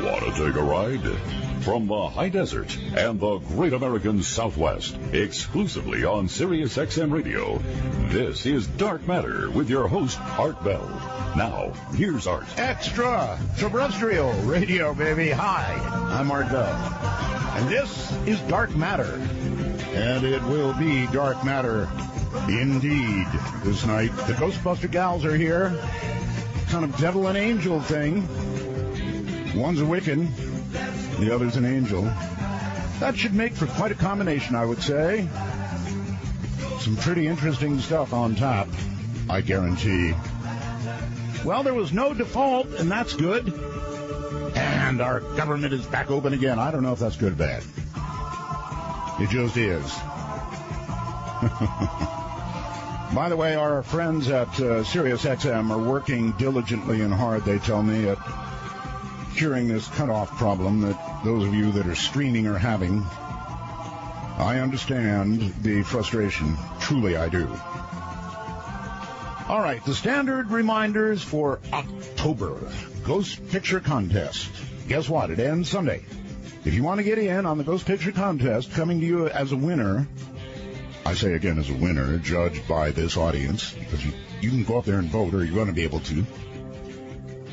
Want to take a ride? From the high desert and the great American Southwest, exclusively on Sirius XM Radio, this is Dark Matter with your host, Art Bell. Now, here's Art. Extra terrestrial radio, baby. Hi, I'm Art Bell. And this is Dark Matter. And it will be Dark Matter indeed this night. The Ghostbuster gals are here. Kind of devil and angel thing. One's a Wiccan. The other's an angel. That should make for quite a combination, I would say. Some pretty interesting stuff on tap, I guarantee. Well, there was no default, and that's good. And our government is back open again. I don't know if that's good or bad. It just is. By the way, our friends at Sirius XM are working diligently and hard, they tell me, at curing this cutoff problem that those of you that are streaming are having. I understand the frustration. Truly, I do. All right, the standard reminders for October Ghost Picture Contest. Guess what? It ends Sunday. If you want to get in on the Ghost Picture Contest, coming to you as a winner, I say again as a winner, judged by this audience, because you can go up there and vote, or you're going to be able to.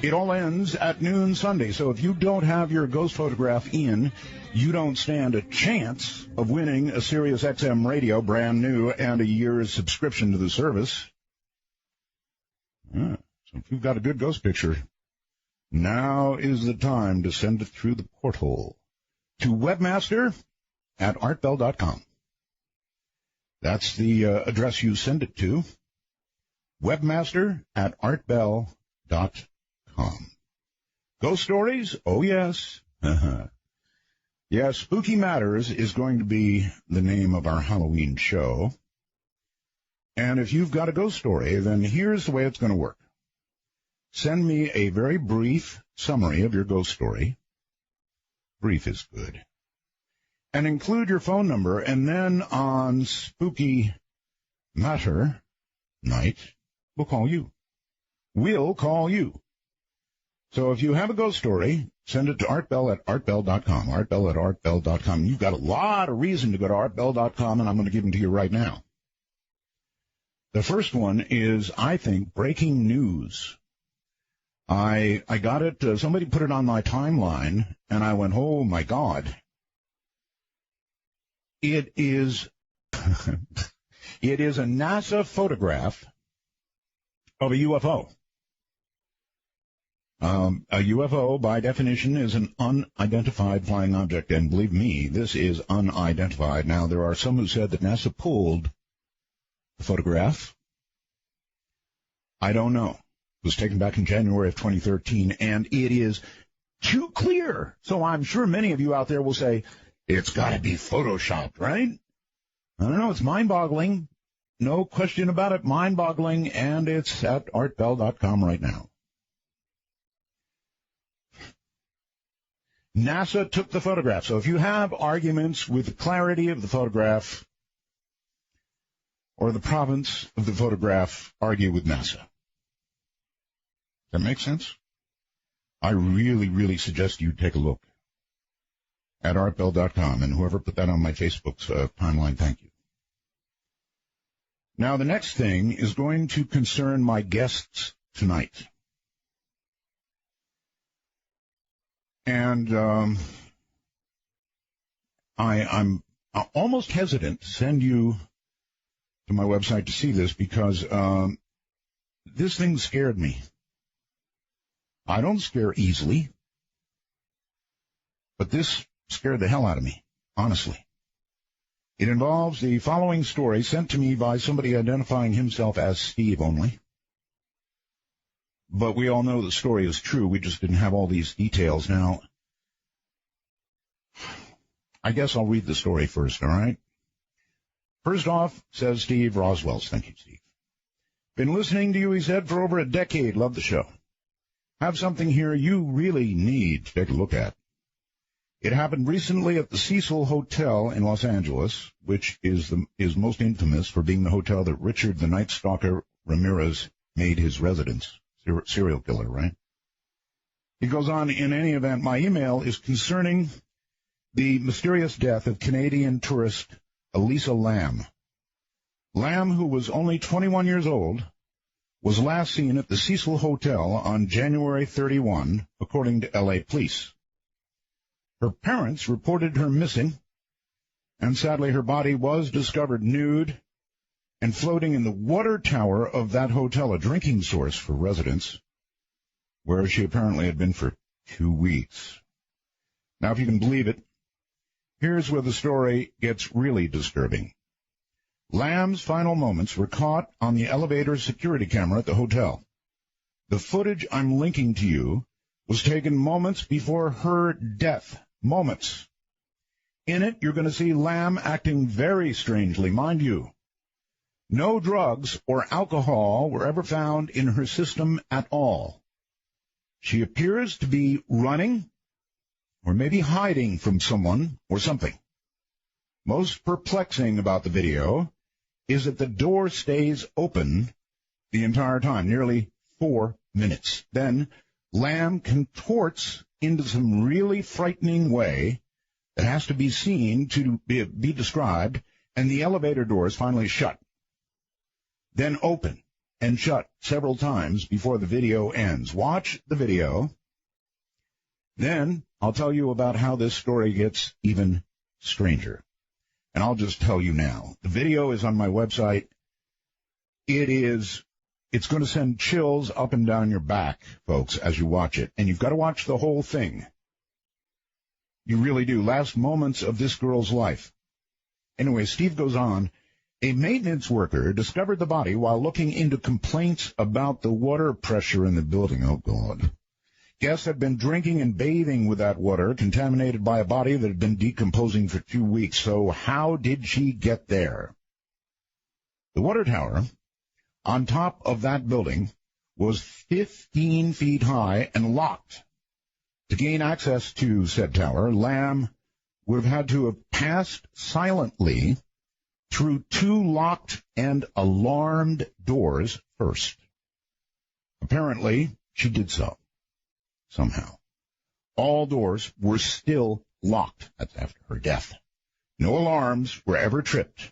It all ends at noon Sunday, so if you don't have your ghost photograph in, you don't stand a chance of winning a Sirius XM radio, brand new, and a year's subscription to the service. So if you've got a good ghost picture, now is the time to send it through the porthole to webmaster@artbell.com. That's the address you send it to, webmaster@artbell.com. Ghost stories? Oh, yes. Yes, Spooky Matters is going to be the name of our Halloween show. And if you've got a ghost story, then here's the way it's going to work. Send me a very brief summary of your ghost story. Brief is good. And include your phone number, and then on Spooky Matter night, we'll call you. We'll call you. So if you have a ghost story, send it to artbell@artbell.com, artbell@artbell.com. You've got a lot of reason to go to artbell.com, and I'm going to give them to you right now. The first one is, I think, breaking news. I got it, somebody put it on my timeline, and I went, oh, my God. It is a NASA photograph of a UFO. A UFO, by definition, is an unidentified flying object, and believe me, this is unidentified. Now, there are some who said that NASA pulled the photograph. I don't know. It was taken back in January of 2013, and it is too clear. So I'm sure many of you out there will say, it's got to be photoshopped, right? I don't know. It's mind-boggling. No question about it. Mind-boggling, and it's at artbell.com right now. NASA took the photograph. So if you have arguments with the clarity of the photograph or the province of the photograph, argue with NASA. That make sense? I really, really suggest you take a look at artbell.com, and whoever put that on my Facebook's timeline, thank you. Now, the next thing is going to concern my guests tonight. And I'm almost hesitant to send you to my website to see this because this thing scared me. I don't scare easily, but this scared the hell out of me, honestly. It involves the following story sent to me by somebody identifying himself as Steve only. But we all know the story is true. We just didn't have all these details. Now, I guess I'll read the story first, all right? First off, says Steve Roswells. Thank you, Steve. Been listening to you, he said, for over a decade. Love the show. Have something here you really need to take a look at. It happened recently at the Cecil Hotel in Los Angeles, which is most infamous for being the hotel that Richard the Night Stalker Ramirez made his residence. Serial killer, right? He goes on, in any event, my email is concerning the mysterious death of Canadian tourist Elisa Lam. Lam, who was only 21 years old, was last seen at the Cecil Hotel on January 31, according to L.A. police. Her parents reported her missing, and sadly her body was discovered nude and floating in the water tower of that hotel, a drinking source for residents, where she apparently had been for 2 weeks. Now, if you can believe it, here's where the story gets really disturbing. Lamb's final moments were caught on the elevator security camera at the hotel. The footage I'm linking to you was taken moments before her death. Moments. In it, you're going to see Lam acting very strangely, mind you. No drugs or alcohol were ever found in her system at all. She appears to be running or maybe hiding from someone or something. Most perplexing about the video is that the door stays open the entire time, nearly 4 minutes. Then Lam contorts into some really frightening way that has to be seen to be described, and the elevator doors finally shut, then open and shut several times before the video ends. Watch the video. Then I'll tell you about how this story gets even stranger. And I'll just tell you now, the video is on my website. It's going to send chills up and down your back, folks, as you watch it. And you've got to watch the whole thing. You really do. Last moments of this girl's life. Anyway, Steve goes on. A maintenance worker discovered the body while looking into complaints about the water pressure in the building. Oh, God. Guests had been drinking and bathing with that water, contaminated by a body that had been decomposing for 2 weeks. So how did she get there? The water tower on top of that building was 15 feet high and locked. To gain access to said tower, Lam would have had to have passed silently through 2 locked and alarmed doors first. Apparently, she did so. Somehow. All doors were still locked. That's after her death. No alarms were ever tripped.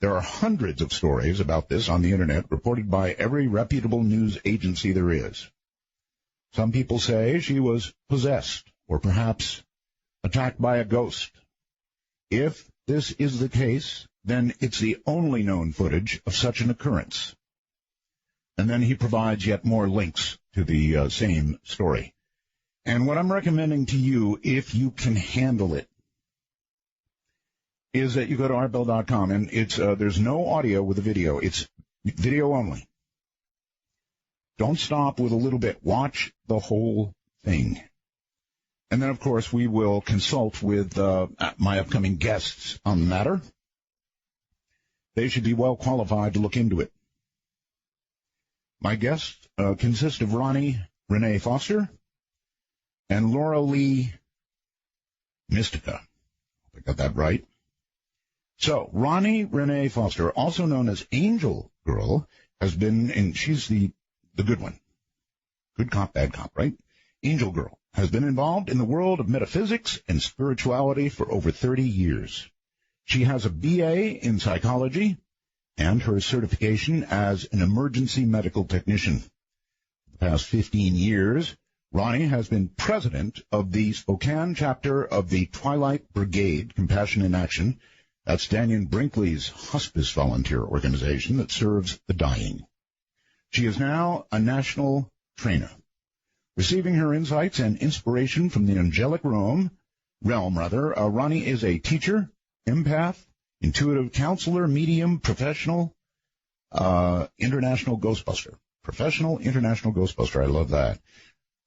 There are hundreds of stories about this on the Internet, reported by every reputable news agency there is. Some people say she was possessed, or perhaps attacked by a ghost. If this is the case, then it's the only known footage of such an occurrence. And then he provides yet more links to the same story. And what I'm recommending to you, if you can handle it, is that you go to artbell.com, and there's no audio with the video. It's video only. Don't stop with a little bit. Watch the whole thing. And then, of course, we will consult with my upcoming guests on the matter. They should be well qualified to look into it. My guests consist of Ronnie Renee Foster and Laura Lee Mystica. I got that right. So, Ronnie Renee Foster, also known as Angel Girl, has been, and she's the good one. Good cop, bad cop, right? Angel Girl has been involved in the world of metaphysics and spirituality for over 30 years. She has a BA in psychology and her certification as an emergency medical technician. For the past 15 years, Ronnie has been president of the Spokane chapter of the Twilight Brigade Compassion in Action. That's Daniel Brinkley's hospice volunteer organization that serves the dying. She is now a national trainer, receiving her insights and inspiration from the angelic realm. Ronnie is a teacher, empath, intuitive counselor, medium, professional, international ghostbuster. Professional international ghostbuster. I love that.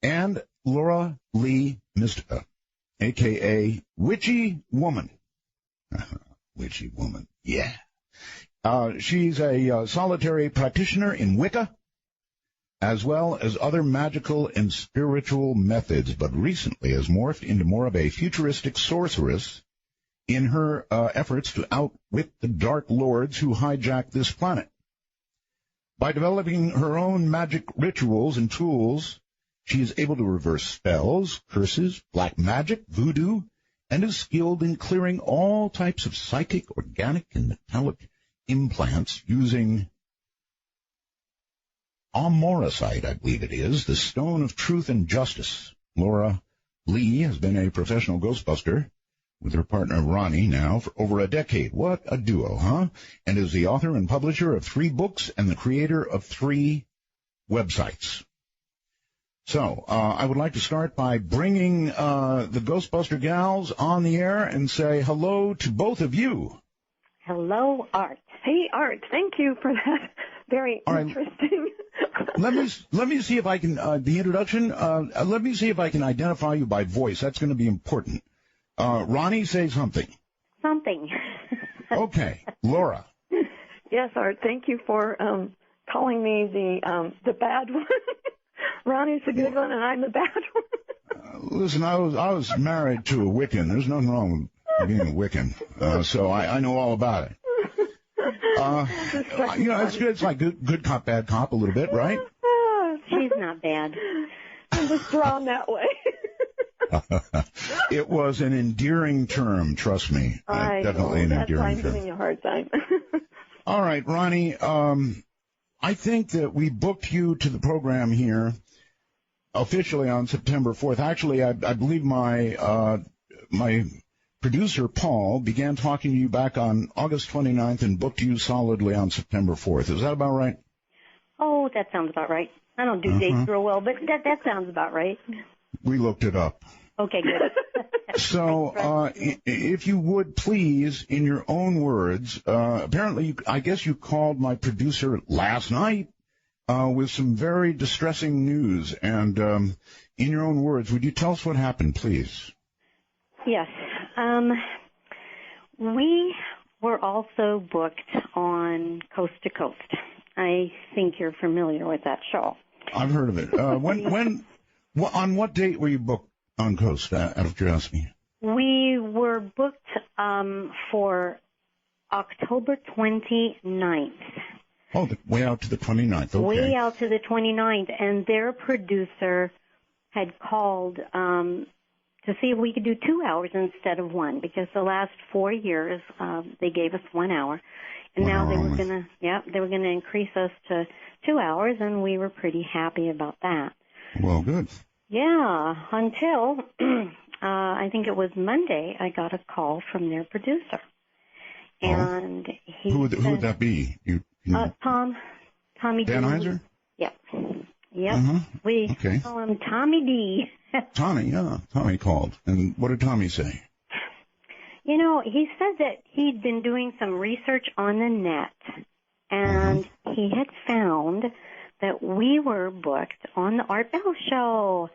And Laura Lee Mystica, a.k.a. Witchy Woman. Witchy Woman, yeah. She's a solitary practitioner in Wicca, as well as other magical and spiritual methods, but recently has morphed into more of a futuristic sorceress in her efforts to outwit the Dark Lords who hijacked this planet. By developing her own magic rituals and tools, she is able to reverse spells, curses, black magic, voodoo, and is skilled in clearing all types of psychic, organic, and metallic implants using Amargosa, I believe it is, the stone of truth and justice. Laura Lee has been a professional ghostbuster with her partner Ronnie now for over a decade. What a duo, huh? And is the author and publisher of 3 books and the creator of 3 websites. So, I would like to start by bringing the Ghostbuster gals on the air and say hello to both of you. Hello, Art. Hey, Art, thank you for that. Very interesting. Let me see if I can, the introduction, let me see if I can identify you by voice. That's going to be important. Ronnie, say something. Something. Okay. Laura. Yes, Art, thank you for calling me the bad one. Ronnie's the good one, and I'm the bad one. Listen, I was married to a Wiccan. There's nothing wrong with being a Wiccan, so I know all about it. It's good. It's like good cop, bad cop, a little bit, right? She's not bad. I'm just drawn that way. It was an endearing term, trust me. Definitely an endearing term. I'm giving you a hard time. All right, Ronnie. I think that we booked you to the program here officially on September 4th. Actually, I believe my producer, Paul, began talking to you back on August 29th and booked you solidly on September 4th. Is that about right? Oh, that sounds about right. I don't do dates real well, but that sounds about right. We looked it up. Okay, good. So, if you would please, in your own words, apparently, I guess you called my producer last night with some very distressing news. And in your own words, would you tell us what happened, please? Yes. We were also booked on Coast to Coast. I think you're familiar with that show. I've heard of it. On what date were you booked on Coast, out of curiosity? We were booked for October 29th. Oh, way out to the 29th. Okay. Way out to the 29th, and their producer had called to see if we could do 2 hours instead of 1, because the last 4 years they gave us 1 hour, and now they were gonna increase us to 2 hours, and we were pretty happy about that. Well, good. Yeah, until I think it was Monday, I got a call from their producer, and he who would that be? Tommy D. Danheiser? Yep. We call him Tommy D. Tommy called. And what did Tommy say? You know, he said that he'd been doing some research on the net, and he had found that we were booked on the Art Bell show.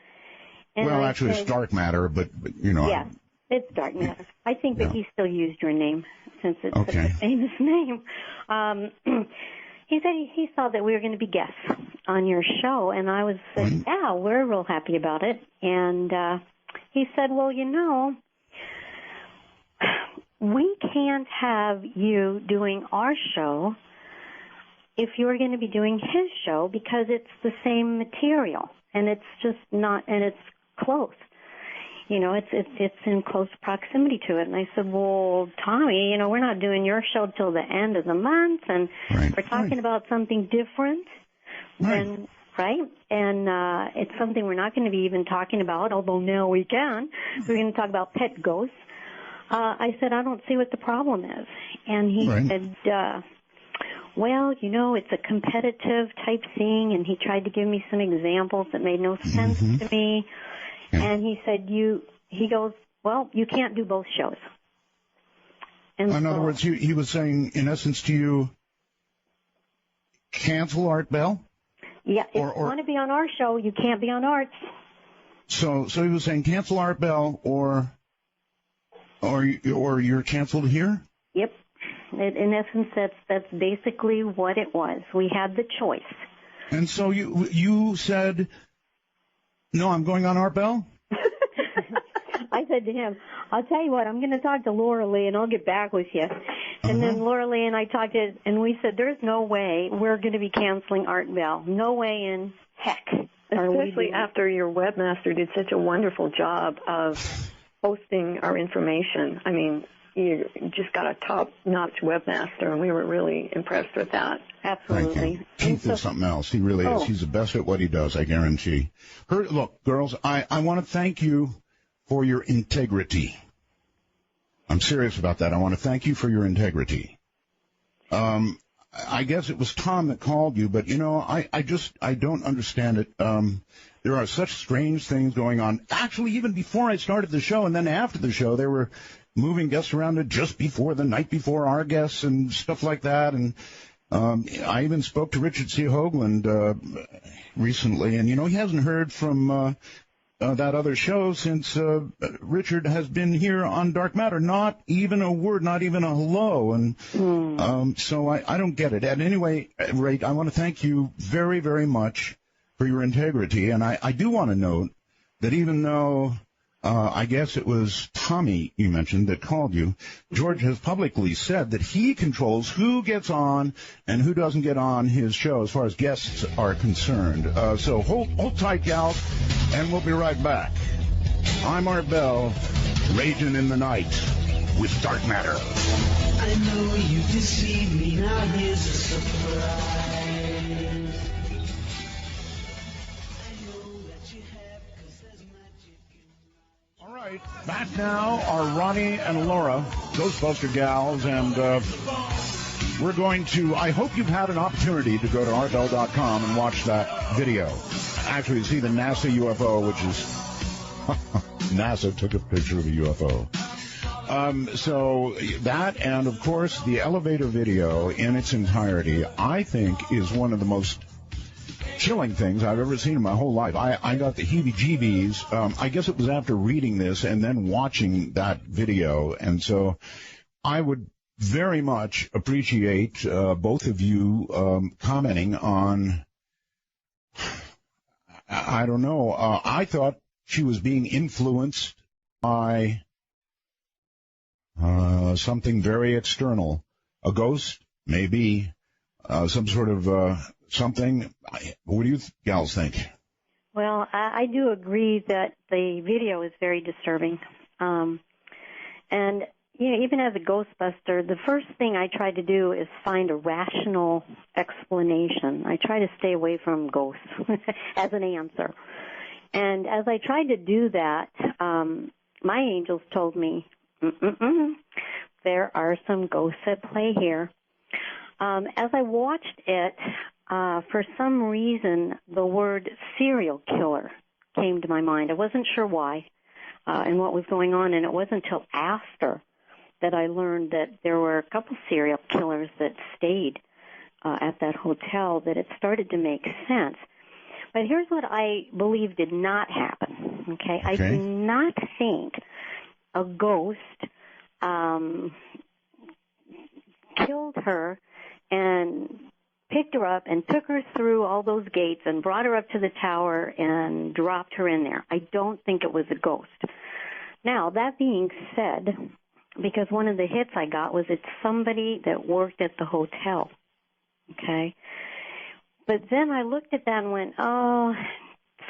And well, actually, it's Dark Matter, but you know. Yeah, it's Dark Matter. I think that he still used your name, since it's such a famous name. He said he saw that we were going to be guests on your show, and I was said, yeah, we're real happy about it. And he said, well, you know, we can't have you doing our show if you're going to be doing his show, because it's the same material, and it's just not, and it's close. You know, it's in close proximity to it. And I said, well, Tommy, you know, we're not doing your show till the end of the month, and we're talking about something different. And it's something we're not going to be even talking about, although now we can. We're going to talk about pet ghosts. I said, I don't see what the problem is. And he said, well, you know, it's a competitive type thing, and he tried to give me some examples that made no sense to me. And he said, he goes, well, you can't do both shows. And in other words, he was saying, in essence to you, cancel Art Bell? Yeah, if you want to be on our show, you can't be on Art's. So he was saying cancel Art Bell or you're canceled here? Yep. In essence, that's basically what it was. We had the choice. And so you said, no, I'm going on Art Bell? I said to him, I'll tell you what, I'm going to talk to Laura Lee, and I'll get back with you. And then Laura Lee and I talked it, and we said, there's no way we're going to be canceling Art Bell. No way in heck. Especially after your webmaster did such a wonderful job of posting our information. I mean, you just got a top-notch webmaster, and we were really impressed with that. Absolutely. Thank you. Keith is something else. He really is. He's the best at what he does, I guarantee. Look, girls, I want to thank you for your integrity. I'm serious about that. I want to thank you for your integrity. I guess it was Tom that called you, but, I don't understand it. There are such strange things going on. Actually, even before I started the show and then after the show, they were moving guests around just before the night before our guests and stuff like that. And I even spoke to Richard C. Hoagland recently, and, he hasn't heard from that other show since Richard has been here on Dark Matter. Not even a word, not even a hello. And so I don't get it. At any rate, I want to thank you very, very much for your integrity. And I do want to note that even though I guess it was Tommy you mentioned that called you, George has publicly said that he controls who gets on and who doesn't get on his show as far as guests are concerned. So hold tight, gals, and we'll be right back. I'm Art Bell, raging in the night with Dark Matter. I know you deceived me, now here's a surprise. All right, back now are Ronnie and Laura, Ghostbuster gals, and we're going to, I hope you've had an opportunity to go to artbell.com and watch that video. Actually, see the NASA UFO, which is, NASA took a picture of a UFO. So that, and of course, the elevator video in its entirety, I think is one of the most chilling things I've ever seen in my whole life. I got the heebie-jeebies. I guess it was after reading this and then watching that video. And so I would very much appreciate both of you commenting on, I don't know, I thought she was being influenced by something very external. A ghost, maybe, some sort of something. What do you gals think? Well, I do agree that the video is very disturbing. And even as a Ghostbuster, the first thing I try to do is find a rational explanation. I try to stay away from ghosts as an answer. And as I tried to do that, my angels told me, there are some ghosts at play here. As I watched it, for some reason, the word serial killer came to my mind. I wasn't sure why and what was going on, and it wasn't until after that I learned that there were a couple serial killers that stayed at that hotel that it started to make sense. But here's what I believe did not happen, okay? I do not think a ghost killed her and picked her up and took her through all those gates and brought her up to the tower and dropped her in there. I don't think it was a ghost. Now, that being said, because one of the hits I got was it's somebody that worked at the hotel, okay? But then I looked at that and went, oh,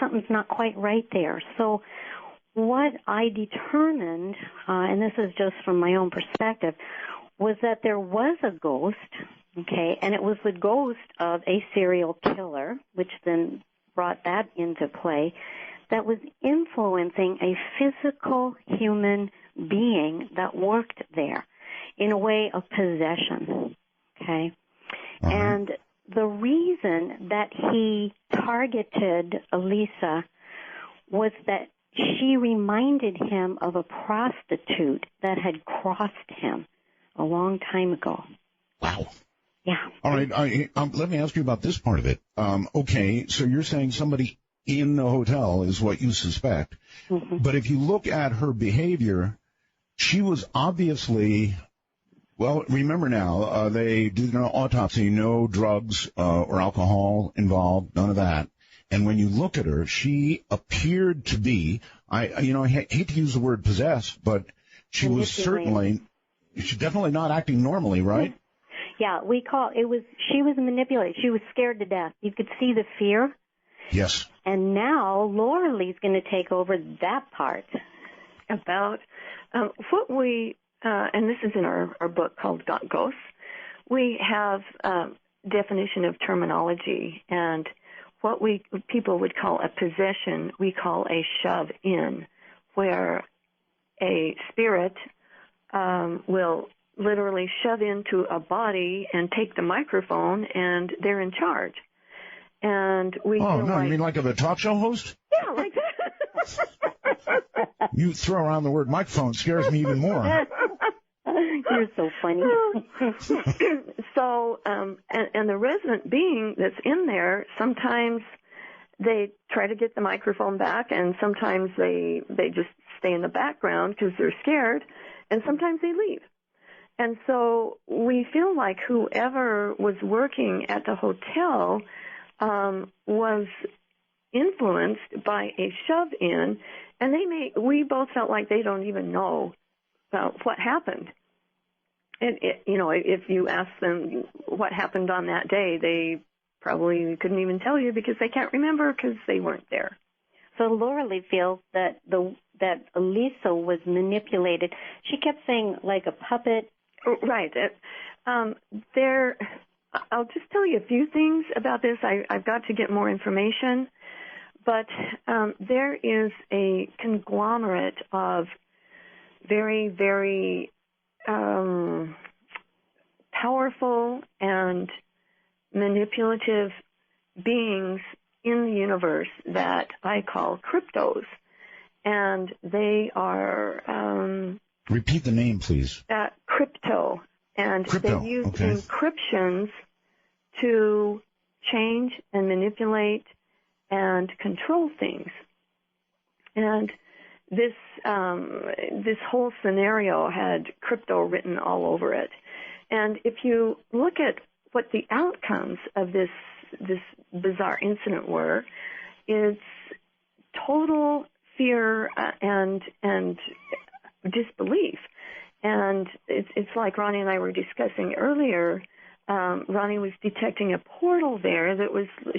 something's not quite right there. So what I determined, and this is just from my own perspective, was that there was a ghost, okay, and it was the ghost of a serial killer, which then brought that into play, that was influencing a physical human being that worked there in a way of possession, okay? And the reason that he targeted Elisa was that she reminded him of a prostitute that had crossed him a long time ago. Wow. Yeah. All right. Let me ask you about this part of it. Okay, so you're saying somebody in the hotel is what you suspect. But if you look at her behavior, she was obviously, well, remember now, they did an autopsy, no drugs or alcohol involved, none of that. And when you look at her, she appeared to be, I hate to use the word possessed, but she was certainly She's definitely not acting normally, right? Yeah, she was manipulated. She was scared to death. You could see the fear. Yes. And now Laura Lee's going to take over that part. About what we, and this is in our book called Got Ghosts, we have definition of terminology, and what people would call a possession, we call a shove-in, where a spirit will literally shove into a body and take the microphone, and they're in charge. And we you like, mean like of a talk show host? Yeah, like that. You throw around the word microphone scares me even more. You're so funny. So, and the resident being that's in there, sometimes they try to get the microphone back, and sometimes they just stay in the background because they're scared, and sometimes they leave. And so we feel like whoever was working at the hotel was influenced by a shove-in, and we both felt like they don't even know what happened. And if you ask them what happened on that day, they probably couldn't even tell you because they can't remember because they weren't there. So Laura Lee feels that Elisa was manipulated. She kept saying like a puppet. Right. I'll just tell you a few things about this. I've got to get more information. But there is a conglomerate of very, very powerful and manipulative beings in the universe that I call cryptos. And they are... Repeat the name, please. Crypto. And they use encryptions to change and manipulate and control things. And this whole scenario had crypto written all over it. And if you look at what the outcomes of this bizarre incident were, it's total fear and disbelief. And it's like Ronnie and I were discussing earlier. Ronnie was detecting a portal there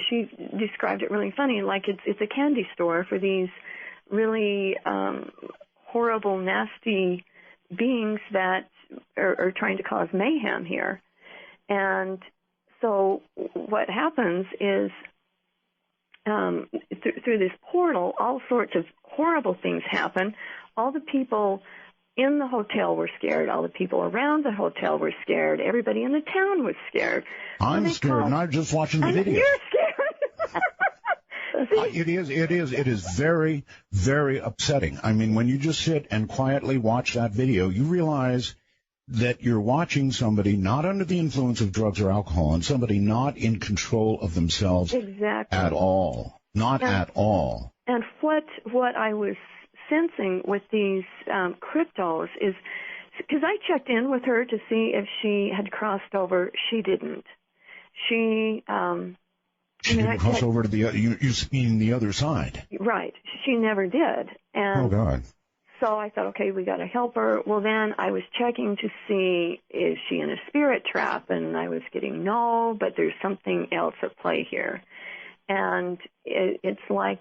she described it really funny, like it's a candy store for these really horrible, nasty beings that are trying to cause mayhem here. And so what happens is through this portal, all sorts of horrible things happen. All the people in the hotel were scared. All the people around the hotel were scared. Everybody in the town was scared. I'm scared, and I'm just watching the video. You're scared. It is very, very upsetting. I mean, when you just sit and quietly watch that video, you realize that you're watching somebody not under the influence of drugs or alcohol, and somebody not in control of themselves at all. At all. And what I was sensing with these cryptos is, because I checked in with her to see if she had crossed over. She didn't. She didn't cross over to the other. You mean the other side? Right. She never did. And oh God. So I thought, okay, we got to help her. Well, then I was checking to see, is she in a spirit trap? And I was getting no, but there's something else at play here. And it's like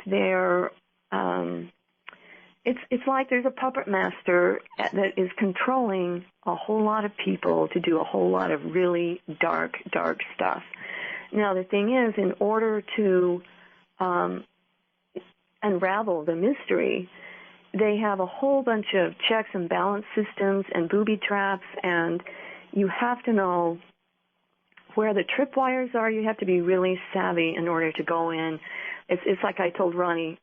it's like there's a puppet master that is controlling a whole lot of people to do a whole lot of really dark stuff. Now, the thing is, in order to unravel the mystery, they have a whole bunch of checks and balance systems and booby traps, and you have to know where the tripwires are. You have to be really savvy in order to go in. It's like I told Ronnie,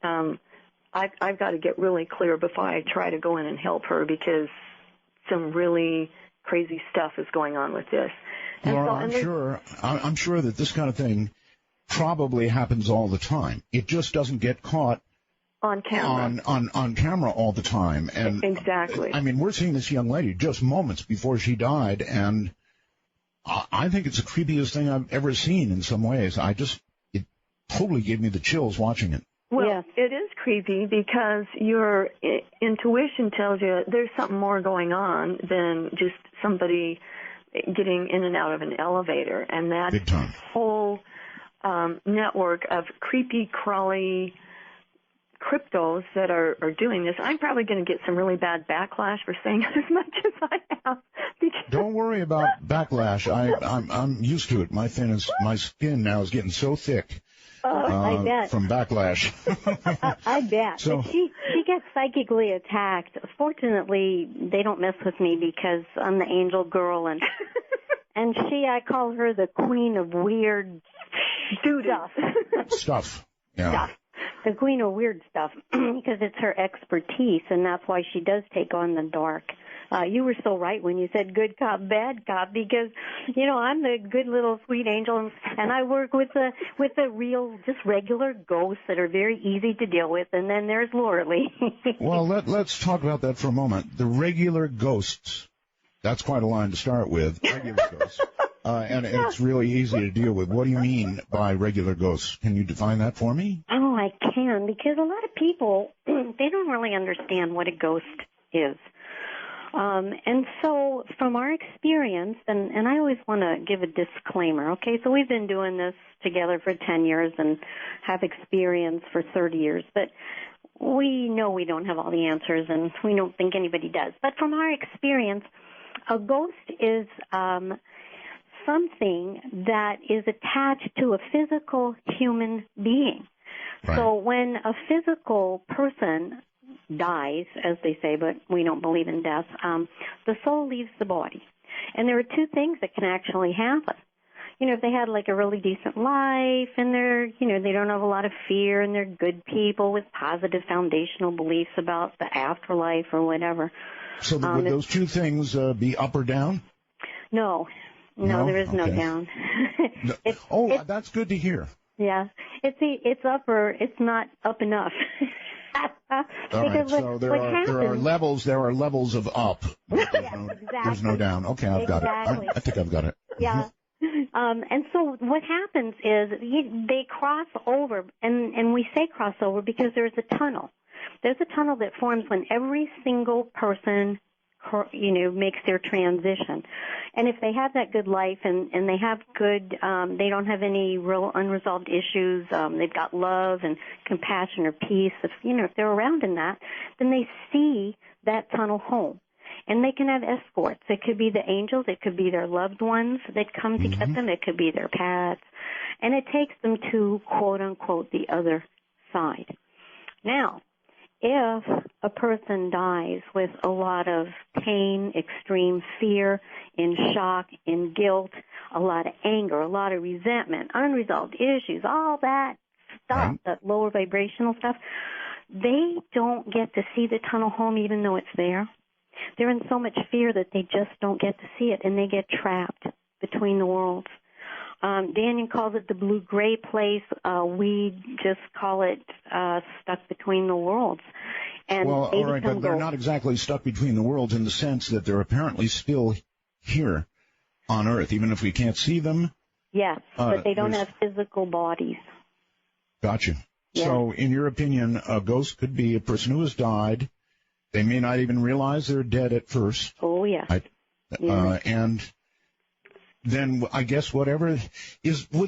I've got to get really clear before I try to go in and help her, because some really crazy stuff is going on with this. And Laura, so, I'm sure that this kind of thing probably happens all the time. It just doesn't get caught on camera. On camera all the time. And exactly. I mean, we're seeing this young lady just moments before she died, and I think it's the creepiest thing I've ever seen in some ways. It totally gave me the chills watching it. Well, It is creepy because your intuition tells you there's something more going on than just somebody getting in and out of an elevator. And that whole network of creepy, crawly cryptos that are doing this. I'm probably going to get some really bad backlash for saying as much as I have. Don't worry about backlash. I'm used to it. My skin now is getting so thick. I bet. From backlash. I bet. So, but she gets psychically attacked. Fortunately, they don't mess with me because I'm the angel girl, and I call her the queen of weird stuff. Yeah. Stuff. The queen of weird stuff, because it's her expertise, and that's why she does take on the dark. You were so right when you said good cop, bad cop, because, I'm the good little sweet angel, and I work with the real, just regular ghosts that are very easy to deal with, and then there's Laura Lee. Well, let's talk about that for a moment. The regular ghosts, that's quite a line to start with, regular ghosts. And it's really easy to deal with. What do you mean by regular ghosts? Can you define that for me? Oh, I can, because a lot of people, they don't really understand what a ghost is. And so from our experience, and I always want to give a disclaimer, okay? So we've been doing this together for 10 years and have experience for 30 years, but we know we don't have all the answers, and we don't think anybody does. But from our experience, a ghost is something that is attached to a physical human being. Right. So when a physical person dies, as they say, but we don't believe in death, the soul leaves the body. And there are two things that can actually happen. If they had like a really decent life and they don't have a lot of fear and they're good people with positive foundational beliefs about the afterlife or whatever. So would those two things be up or down? No, there is no down. That's good to hear. Yeah, it's up or it's not up enough. All right, so there are levels of up. Exactly. There's no down. Okay, I've got it. I think I've got it. Yeah. And so what happens is they cross over, and we say cross over because there's a tunnel. There's a tunnel that forms when every single person makes their transition. And if they have that good life and they have good, they don't have any real unresolved issues, they've got love and compassion or peace, if they're around in that, then they see that tunnel home. And they can have escorts. It could be the angels. It could be their loved ones that come to get them. It could be their pets. And it takes them to, quote, unquote, the other side. Now, if a person dies with a lot of pain, extreme fear, in shock, in guilt, a lot of anger, a lot of resentment, unresolved issues, all that stuff, that lower vibrational stuff, they don't get to see the tunnel home even though it's there. They're in so much fear that they just don't get to see it, and they get trapped between the worlds. Daniel calls it the blue-gray place. We just call it stuck between the worlds. And well, all right, but they're not exactly stuck between the worlds in the sense that they're apparently still here on Earth, even if we can't see them. Yes, but they don't have physical bodies. Gotcha. Yeah. So, in your opinion, a ghost could be a person who has died. They may not even realize they're dead at first. Oh, yeah. And then I guess would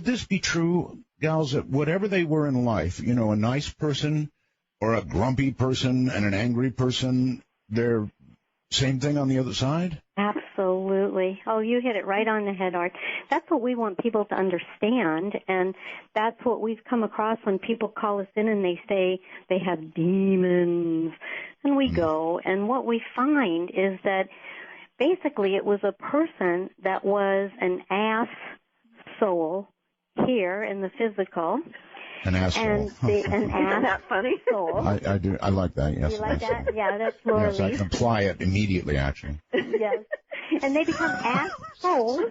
this be true, gals, that whatever they were in life, a nice person or a grumpy person and an angry person, they're same thing on the other side? Absolutely. Oh, you hit it right on the head, Art. That's what we want people to understand, and that's what we've come across when people call us in and they say they have demons. And we go, and what we find is that basically it was a person that was an ass soul here in the physical. An asshole. And an ass. Isn't that funny? Soul. I do. I like that, yes. You like that? Yeah, that's Laura Yes, I can apply it immediately, actually. Yes. And they become assholes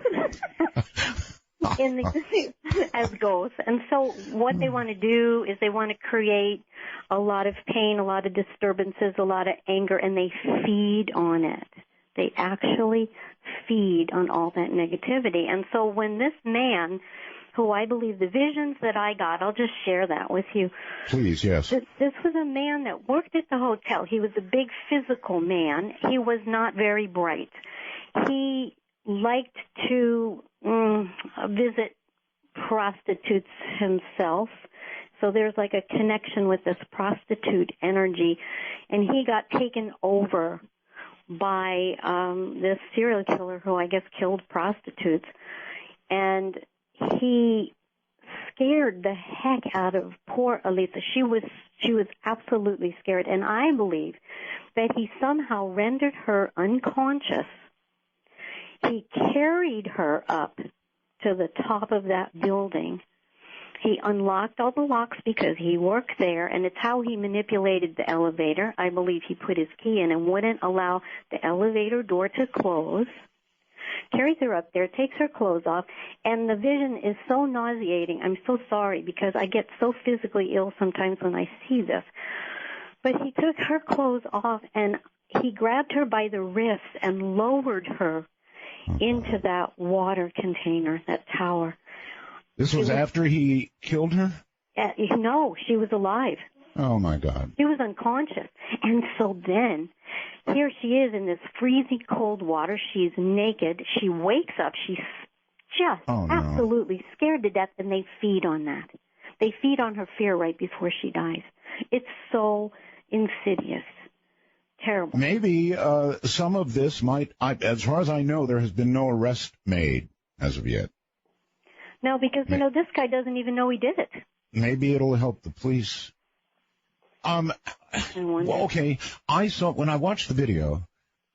as ghosts. And so what they want to do is they want to create a lot of pain, a lot of disturbances, a lot of anger, and they feed on it. They actually feed on all that negativity. And so when this man who I believe the visions that I got, I'll just share that with you. Please, yes. This was a man that worked at the hotel. He was a big physical man. He was not very bright. He liked to visit prostitutes himself. So there's like a connection with this prostitute energy. And he got taken over by this serial killer who I guess killed prostitutes. And he scared the heck out of poor Elisa. She was absolutely scared. And I believe that he somehow rendered her unconscious. He carried her up to the top of that building. He unlocked all the locks because he worked there, and it's how he manipulated the elevator. I believe he put his key in and wouldn't allow the elevator door to close. Carries her up there, takes her clothes off, and the vision is so nauseating. I'm so sorry because I get so physically ill sometimes when I see this. But he took her clothes off, and he grabbed her by the wrists and lowered her into that water container, that tower. This was after he killed her? No, she was alive. Oh, my God. She was unconscious. And so then, here she is in this freezing cold water. She's naked. She wakes up. She's just absolutely scared to death, and they feed on that. They feed on her fear right before she dies. It's so insidious. Terrible. Maybe some of this might, as far as I know, there has been no arrest made as of yet. No, because, this guy doesn't even know he did it. Maybe it'll help the police. Well, okay, when I watched the video,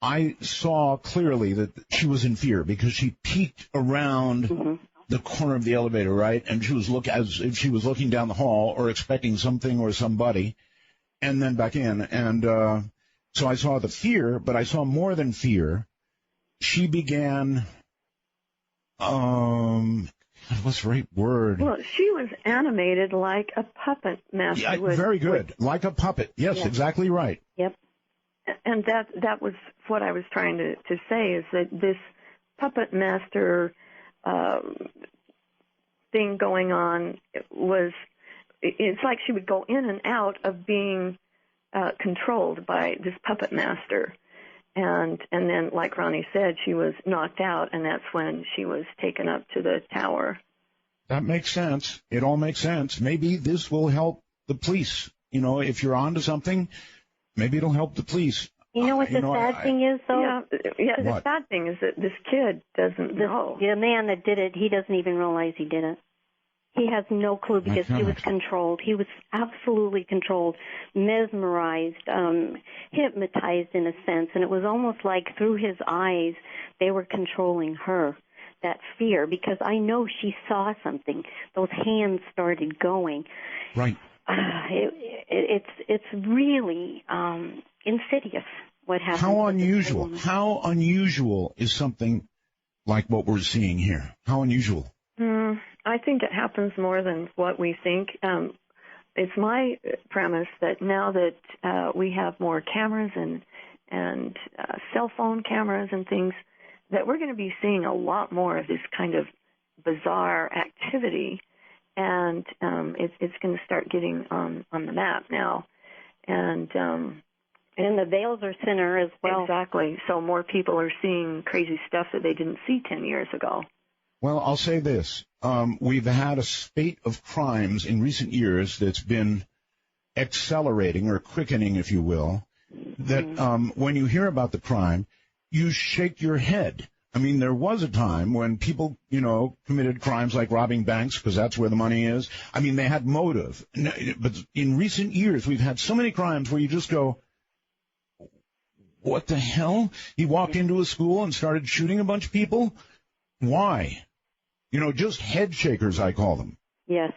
I saw clearly that she was in fear because she peeked around the corner of the elevator, right? And she was as if she was looking down the hall or expecting something or somebody, and then back in. And so I saw the fear, but I saw more than fear. She began, what's the right word? Well, she was animated like a puppet master. Yeah, very good. Like a puppet. Yes, exactly right. Yep. And that was what I was trying to say, is that this puppet master thing going on it's like she would go in and out of being controlled by this puppet master. And then, like Ronnie said, she was knocked out, and that's when she was taken up to the tower. That makes sense. It all makes sense. Maybe this will help the police. If you're onto something, maybe it'll help the police. You know what the sad thing is, though? Yeah, the sad thing is that this kid doesn't know. The man that did it, he doesn't even realize he did it. He has no clue because he was controlled. He was absolutely controlled, mesmerized, hypnotized in a sense. And it was almost like through his eyes they were controlling her, that fear, because I know she saw something. Those hands started going. Right. It's really insidious what happened. How unusual is something like what we're seeing here? How unusual? I think it happens more than what we think. It's my premise that now that we have more cameras and cell phone cameras and things, that we're going to be seeing a lot more of this kind of bizarre activity, and it's going to start getting on the map now. And the veils are thinner as well. Exactly. So more people are seeing crazy stuff that they didn't see 10 years ago. Well, I'll say this. We've had a spate of crimes in recent years that's been accelerating or quickening, if you will, that when you hear about the crime, you shake your head. I mean, there was a time when people, committed crimes like robbing banks because that's where the money is. I mean, they had motive. But in recent years, we've had so many crimes where you just go, what the hell? He walked into a school and started shooting a bunch of people? Why? Just head shakers, I call them. Yes,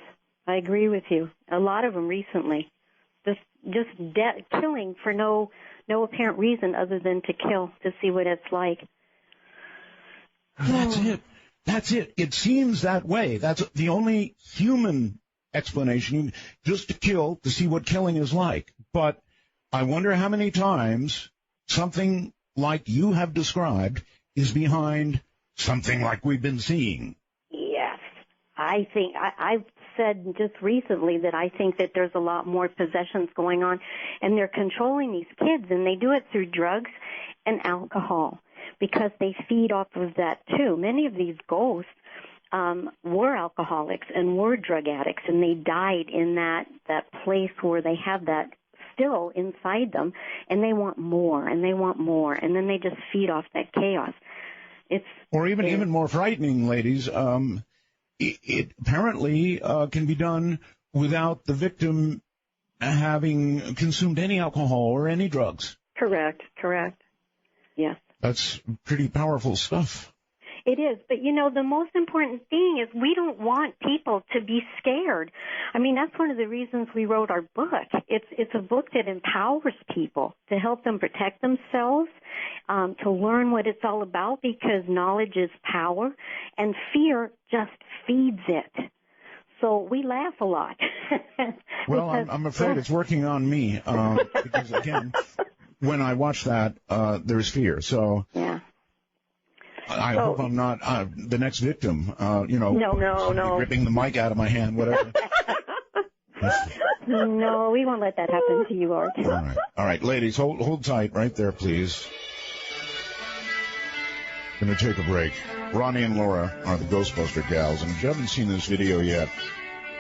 I agree with you. A lot of them recently. Just killing for no apparent reason other than to kill, to see what it's like. That's it. It seems that way. That's the only human explanation, just to kill, to see what killing is like. But I wonder how many times something like you have described is behind something like we've been seeing. Yes. I've said just recently that I think that there's a lot more possessions going on, and they're controlling these kids, and they do it through drugs and alcohol because they feed off of that too. Many of these ghosts were alcoholics and were drug addicts, and they died in that place where they have that still inside them, and they want more, and they want more, and then they just feed off that chaos. Or even more frightening, ladies, it apparently can be done without the victim having consumed any alcohol or any drugs. Correct. Yes. That's pretty powerful stuff. It is, but the most important thing is we don't want people to be scared. I mean, that's one of the reasons we wrote our book. It's a book that empowers people to help them protect themselves, to learn what it's all about, because knowledge is power, and fear just feeds it. So we laugh a lot. Well, I'm afraid it's working on me, because, again, when I watch that, there's fear. So yeah. I hope I'm not the next victim, No. ripping the mic out of my hand, whatever. No, we won't let that happen to you, Art. All right, ladies, hold tight right there, please. Going to take a break. Ronnie and Laura are the Ghostbuster gals, and if you haven't seen this video yet,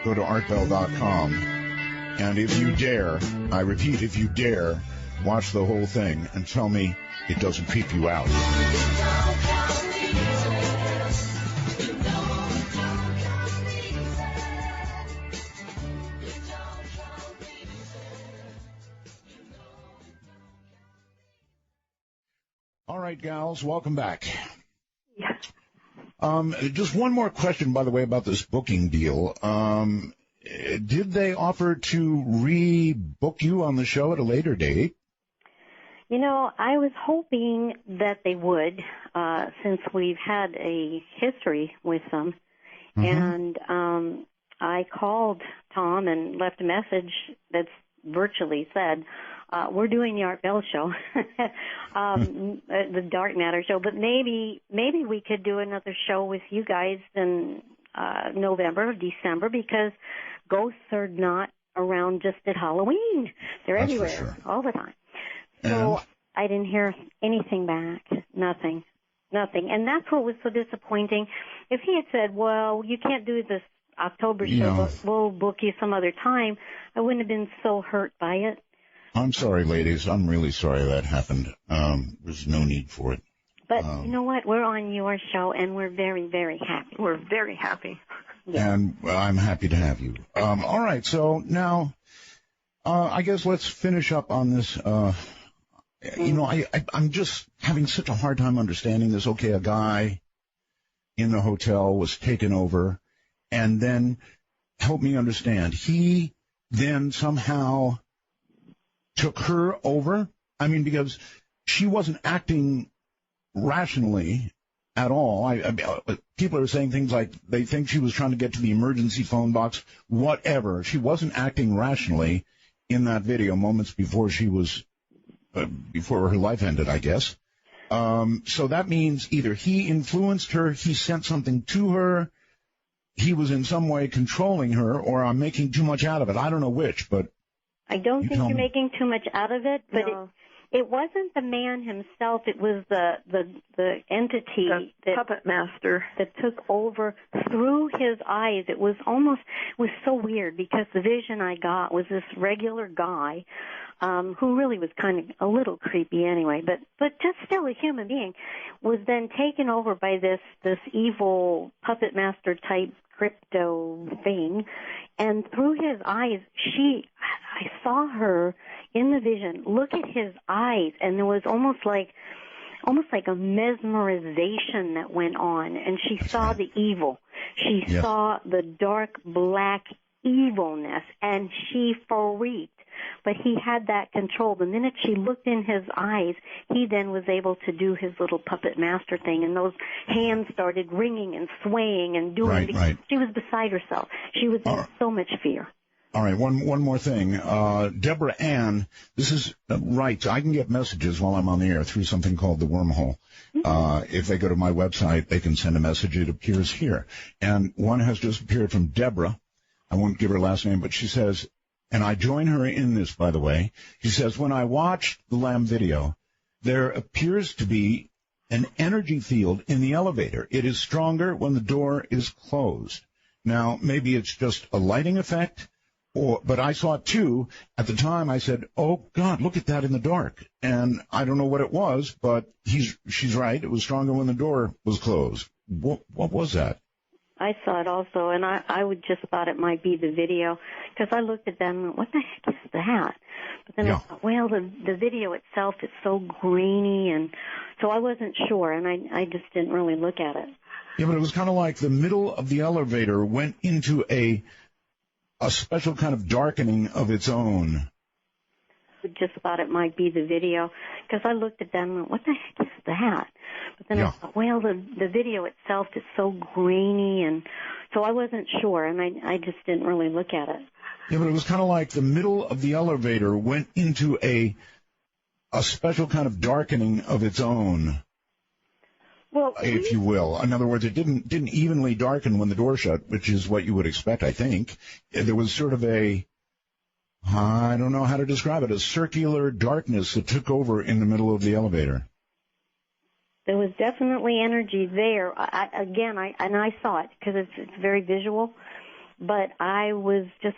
go to artbell.com, and if you dare, I repeat, if you dare, watch the whole thing and tell me it doesn't creep you out. All right, gals, welcome back. Yeah. Just one more question, by the way, about this booking deal. Did they offer to rebook you on the show at a later date? I was hoping that they would, since we've had a history with them. Mm-hmm. And I called Tom and left a message that's virtually said, we're doing the Art Bell show, the Dark Matter show, but maybe we could do another show with you guys in November or December, because ghosts are not around just at Halloween. They're That's everywhere, for sure. all the time. So I didn't hear anything back, nothing. And that's what was so disappointing. If he had said, well, you can't do this October show, but we'll book you some other time, I wouldn't have been so hurt by it. I'm sorry, ladies. I'm really sorry that happened. There's no need for it. But you know what? We're on your show, and we're very, very happy. We're very happy. Yeah. And I'm happy to have you. All right, so now I guess let's finish up on this. I'm just having such a hard time understanding this. Okay, a guy in the hotel was taken over, and then, help me understand, he then somehow took her over? I mean, because she wasn't acting rationally at all. People are saying things like they think she was trying to get to the emergency phone box, whatever. She wasn't acting rationally in that video moments before she was, before her life ended, I guess. So that means either he influenced her, he sent something to her, he was in some way controlling her, or I'm making too much out of it. I don't know which, but I don't think you're making too much out of it, but no. it wasn't the man himself. It was the entity, the puppet master that took over through his eyes. It was so weird, because the vision I got was this regular guy who really was kind of a little creepy anyway, but just still a human being, was then taken over by this evil puppet master type crypto thing, and through his eyes, I saw her in the vision look at his eyes, and there was almost like a mesmerization that went on, and she saw the evil. She saw the dark black evilness, and she freaked. But he had that control. The minute she looked in his eyes, he then was able to do his little puppet master thing, and those hands started ringing and swaying and doing. Right. She was beside herself. She was in so much fear. All right, one more thing. Deborah Ann, this is right. I can get messages while I'm on the air through something called the wormhole. If they go to my website, they can send a message. It appears here. And one has just appeared from Deborah. I won't give her last name, but she says, and I join her in this, by the way. She says, when I watched the Lamb video, there appears to be an energy field in the elevator. It is stronger when the door is closed. Now, maybe it's just a lighting effect, but I saw it too. At the time, I said, oh, God, look at that in the dark. And I don't know what it was, but she's right. It was stronger when the door was closed. What was that? I saw it also, and I would just thought it might be the video, because I looked at them and went, what the heck is that? But then I thought, well, the video itself is so grainy, and so I wasn't sure, and I just didn't really look at it. Yeah, but it was kind of like the middle of the elevator went into a special kind of darkening of its own. I just thought it might be the video, because I looked at them and went, what the heck is that? But then I thought, well, the video itself is so grainy, and so I wasn't sure, and I just didn't really look at it. Yeah, but it was kind of like the middle of the elevator went into a special kind of darkening of its own, well, if you will. In other words, it didn't evenly darken when the door shut, which is what you would expect, I think. There was sort of I don't know how to describe it, a circular darkness that took over in the middle of the elevator. There was definitely energy there. I saw it because it's very visual, but I was just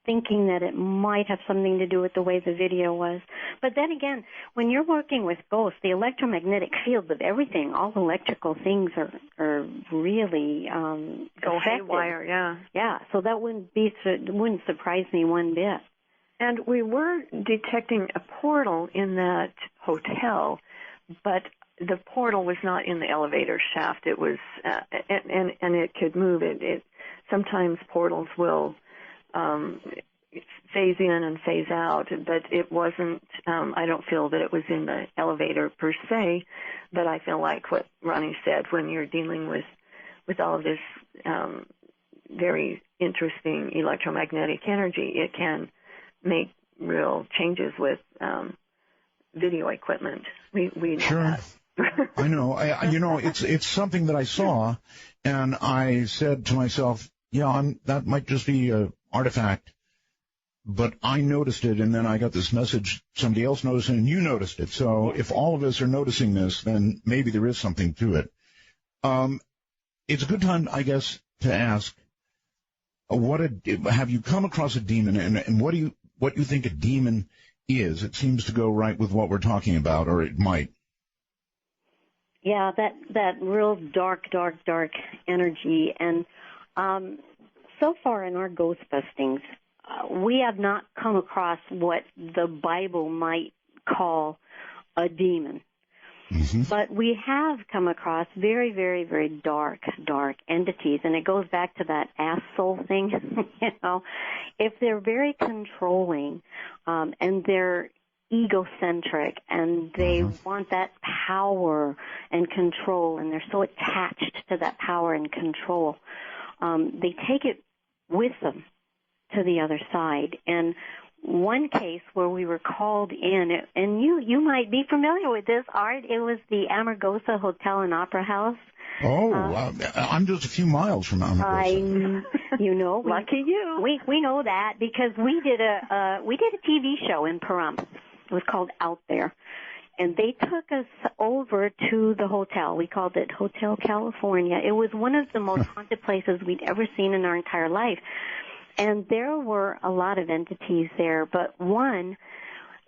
thinking that it might have something to do with the way the video was. But then again, when you're working with ghosts, the electromagnetic fields of everything, all electrical things are really go haywire. Yeah. So that wouldn't surprise me one bit. And we were detecting a portal in that hotel, but the portal was not in the elevator shaft. It was, and it could move. It sometimes portals will phase in and phase out, but it wasn't. I don't feel that it was in the elevator per se, but I feel like what Ronnie said, when you're dealing with all of this very interesting electromagnetic energy, it can make real changes with video equipment. We know sure. That. I know. It's something that I saw, and I said to myself, that might just be an artifact. But I noticed it, and then I got this message, somebody else noticed it, and you noticed it. So if all of us are noticing this, then maybe there is something to it. It's a good time, I guess, to ask, have you come across a demon, and what you think a demon is? It seems to go right with what we're talking about, or it might. Yeah, that real dark energy. And so far in our ghost bustings, we have not come across what the Bible might call a demon. Mm-hmm. But we have come across very, very, very dark entities, and it goes back to that ass soul thing. If they're very controlling, and they're egocentric, and they want that power and control, and they're so attached to that power and control, they take it with them to the other side. And one case where we were called in, and you might be familiar with this, Art, it was the Amargosa Hotel and Opera House. Oh, I'm just a few miles from Amargosa. Lucky you. We know that because we did a TV show in Pahrump. It was called Out There. And they took us over to the hotel. We called it Hotel California. It was one of the most haunted places we'd ever seen in our entire life. And there were a lot of entities there, but one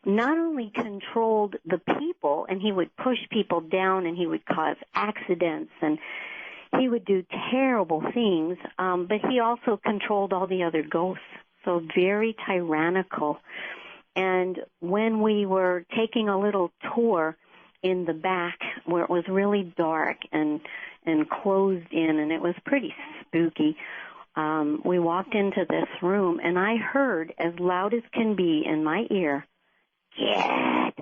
not only controlled the people, and he would push people down, and he would cause accidents, and he would do terrible things, but he also controlled all the other ghosts, so very tyrannical. And when we were taking a little tour in the back where it was really dark and closed in, and it was pretty spooky, we walked into this room, and I heard, as loud as can be in my ear, "Get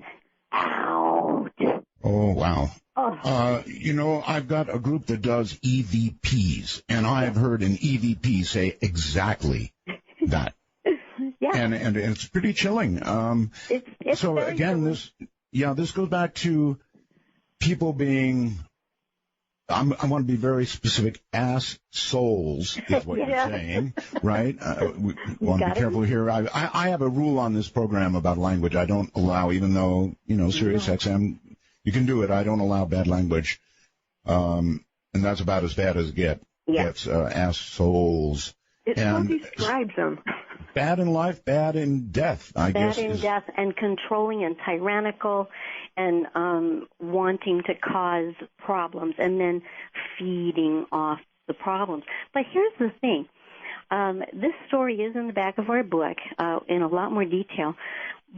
out." Oh, wow. Oh. I've got a group that does EVPs, and I've heard an EVP say exactly that. and it's pretty chilling. It's so very again, chilling. this goes back to people being. I want to be very specific. Ass souls is what you're saying, right? We want to be careful here. I have a rule on this program about language. I don't allow, even though Sirius XM, you can do it. I don't allow bad language, and that's about as bad as it gets. Ass souls. It so describes them. Bad in life, bad in death, I guess. Bad in death and controlling and tyrannical and wanting to cause problems and then feeding off the problems. But here's the thing. This story is in the back of our book in a lot more detail.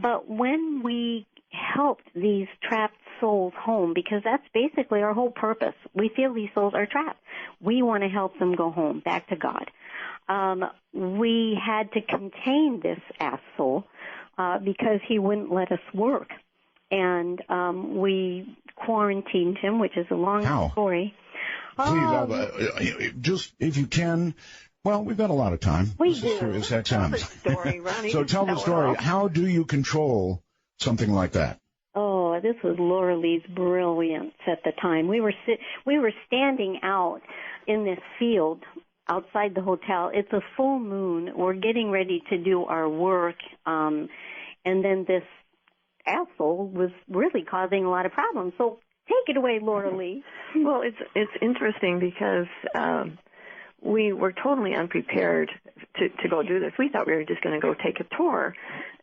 But when we helped these trapped souls home, because that's basically our whole purpose, we feel these souls are trapped. We want to help them go home, back to God. We had to contain this ass soul because he wouldn't let us work. And we quarantined him, which is a long story. Please, just if you can. Well, we've got a lot of time. We do. Tell the story, Ronnie. So tell the story. How do you control something like that? Oh, this was Laura Lee's brilliance at the time. We were standing out in this field outside the hotel. It's a full moon. We're getting ready to do our work, and then this asshole was really causing a lot of problems. So take it away, Laura Lee. Well, it's interesting because we were totally unprepared to go do this. We thought we were just going to go take a tour.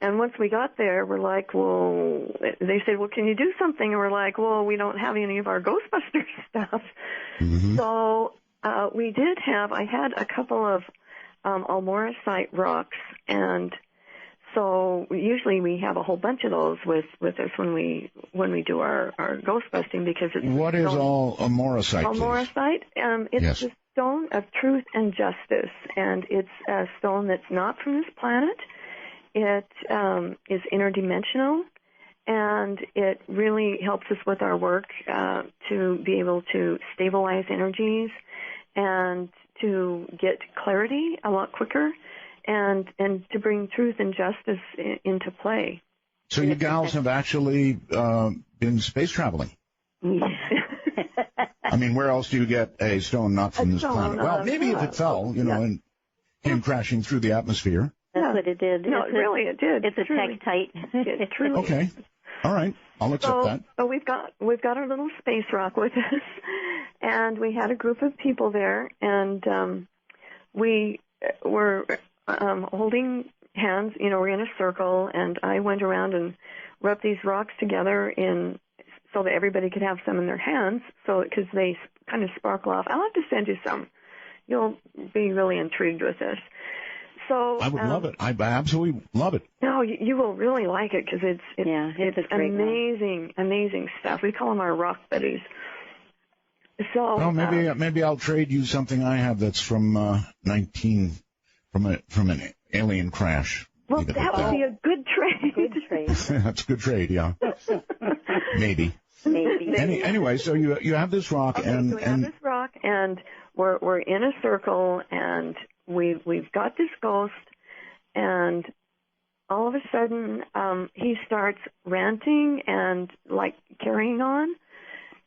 And once we got there, we're like, well, they said, well, can you do something? And we're like, well, we don't have any of our Ghostbusters stuff. Mm-hmm. So I had a couple of Almorasite rocks, and so usually we have a whole bunch of those with us when we do our ghost busting, because it's what is Almorasite? Almorasite, it's the stone of truth and justice, and it's a stone that's not from this planet. It is interdimensional, and it really helps us with our work to be able to stabilize energies and to get clarity a lot quicker, and to bring truth and justice into play. So you gals have actually been space traveling. I mean, where else do you get a stone not from this planet? Well, maybe if it fell, and came crashing through the atmosphere. That's what it did. No, it did. It's a Tektite. It truly. Okay. All right. I'll accept that. So we've got our little space rock with us, and we had a group of people there, and we were holding hands. We're in a circle, and I went around and rubbed these rocks together so that everybody could have some in their hands, because they kind of sparkle off. I'll have to send you some. You'll be really intrigued with this. So I would love it. I absolutely love it. No, you will really like it, because it's amazing stuff. We call them our rock buddies. So well, maybe I'll trade you something I have that's from from an alien crash. Well, that would be a good trade. Good trade. That's a good trade, yeah. Maybe. Anyway, so you have this rock, we have this rock, and we're in a circle, and we've got this ghost, and all of a sudden he starts ranting and carrying on,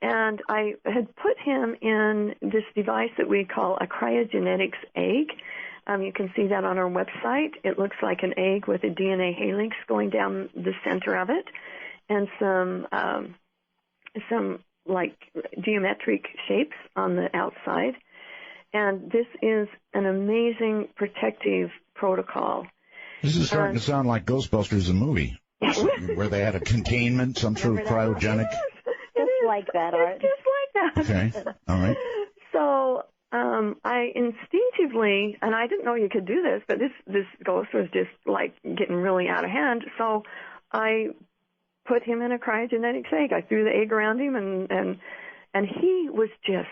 and I had put him in this device that we call a cryogenetics egg. You can see that on our website. It looks like an egg with a DNA helix going down the center of it, and some geometric shapes on the outside. And this is an amazing protective protocol. This is starting to sound like Ghostbusters, the movie, where they had a containment, some sort of cryogenic. Just like that, Art. Just like that. Okay. All right. So I instinctively, and I didn't know you could do this, but this ghost was just getting really out of hand. So I put him in a cryogenetics egg. I threw the egg around him, and he was just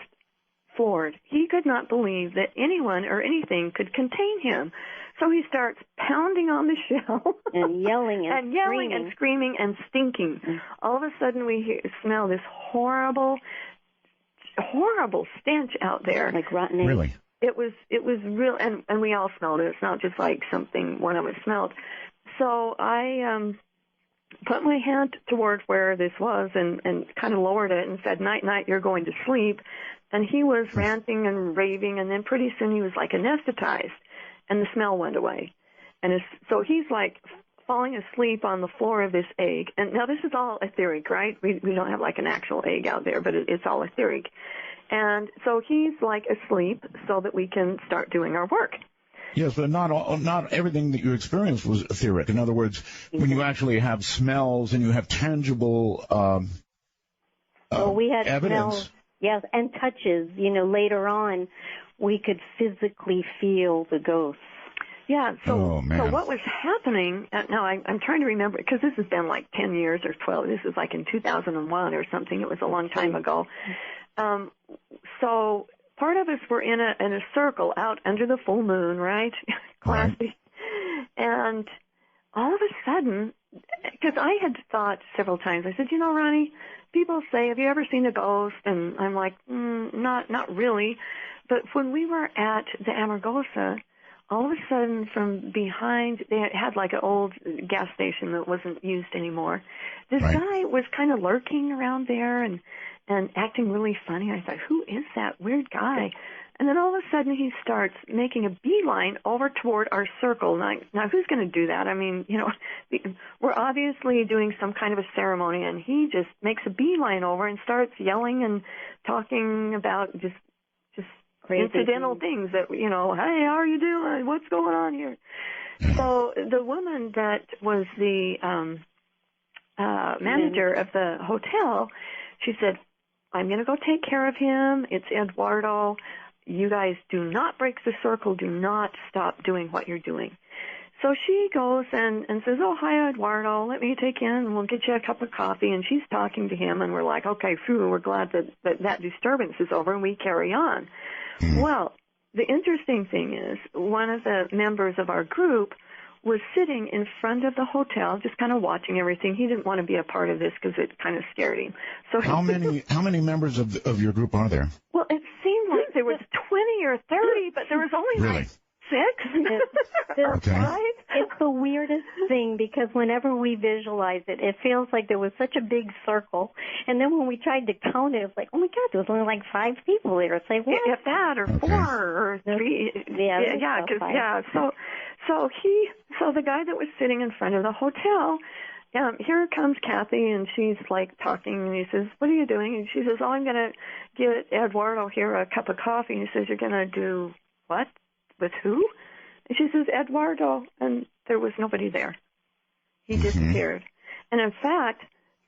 floored. He could not believe that anyone or anything could contain him. So he starts pounding on the shell and yelling and screaming and stinking. All of a sudden we smell this horrible stench out there. Like rotten eggs. Really? It was real, and we all smelled it. It's not just like something one of us smelled. so I put my hand toward where this was and kind of lowered it and said, "Night, night, you're going to sleep." And he was ranting and raving, and then pretty soon he was like anesthetized, and the smell went away. And so he's like falling asleep on the floor of this egg. And now this is all etheric, right? We don't have like an actual egg out there, but it's all etheric. And so he's like asleep so that we can start doing our work. Yes, but not everything that you experienced was etheric. In other words, when you actually have smells and you have tangible we had evidence. Smells, yes, and touches. Later on, we could physically feel the ghosts. Yeah, so what was happening, now I'm trying to remember, because this has been like 10 years or 12, this was like in 2001 or something, it was a long time ago. So part of us were in a circle out under the full moon, right? Classy. Right. And all of a sudden, because I had thought several times, I said, Ronnie, people say, have you ever seen a ghost? And I'm like, not really. But when we were at the Amargosa, all of a sudden from behind, they had like an old gas station that wasn't used anymore. This guy was kind of lurking around there and acting really funny. I thought, who is that weird guy? And then all of a sudden he starts making a beeline over toward our circle. Now who's going to do that? I mean, we're obviously doing some kind of a ceremony, and he just makes a beeline over and starts yelling and talking about just incidental things that, hey, how are you doing? What's going on here? So the woman that was the manager of the hotel, she said, I'm going to go take care of him. It's Eduardo. You guys do not break the circle. Do not stop doing what you're doing. So she goes and says, oh, hi, Eduardo. Let me take you in, and we'll get you a cup of coffee. And she's talking to him, and we're like, okay, phew, we're glad that disturbance is over, and we carry on. Well, the interesting thing is one of the members of our group was sitting in front of the hotel, just kind of watching everything. He didn't want to be a part of this because it kind of scared him. So how many members of your group are there? Well, it seemed like there was 20 or 30, but there was only like 6. Okay. It's the weirdest thing because whenever we visualize it, it feels like there was such a big circle. And then when we tried to count it, it's like, oh, my God, there was only like 5 people there. It's like, what? If that, or 4 or 3. So the guy that was sitting in front of the hotel, here comes Kathy, and she's like talking, and he says, what are you doing? And she says, oh, I'm going to get Eduardo here a cup of coffee. And he says, you're going to do what? With who? And she says, Eduardo. And there was nobody there. He disappeared. And in fact,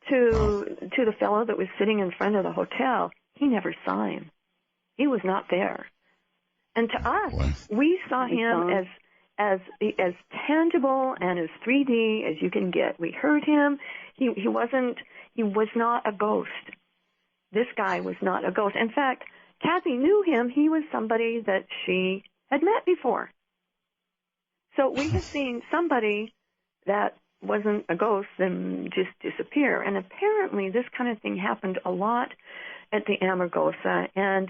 to the fellow that was sitting in front of the hotel, he never saw him. He was not there. And to us, we saw him as tangible and as 3D as you can get. We heard him. He was not a ghost. This guy was not a ghost. In fact, Kathy knew him. He was somebody that she had met before. So we had seen somebody that wasn't a ghost and just disappear. And apparently this kind of thing happened a lot at the Amargosa. And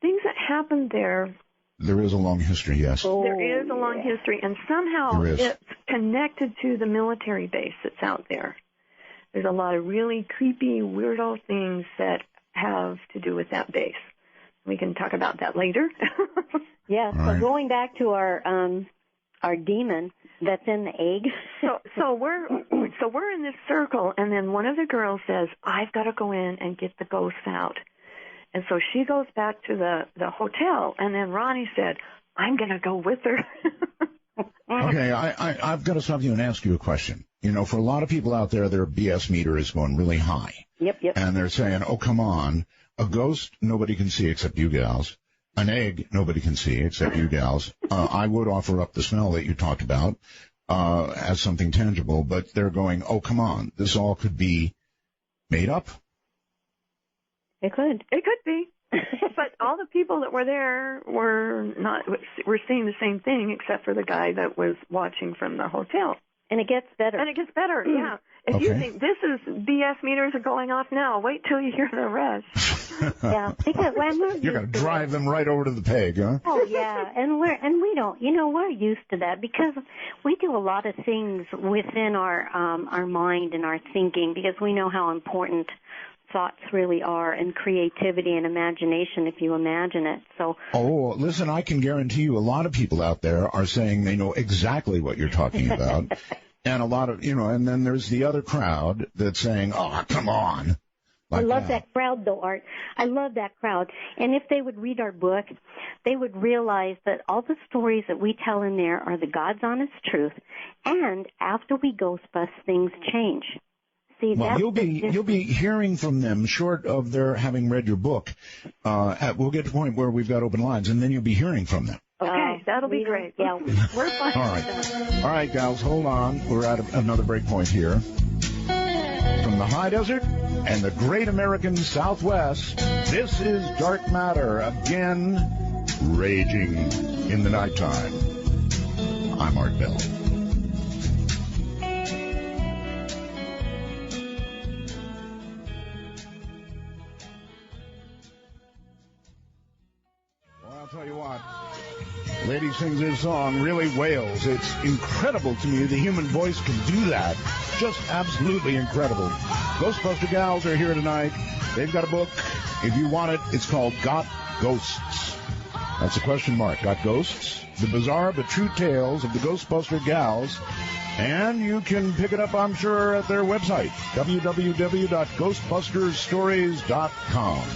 things that happened there. There is a long history, yes. There is a long history. And somehow it's connected to the military base that's out there. There's a lot of really creepy, weirdo things that have to do with that base. We can talk about that later. Yes. Yeah, so going back to our demon that's in the egg. So we're in this circle, and then one of the girls says, I've got to go in and get the ghosts out. And so she goes back to the hotel, and then Ronnie said, I'm going to go with her. Okay, I've got to stop you and ask you a question. For a lot of people out there, their BS meter is going really high. Yep. And they're saying, oh, come on, a ghost nobody can see except you gals. An egg nobody can see except you gals. I would offer up the smell that you talked about as something tangible, but they're going, oh, come on, this all could be made up. It could be. But all the people that were there were seeing the same thing except for the guy that was watching from the hotel. And it gets better. And it gets better, yeah. If you think this is BS meters are going off now, wait till you hear the rest. Yeah, because you're going to drive them right over to the peg, huh? Oh yeah, and we don't, we're used to that because we do a lot of things within our mind and our thinking because we know how important thoughts really are and creativity and imagination if you imagine it. So listen, I can guarantee you a lot of people out there are saying they know exactly what you're talking about. And a lot of, and then there's the other crowd that's saying, oh, come on. I love that crowd, though, Art. I love that crowd. And if they would read our book, they would realize that all the stories that we tell in there are the God's honest truth. And after we ghost bust, things change. See, well, you'll be hearing from them short of their having read your book. We'll get to the point where we've got open lines, and then you'll be hearing from them. Okay, that'll be great. Yeah, we're fine. All right, gals, hold on. We're at another break point here. From the high desert and the great American Southwest, this is Dark Matter, again raging in the nighttime. I'm Art Bell. I'll tell you what, lady sings this song, really wails. It's incredible to me the human voice can do that. Just absolutely incredible. Ghostbuster gals are here tonight. They've got a book. If you want it, it's called Got Ghosts. That's a question mark. Got Ghosts? The bizarre but true tales of the Ghostbuster gals. And you can pick it up, I'm sure, at their website, www.ghostbustersstories.com.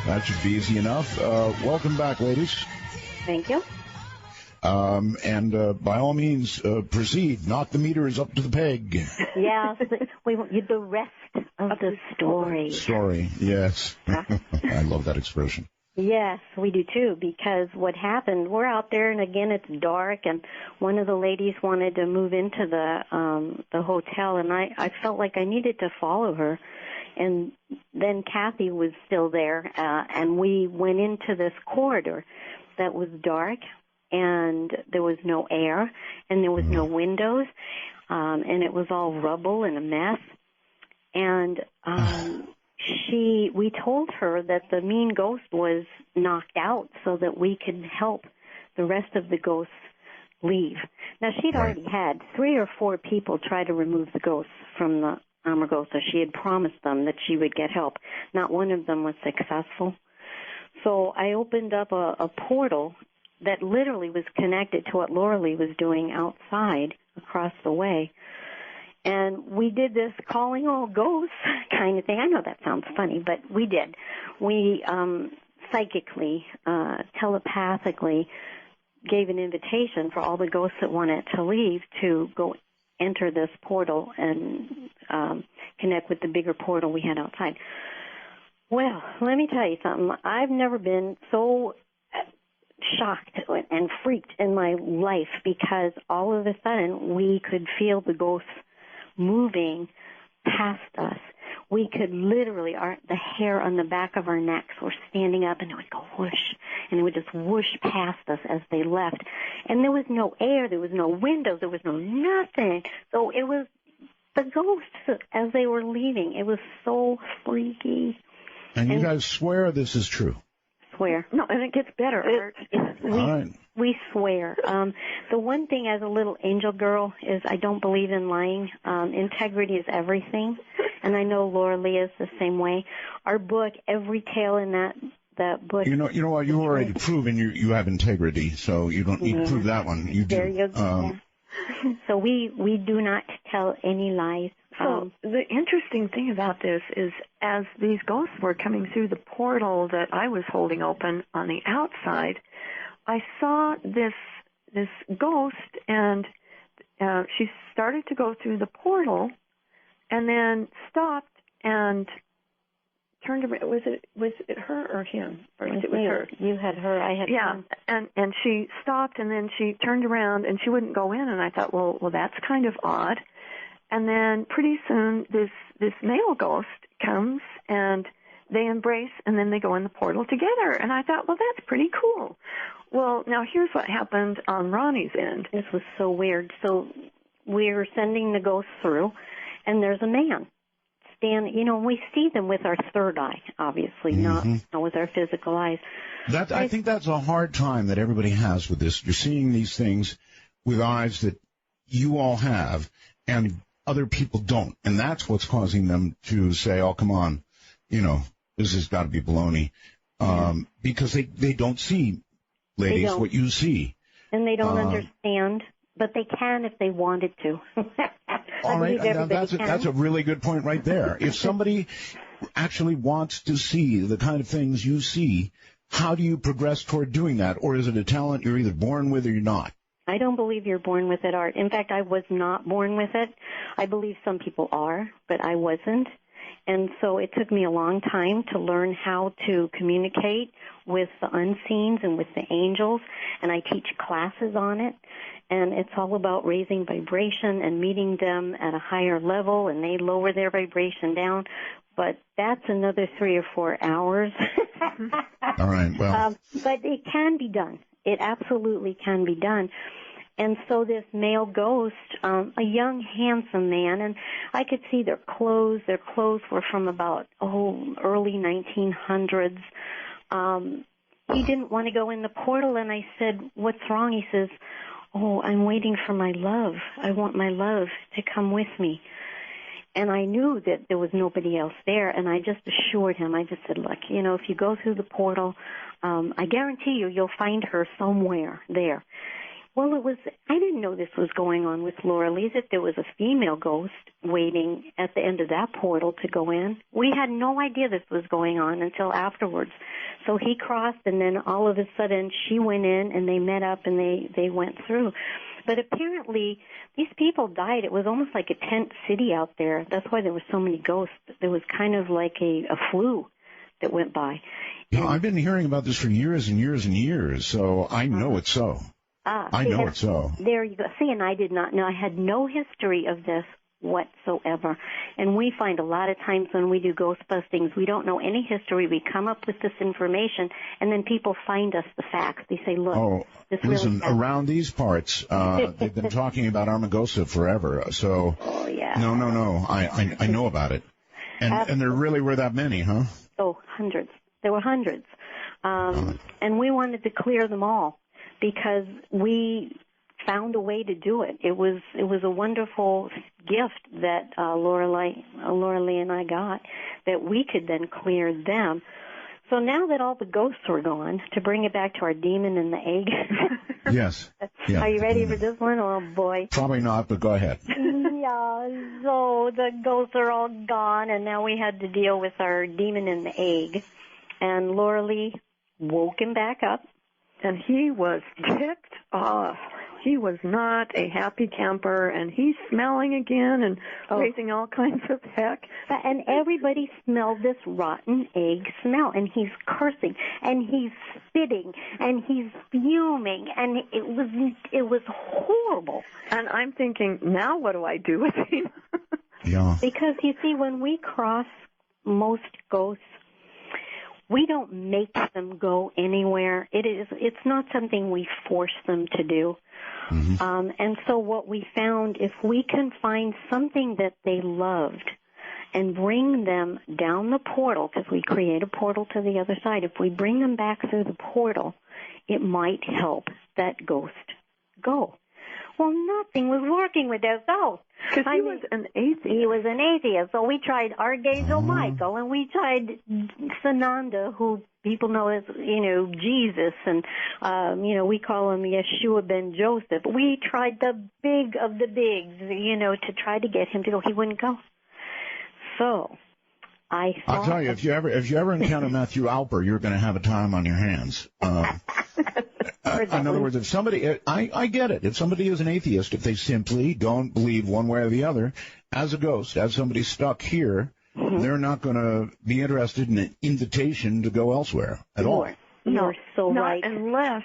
That should be easy enough. Welcome back, ladies. Thank you. And by all means, proceed. Knock the meters up to the peg. Yeah, we want the rest of the story. Story, yes. I love that expression. Yes, we do too, because what happened, we're out there, and again, it's dark, and one of the ladies wanted to move into the hotel, and I felt like I needed to follow her. And then Kathy was still there, and we went into this corridor that was dark, and there was no air, and there was no windows, and it was all rubble and a mess. And we told her that the mean ghost was knocked out so that we could help the rest of the ghosts leave. Now, she'd already had 3 or 4 people try to remove the ghosts from the Amargosa. She had promised them that she would get help. Not one of them was successful. So I opened up a portal that literally was connected to what Laura Lee was doing outside across the way. And we did this calling all ghosts kind of thing. I know that sounds funny, but we did. We psychically, telepathically gave an invitation for all the ghosts that wanted to leave to go enter this portal and connect with the bigger portal we had outside. Well, let me tell you something. I've never been so shocked and freaked in my life because all of a sudden we could feel the ghosts moving past us. We could literally, the hair on the back of our necks were standing up, and it would go whoosh, and it would just whoosh past us as they left. And there was no air, there was no windows, there was no nothing. So it was the ghosts as they were leaving. It was so freaky. And you guys swear this is true? Swear. No, and it gets better. We swear. The one thing as a little angel girl is I don't believe in lying. Integrity is everything. And I know Laura Lee is the same way. Our book, every tale in that book. You know what? You already proven you have integrity, so you don't need to prove that one. You do. There you go. So we do not tell any lies. So the interesting thing about this is as these ghosts were coming through the portal that I was holding open on the outside, I saw this ghost, and she started to go through the portal and then stopped and turned around. Was it her or him? Or it was her. You had her. I had him. And she stopped, and then she turned around, and she wouldn't go in. And I thought, well, that's kind of odd. And then pretty soon this male ghost comes, and they embrace, and then they go in the portal together. And I thought, well, that's pretty cool. Well, now here's what happened on Ronnie's end. This was so weird. So we're sending the ghost through, and there's a man. We see them with our third eye, obviously, not with our physical eyes. I think that's a hard time that everybody has with this. You're seeing these things with eyes that you all have and other people don't, and that's what's causing them to say, oh, come on, this has got to be baloney, because they don't see, ladies, what you see. And they don't understand, but they can if they wanted to. All right, that's a really good point right there. If somebody actually wants to see the kind of things you see, how do you progress toward doing that? Or is it a talent you're either born with or you're not? I don't believe you're born with it, Art. In fact, I was not born with it. I believe some people are, but I wasn't. And so it took me a long time to learn how to communicate with the unseens and with the angels, and I teach classes on it. And it's all about raising vibration and meeting them at a higher level, and they lower their vibration down. But that's another 3 or 4 hours. All right, well. But it can be done. It absolutely can be done. And so this male ghost, a young, handsome man, and I could see their clothes. Their clothes were from about, early 1900s. He didn't want to go in the portal, and I said, what's wrong? He says, I'm waiting for my love. I want my love to come with me. And I knew that there was nobody else there, and I just assured him. I just said, look, if you go through the portal, I guarantee you'll find her somewhere there. Well, I didn't know this was going on with Laura Lee, that there was a female ghost waiting at the end of that portal to go in. We had no idea this was going on until afterwards. So he crossed, and then all of a sudden she went in, and they met up, and they went through. But apparently these people died. It was almost like a tent city out there. That's why there were so many ghosts. There was kind of like a flu that went by. I've been hearing about this for years and years and years, so I know it's so. I know it's so. There you go. See, and I did not know. I had no history of this whatsoever. And we find a lot of times when we do ghost bustings, we don't know any history. We come up with this information, and then people find us the facts. They say, look, this listen, really around these parts, they've been talking about Amargosa forever. So, no. I know about it. And there really were that many, huh? Oh, hundreds. There were hundreds. And we wanted to clear them all, because we found a way to do it. It was a wonderful gift that Laura Lee and I got, that we could then clear them. So now that all the ghosts were gone, to bring it back to our demon in the egg. Yes. Yeah. Are you ready for this one? Oh, boy. Probably not, but go ahead. Yeah, so the ghosts are all gone, and now we had to deal with our demon in the egg. And Laura Lee woke him back up. And he was ticked off. He was not a happy camper, and he's smelling again and raising all kinds of heck. And everybody smelled this rotten egg smell, and he's cursing, and he's spitting, and he's fuming, and it was horrible. And I'm thinking, now what do I do with him? Yeah. Because, you see, when we cross most ghosts, we don't make them go anywhere. It's not something we force them to do. Mm-hmm. And so what we found, if we can find something that they loved and bring them down the portal, because we create a portal to the other side, if we bring them back through the portal, it might help that ghost go. Well, nothing was working with that ghost. Because he was an atheist. He was an atheist. So we tried Archangel Michael, and we tried Sananda, who people know as, Jesus, and, we call him Yeshua ben Joseph. We tried the big of the bigs, to try to get him to go. He wouldn't go. So I thought... I'll tell you, if you ever encounter Matthew Alper, you're going to have a time on your hands. In other words, if somebody, I get it. If somebody is an atheist, if they simply don't believe one way or the other, as a ghost, as somebody stuck here, they're not going to be interested in an invitation to go elsewhere at all. You're so right. Unless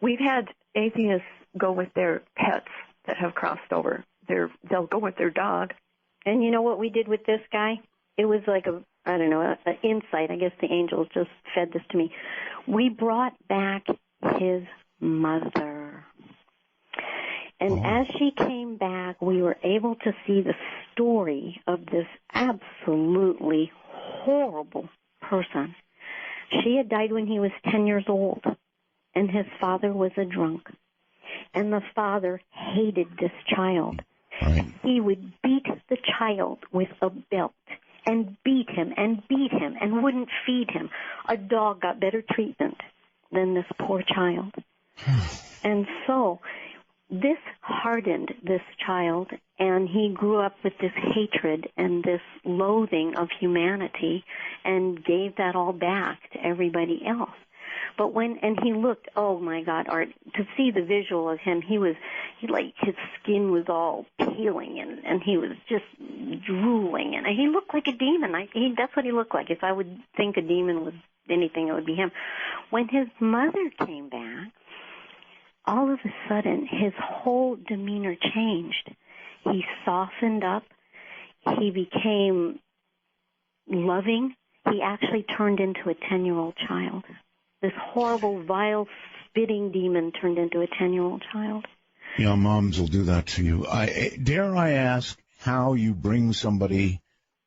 we've had atheists go with their pets that have crossed over. They'll go with their dog. And you know what we did with this guy? It was like an insight. I guess the angels just fed this to me. We brought back his mother. And as she came back, we were able to see the story of this absolutely horrible person. She had died when he was 10 years old, and his father was a drunk. And the father hated this child. Right. He would beat the child with a belt and beat him and wouldn't feed him. A dog got better treatment than this poor child. And so this hardened this child, and he grew up with this hatred and this loathing of humanity and gave that all back to everybody else. But and he looked, oh my God, Art, to see the visual of him, his skin was all peeling and he was just drooling, and he looked like a demon. That's what he looked like. If I would think a demon was anything, it would be him. When his mother came back, all of a sudden, his whole demeanor changed. He softened up. He became loving. He actually turned into a 10-year-old child. This horrible, vile, spitting demon turned into a 10-year-old child. Yeah, moms will do that to you. Dare I ask how you bring somebody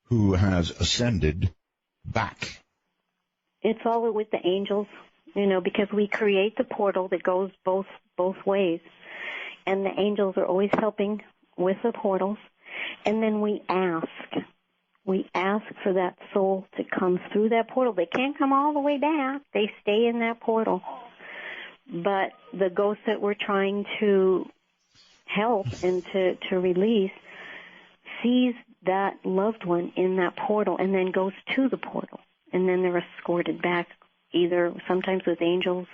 who has ascended back? It's all with the angels, because we create the portal that goes both ways. And the angels are always helping with the portals. And then we ask for that soul to come through that portal. They can't come all the way back. They stay in that portal. But the ghost that we're trying to help and to release sees that loved one in that portal and then goes to the portal. And then they're escorted back, either sometimes with angels.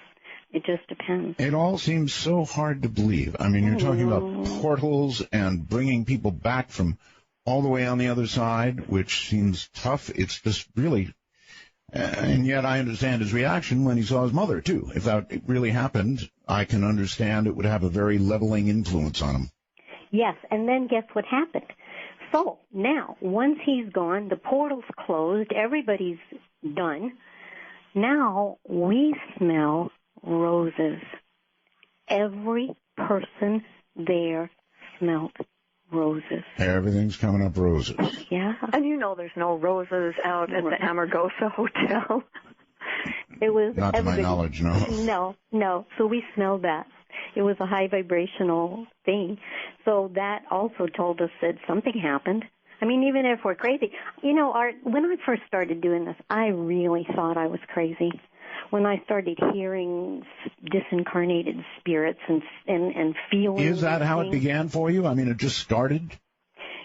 It just depends. It all seems so hard to believe. I mean, you're talking about portals and bringing people back from all the way on the other side, which seems tough. It's just really, and yet I understand his reaction when he saw his mother, too. If that really happened, I can understand it would have a very leveling influence on him. Yes, and then guess what happened? So now, once he's gone, the portal's closed, everybody's done. Now we smell roses. Every person there smelled roses. Everything's coming up roses. Yeah. And there's no roses out at the Amargosa Hotel. It was not to my knowledge, no. No. So we smelled that. It was a high vibrational thing. So that also told us that something happened. I mean, even if we're crazy. Art, when I first started doing this, I really thought I was crazy. When I started hearing disincarnated spirits and feeling. Is that how it began for you? I mean, it just started?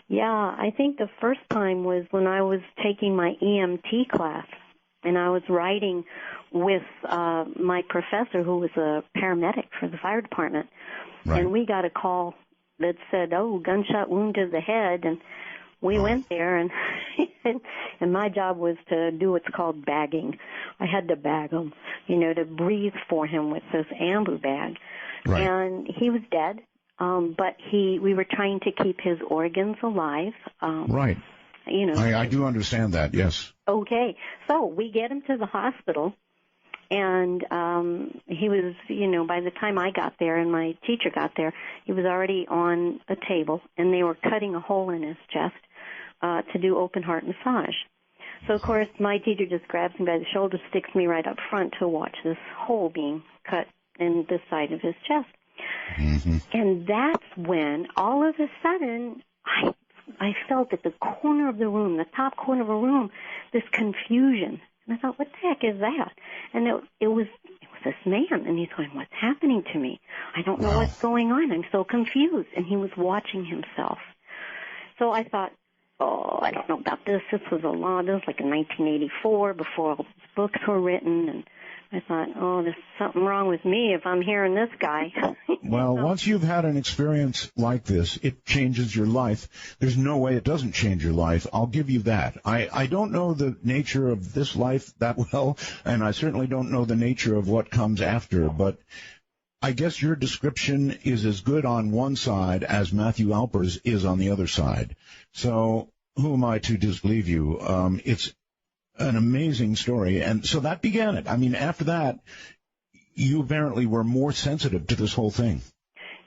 Yeah, I think the first time was when I was taking my EMT class, and I was riding with my professor, who was a paramedic for the fire department. Right. And we got a call that said, gunshot wound to the head, and we went there, and and my job was to do what's called bagging. I had to bag him, to breathe for him with this ambu bag. Right. And he was dead, but we were trying to keep his organs alive. Right. I do understand that, yes. Okay. So we get him to the hospital, and he was, by the time I got there and my teacher got there, he was already on a table, and they were cutting a hole in his chest to do open heart massage. So, of course, my teacher just grabs me by the shoulder, sticks me right up front to watch this hole being cut in the side of his chest. Mm-hmm. And that's when, all of a sudden, I felt at the corner of the room, the top corner of the room, this confusion. And I thought, what the heck is that? And it was this man, and he's going, what's happening to me? I don't know what's going on. I'm so confused. And he was watching himself. So I thought, I don't know about this. This was like in 1984, before all these books were written. And I thought, there's something wrong with me if I'm hearing this guy. Well, once you've had an experience like this, it changes your life. There's no way it doesn't change your life. I'll give you that. I don't know the nature of this life that well, and I certainly don't know the nature of what comes after, but I guess your description is as good on one side as Matthew Alper's is on the other side. So who am I to disbelieve you? It's an amazing story. And so that began it. I mean, after that, you apparently were more sensitive to this whole thing.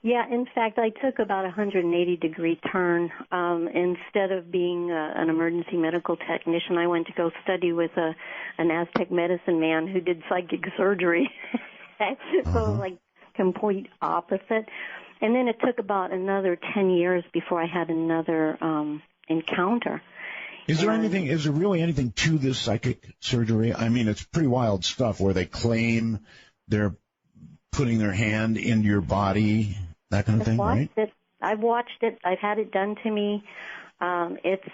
Yeah, in fact, I took about a 180-degree turn. Instead of being an emergency medical technician, I went to go study with an Aztec medicine man who did psychic surgery. So, like, complete opposite. And then it took about another 10 years before I had another encounter. Is there really anything to this psychic surgery? I mean, it's pretty wild stuff where they claim they're putting their hand into your body, that kind of thing, right? I've watched it. I've had it done to me. It's,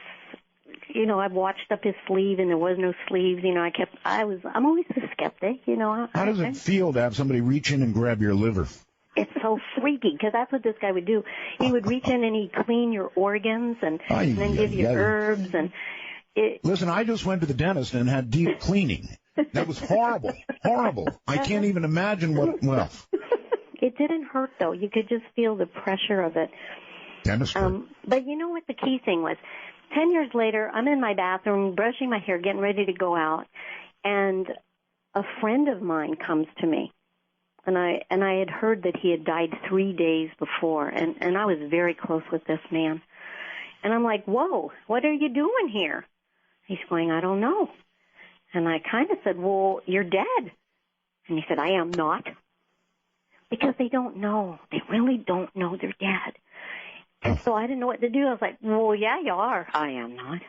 I've watched up his sleeve and there was no sleeves. I'm always a skeptic, How does it feel to have somebody reach in and grab your liver? It's so freaky because that's what this guy would do. He would reach in and he'd clean your organs and then give you herbs. Listen, I just went to the dentist and had deep cleaning. That was horrible, horrible. I can't even imagine well. It didn't hurt, though. You could just feel the pressure of it. Dentistry. But you know what the key thing was? 10 years later, I'm in my bathroom, brushing my hair, getting ready to go out, and a friend of mine comes to me. And I had heard that he had died 3 days before, and I was very close with this man. And I'm like, whoa, what are you doing here? He's going, I don't know. And I kind of said, well, you're dead. And he said, I am not. Because they don't know. They really don't know they're dead. And so I didn't know what to do. I was like, well, yeah, you are. I am not.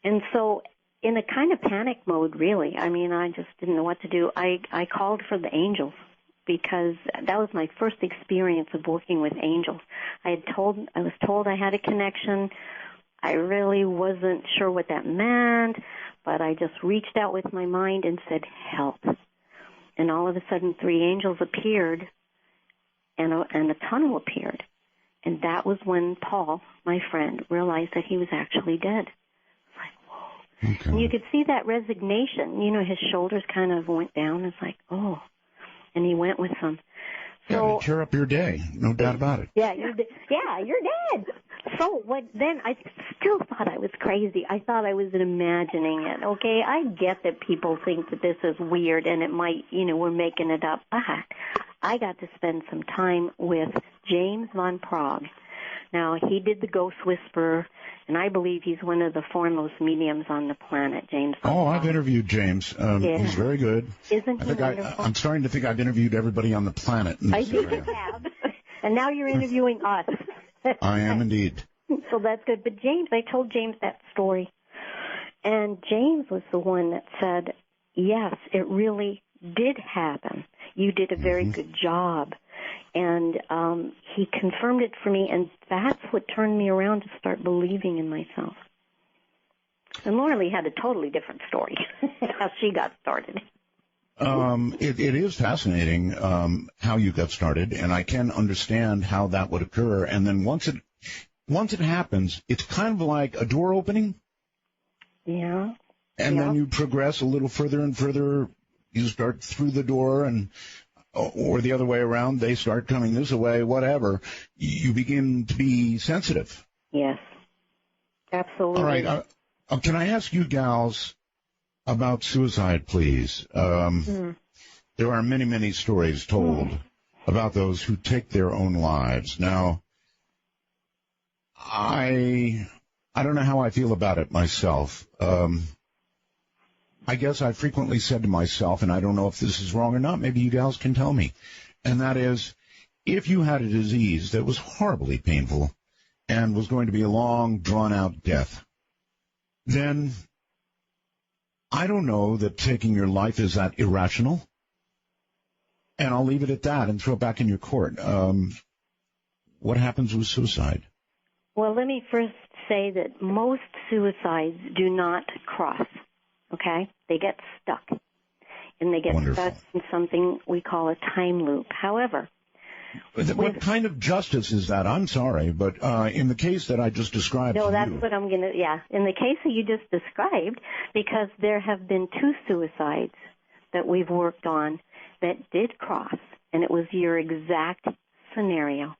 And so in a kind of panic mode, really, I mean, I just didn't know what to do. I called for the angels because that was my first experience of working with angels. I was told I had a connection. I really wasn't sure what that meant, but I just reached out with my mind and said, help. And all of a sudden, 3 angels appeared, and a tunnel appeared. And that was when Paul, my friend, realized that he was actually dead. It's like, whoa. Okay. And you could see that resignation. His shoulders kind of went down. It's like, oh. And he went with them. So, to cheer up your day, no doubt about it. Yeah, you're dead. So then I still thought I was crazy. I thought I was imagining it, okay? I get that people think that this is weird and it might, we're making it up. But I got to spend some time with James von Prague. Now, he did the Ghost Whisperer, and I believe he's one of the foremost mediums on the planet, James von Prague. I've interviewed James. He's very good. Isn't he wonderful? I'm starting to think I've interviewed everybody on the planet. I think you have. And now you're interviewing us. I am indeed. So that's good. But I told James that story. And James was the one that said, yes, it really did happen. You did a very good job. And he confirmed it for me, and that's what turned me around to start believing in myself. And Laura Lee had a totally different story, how she got started. It is fascinating how you got started, and I can understand how that would occur. And then once it happens, it's kind of like a door opening. Yeah. And then you progress a little further and further. You start through the door, or the other way around, they start coming this way, whatever. You begin to be sensitive. Yes. Absolutely. All right. Can I ask you gals about suicide, please? There are many, many stories told about those who take their own lives. Now, I don't know how I feel about it myself. I guess I frequently said to myself, and I don't know if this is wrong or not, maybe you gals can tell me, and that is, if you had a disease that was horribly painful and was going to be a long, drawn-out death, then I don't know that taking your life is that irrational, and I'll leave it at that and throw it back in your court. What happens with suicide? Well, let me first say that most suicides do not cross, okay? They get stuck, and they get stuck in something we call a time loop. However, what kind of justice is that? I'm sorry, but in the case that I just described what I'm going to, in the case that you just described, because there have been 2 suicides that we've worked on that did cross, and it was your exact scenario.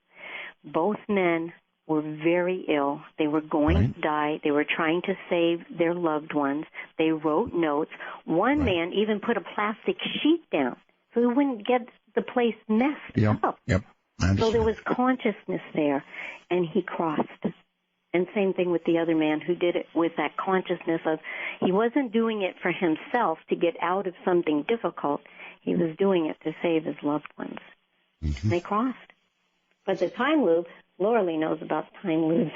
Both men were very ill. They were going to die. They were trying to save their loved ones. They wrote notes. One man even put a plastic sheet down so he wouldn't get the place messed up. Yep. So there was consciousness there, and he crossed. And same thing with the other man who did it with that consciousness of he wasn't doing it for himself to get out of something difficult. He was doing it to save his loved ones. Mm-hmm. They crossed. But the time loop, Laura Lee knows about time loops.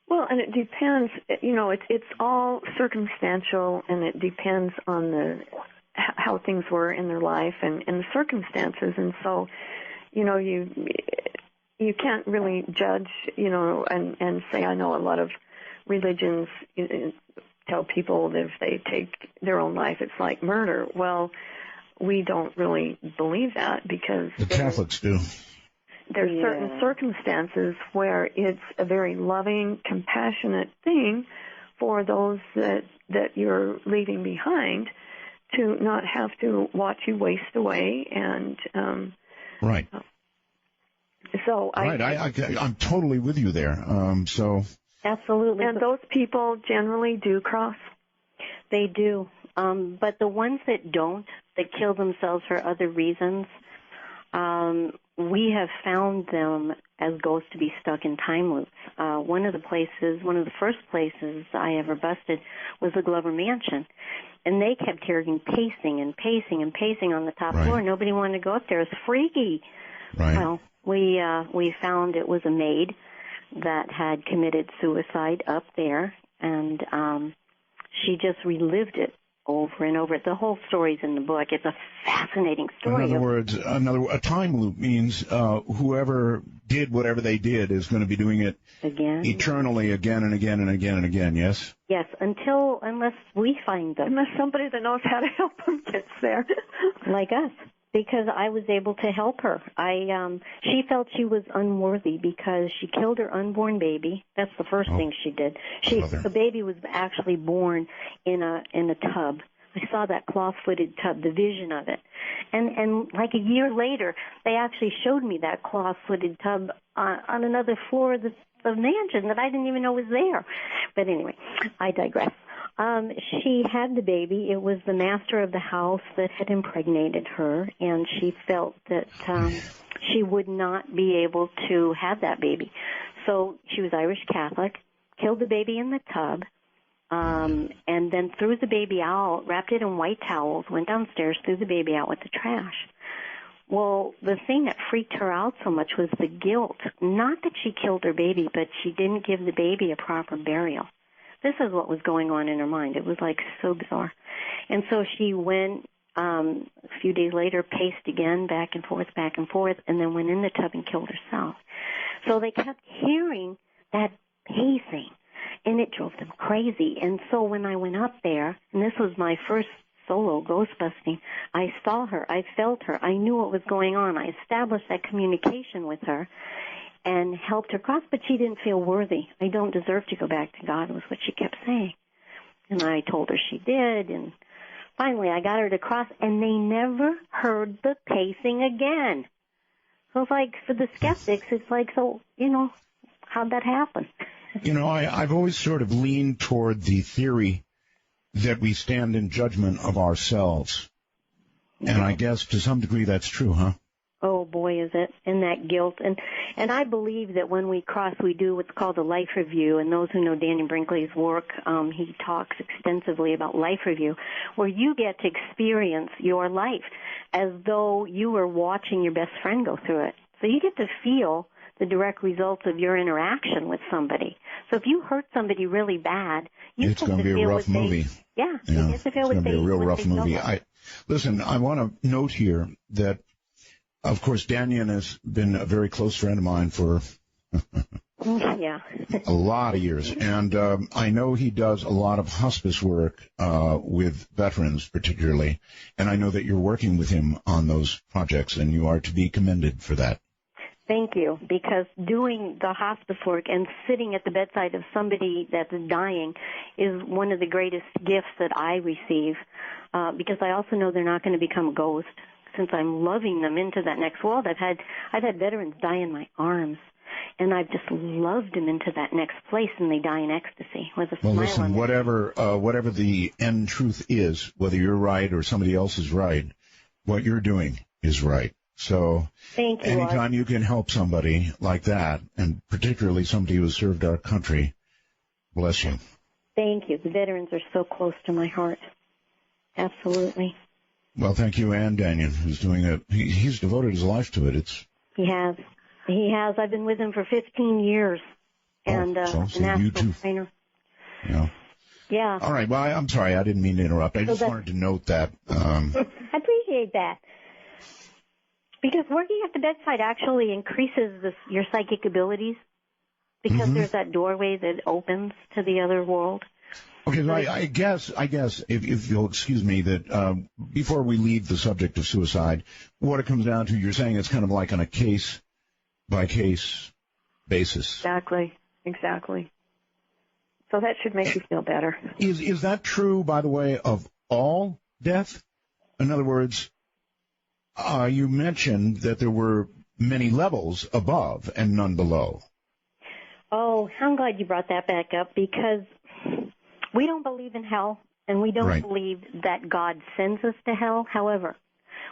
Well, and it depends, it's all circumstantial, and it depends on how things were in their life and the circumstances. And so, you can't really judge, and say, I know a lot of religions tell people that if they take their own life, it's like murder. Well, we don't really believe that because the Catholics do. There's certain circumstances where it's a very loving, compassionate thing for those that you're leaving behind to not have to watch you waste away. And right. So I'm totally with you there. Absolutely. And those people generally do cross. They do. But the ones that don't, that kill themselves for other reasons, we have found them as ghosts to be stuck in time loops. One of the first places I ever busted was the Glover Mansion. And they kept hearing pacing and pacing and pacing on the top floor. Nobody wanted to go up there. It's freaky. Right. Well, we found it was a maid that had committed suicide up there, and she just relived it over and over. The whole story's in the book. It's a fascinating story. In other words, a time loop means whoever did whatever they did is going to be doing it again, eternally, again and again and again and again. Yes. Yes, unless we find them. Unless somebody that knows how to help them gets there, like us. Because I was able to help her. She felt she was unworthy because she killed her unborn baby. That's the first thing she did. The baby was actually born in a tub. I saw that claw-footed tub, the vision of it. And like a year later, they actually showed me that claw-footed tub on another floor of the mansion that I didn't even know was there. But anyway, I digress. She had the baby. It was the master of the house that had impregnated her, and she felt that she would not be able to have that baby. So she was Irish Catholic, killed the baby in the tub, and then threw the baby out, wrapped it in white towels, went downstairs, threw the baby out with the trash. Well, the thing that freaked her out so much was the guilt. Not that she killed her baby, but she didn't give the baby a proper burial. This is what was going on in her mind. It was like so bizarre. And so she went a few days later, paced again, back and forth, and then went in the tub and killed herself. So they kept hearing that pacing, and it drove them crazy. And so when I went up there, and this was my first solo ghost busting, I saw her, I felt her, I knew what was going on. I established that communication with her and helped her cross, but she didn't feel worthy. I don't deserve to go back to God, was what she kept saying. And I told her she did, and finally I got her to cross, and they never heard the pacing again. So it's like, for the skeptics, it's like, so, how'd that happen? I've always sort of leaned toward the theory that we stand in judgment of ourselves. And I guess to some degree that's true, huh? Oh, boy, is it. And that guilt. And I believe that when we cross, we do what's called a life review. And those who know Daniel Brinkley's work, he talks extensively about life review, where you get to experience your life as though you were watching your best friend go through it. So you get to feel the direct results of your interaction with somebody. So if you hurt somebody really bad, it's going to be a rough movie. You get to feel it's going to be a real rough movie. Listen, I want to note here that, of course, Daniel has been a very close friend of mine for a lot of years. And I know he does a lot of hospice work with veterans particularly. And I know that you're working with him on those projects, and you are to be commended for that. Thank you, because doing the hospice work and sitting at the bedside of somebody that's dying is one of the greatest gifts that I receive, because I also know they're not going to become a ghost. Since I'm loving them into that next world, I've had veterans die in my arms, and I've just loved them into that next place, and they die in ecstasy with a smile on listen, whatever the end truth is, whether you're right or somebody else is right, what you're doing is right. So Thank you, anytime Art. you can help somebody like that, and particularly somebody who has served our country, bless you. Thank you. The veterans are so close to my heart. Absolutely. Well, thank you, and Daniel, who's doing it. He's devoted his life to it. He has. I've been with him for 15 yeyears. And so an you actual too. trainer. Yeah. Yeah. All right. Well, I'm sorry. I didn't mean to interrupt. I just wanted to note that. I appreciate that. Because working at the bedside actually increases your psychic abilities because there's that doorway that opens to the other world. Okay, so I guess if you'll excuse me, that before we leave the subject of suicide, what it comes down to, you're saying it's kind of like on a case-by-case basis. Exactly. So that should make you feel better. Is that true, by the way, of all death? In other words, you mentioned that there were many levels above and none below. Oh, I'm glad you brought that back up because we don't believe in hell, and we don't believe that God sends us to hell. However,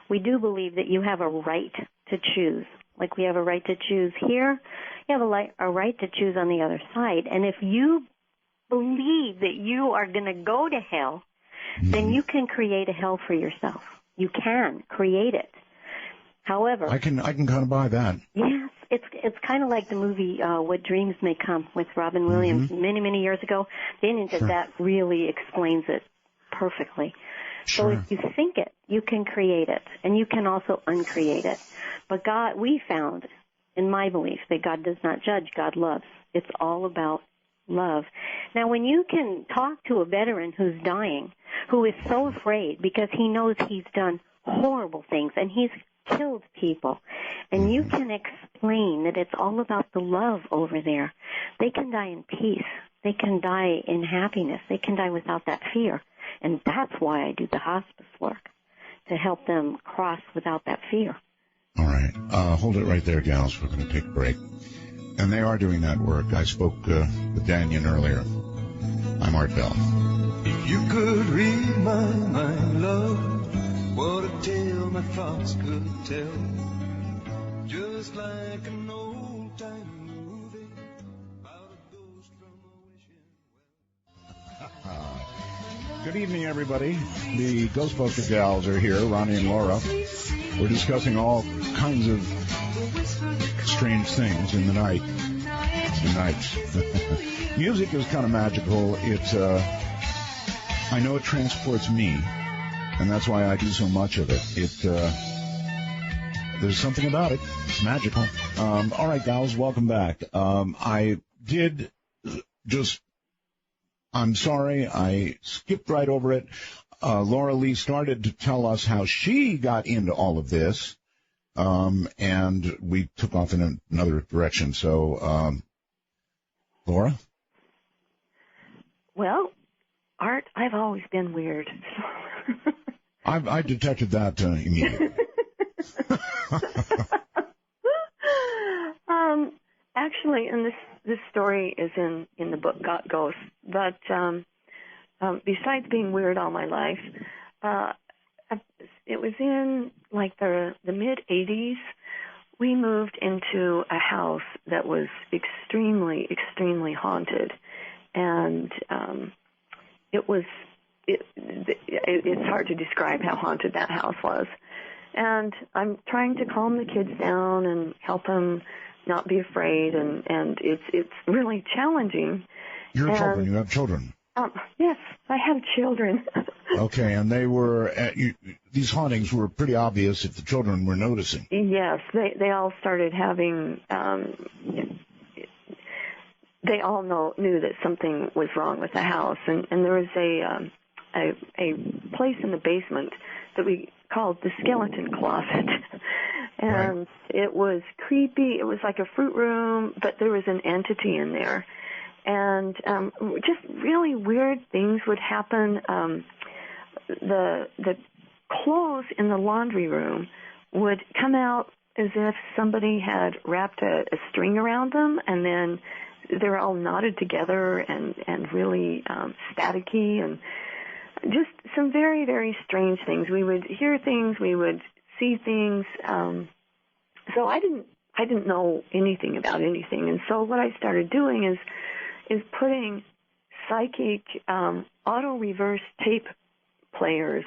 we do believe that you have a right to choose. Like we have a right to choose here, you have a right to choose on the other side. And if you believe that you are going to go to hell, then you can create a hell for yourself. You can create it. However, I can kind of buy that. Yes, it's kind of like the movie What Dreams May Come with Robin Williams many years ago. The ending to that really explains it perfectly. So if you think it, you can create it, and you can also uncreate it. But God, we found, in my belief, that God does not judge, God loves. It's all about love. Now, when you can talk to a veteran who's dying, who is so afraid because he knows he's done horrible things and he's killed people, and you can explain that it's all about the love over there, they can die in peace. They can die in happiness. They can die without that fear. And that's why I do the hospice work, to help them cross without that fear. All right. Hold it right there, gals. We're going to take a break. And they are doing that work. I spoke with Daniel earlier. I'm Art Bell. If you could read my mind, love, what a tale my thoughts could tell. Just like an old-time movie about a ghost from a wishing well. Good evening, everybody. The Ghostbuster gals are here, Ronnie and Laura. We're discussing all kinds of strange things in the night. Music is kind of magical. It's I know it transports me, and that's why I do so much of it. There's something about it. It's magical. All right, gals, welcome back. I'm sorry, I skipped right over it. Laura Lee started to tell us how she got into all of this, and we took off in another direction. So, Laura? Well, Art, I've always been weird. I detected that immediately. Actually, and this story is in the book Got Ghosts, but besides being weird all my life, it was in like the mid-'80s. We moved into a house that was extremely, extremely haunted, and it's hard to describe how haunted that house was. And I'm trying to calm the kids down and help them not be afraid, and it's really challenging. You have children. Yes, I have children. Okay, and they were these hauntings were pretty obvious if the children were noticing. Yes, they all started having. They all knew that something was wrong with the house, and there was a place in the basement that we called the skeleton closet. And it was creepy. It was like a fruit room, but there was an entity in there. And just really weird things would happen. The clothes in the laundry room would come out as if somebody had wrapped a string around them, and then they're all knotted together and really staticky, and just some very, very strange things. We would hear things, we would see things. So I didn't know anything about anything, and so what I started doing is putting psychic auto reverse tape players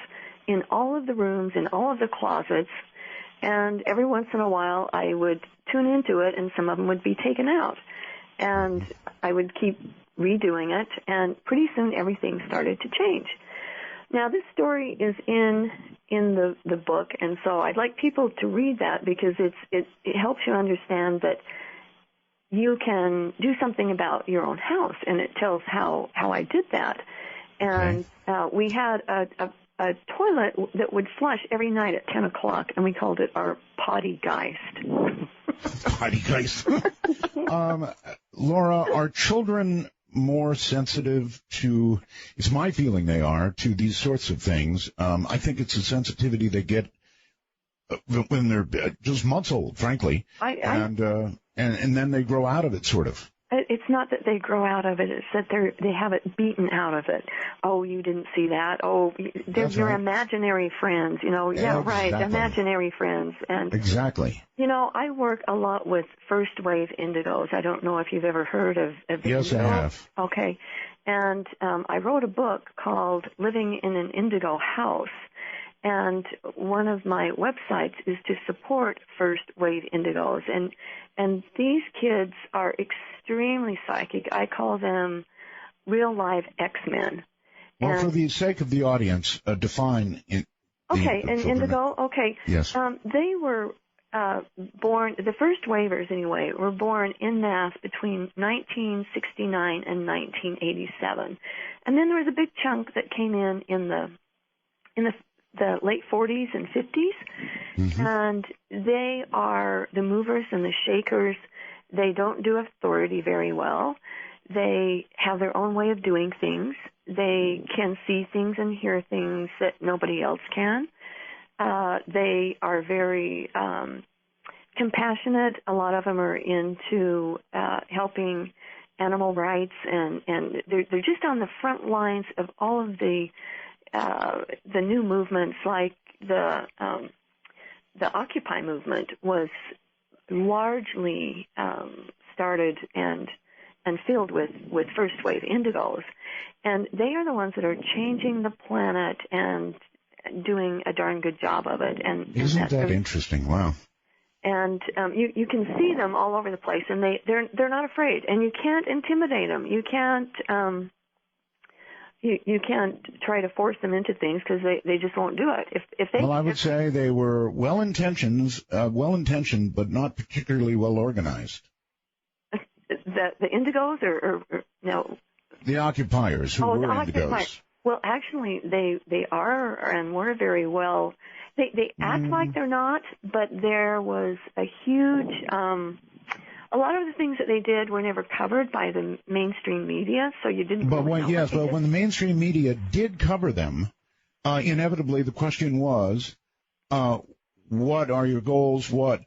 in all of the rooms, in all of the closets, and every once in a while I would tune into it, and some of them would be taken out, and I would keep redoing it, and pretty soon everything started to change. Now, this story is in the book, and so I'd like people to read that because it helps you understand that you can do something about your own house, and it tells how I did that. And we had a toilet that would flush every night at 10 o'clock, and we called it our potty geist. Potty geist. Laura, are children more sensitive to, it's my feeling they are, to these sorts of things? I think it's a sensitivity they get when they're just months old, frankly, and then they grow out of it, sort of. It's not that they grow out of it. It's that they have it beaten out of it. Oh, you didn't see that. Oh, they're your imaginary friends. Yeah, right, imaginary friends. And exactly. I work a lot with first wave indigos. I don't know if you've ever heard of Yes, Indigo. I have. Okay. And I wrote a book called Living in an Indigo House. And one of my websites is to support first wave indigos. And these kids are extremely psychic. I call them real live X-Men. Well, for the sake of the audience, define Indigo. Okay. Yes. They were born, the first waivers anyway, were born en masse between 1969 and 1987. And then there was a big chunk that came in the late 40s and 50s, and they are the movers and the shakers. They don't do authority very well. They have their own way of doing things. They can see things and hear things that nobody else can. They are very compassionate. A lot of them are into helping animal rights, and they're just on the front lines of all of the new movements, like the Occupy movement was largely started and filled with first wave indigos, and they are the ones that are changing the planet and doing a darn good job of it. And isn't that interesting? Wow. And you can see them all over the place, and they're not afraid, and you can't intimidate them. You can't. You can't try to force them into things because they just won't do it. If they, I would say they were well-intentioned, but not particularly well-organized. The indigos or no? The occupiers who were indigos. Well, actually, they are and were very well. They act like they're not, but there was a huge. A lot of the things that they did were never covered by the mainstream media, so you didn't. But when the mainstream media did cover them, inevitably the question was, what are your goals? What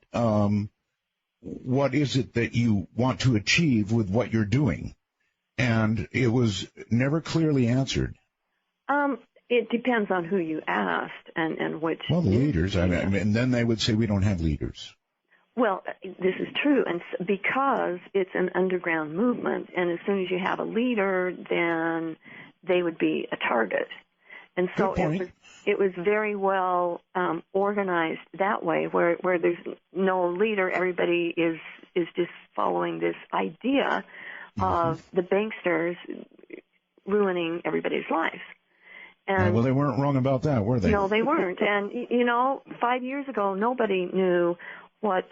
is it that you want to achieve with what you're doing? And it was never clearly answered. It depends on who you asked and which. Well, the leaders. And then they would say we don't have leaders. Well, this is true, and because it's an underground movement, and as soon as you have a leader, then they would be a target. And so it was very well organized that way, where there's no leader, everybody is just following this idea of the banksters ruining everybody's life. And, well, they weren't wrong about that, were they? No, they weren't. And, 5 years ago, nobody knew what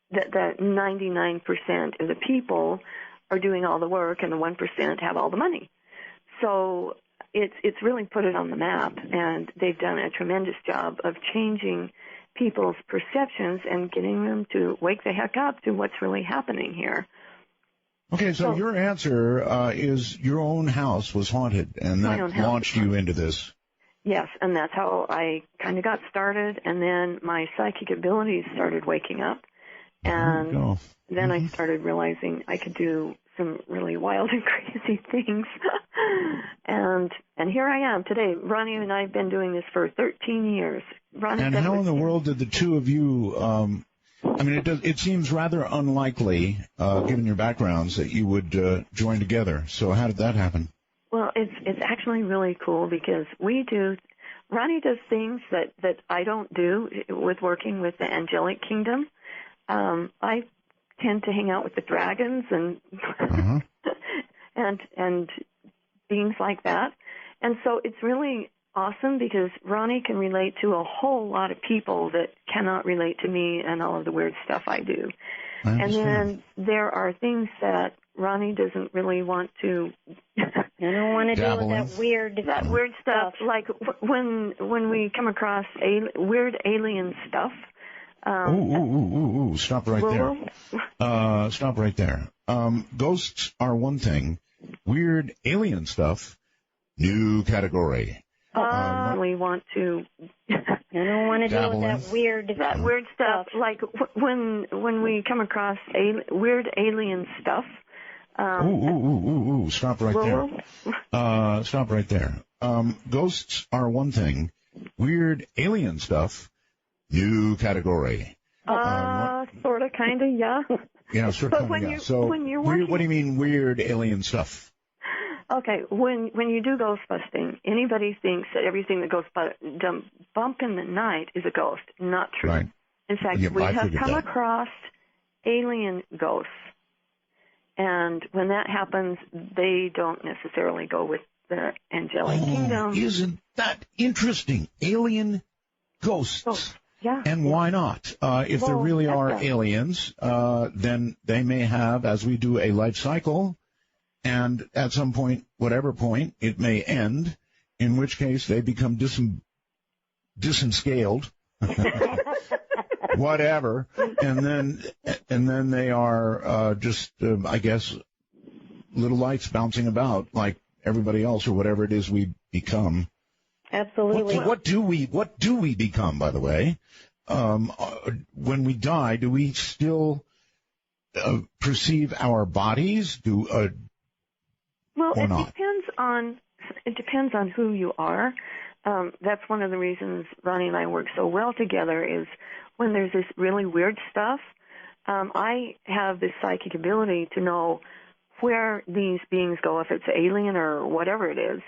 the 99% of the people are doing all the work and the 1% have all the money. So it's really put it on the map, and they've done a tremendous job of changing people's perceptions and getting them to wake the heck up to what's really happening here. Okay, so your answer is your own house was haunted, and that launched you into this. Yes, and that's how I kind of got started, and then my psychic abilities started waking up, and then I started realizing I could do some really wild and crazy things, and here I am today. Ronnie and I have been doing this for 13 years. Ronnie, And how in the world did the two of you? I mean, it seems rather unlikely, given your backgrounds, that you would join together. So how did that happen? Well, it's actually really cool because Ronnie does things that I don't do with working with the angelic kingdom. I tend to hang out with the dragons and and beings like that. And so it's really awesome because Ronnie can relate to a whole lot of people that cannot relate to me and all of the weird stuff I do. And then there are things that Ronnie doesn't really want to. I don't want to deal with that weird stuff. Like when we come across weird alien stuff. Stop right there. Stop right there. Ghosts are one thing. Weird alien stuff, new category. We want to. I don't want to deal with that weird stuff. Like when we come across weird alien stuff. Stop right there. Stop right there. Ghosts are one thing. Weird alien stuff, new category. Sort of, kind of, yeah. Yeah, sort of, kind of, yeah. So, what do you mean weird alien stuff? Okay, when you do ghost busting, anybody thinks that everything that goes bump in the night is a ghost. Not true. Right. In fact, we have come across alien ghosts. And when that happens, they don't necessarily go with the angelic kingdom. Isn't that interesting? Alien ghosts. Yeah. And why not? If there really are aliens, then they may have, as we do, a life cycle. And at some point, whatever point, it may end, in which case they become disenscaled, whatever, and then they are just, I guess, little lights bouncing about like everybody else or whatever it is we become. Absolutely. What do we become, by the way? When we die, do we still perceive our bodies? Well, or it not? depends on who you are. That's one of the reasons Ronnie and I work so well together is when there's this really weird stuff, I have this psychic ability to know where these beings go, if it's alien or whatever it is,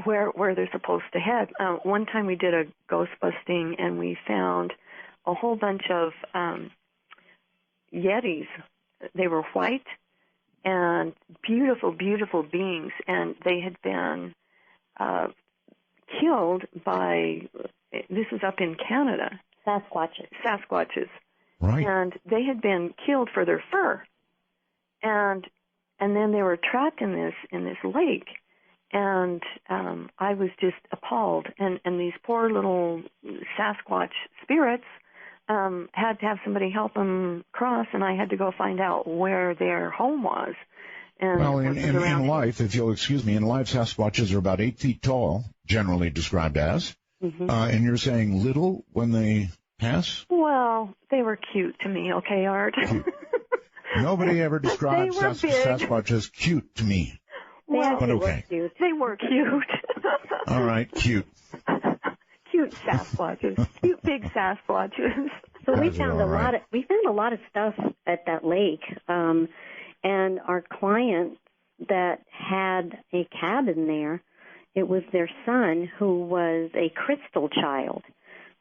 where they're supposed to head. One time we did a ghost busting and we found a whole bunch of yetis. They were white and beautiful, beautiful beings, and they had been killed by, this is up in Canada. Sasquatches. Right. And they had been killed for their fur. And then they were trapped in this lake. And I was just appalled. And these poor little Sasquatch spirits had to have somebody help them cross, and I had to go find out where their home was. And well, in life, if you'll excuse me, in life, Sasquatches are about 8 feet tall, generally described as. Mm-hmm. And you're saying little when they pass? Well, they were cute to me, okay, Art? Nobody ever described Sasquatch as cute to me. Well, but okay. They were cute. All right, cute. Cute Sasquatches, cute big Sasquatches. So we found a lot of stuff at that lake, and our client that had a cabin there, it was their son who was a crystal child.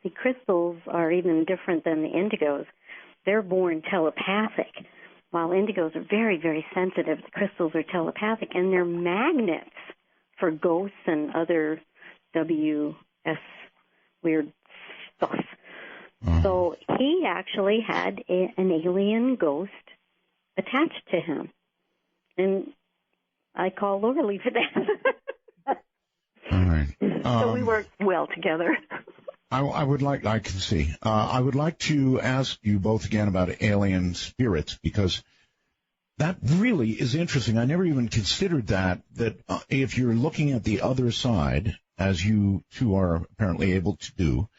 The crystals are even different than the indigos. They're born telepathic, while indigos are very, very sensitive. The crystals are telepathic, and they're magnets for ghosts and other WS weird stuff. So he actually had an alien ghost attached to him. And I call Lorelei for that. All right. So we work well together. I would like, I can see. I would like to ask you both again about alien spirits, because that really is interesting. I never even considered that if you're looking at the other side, as you two are apparently able to do,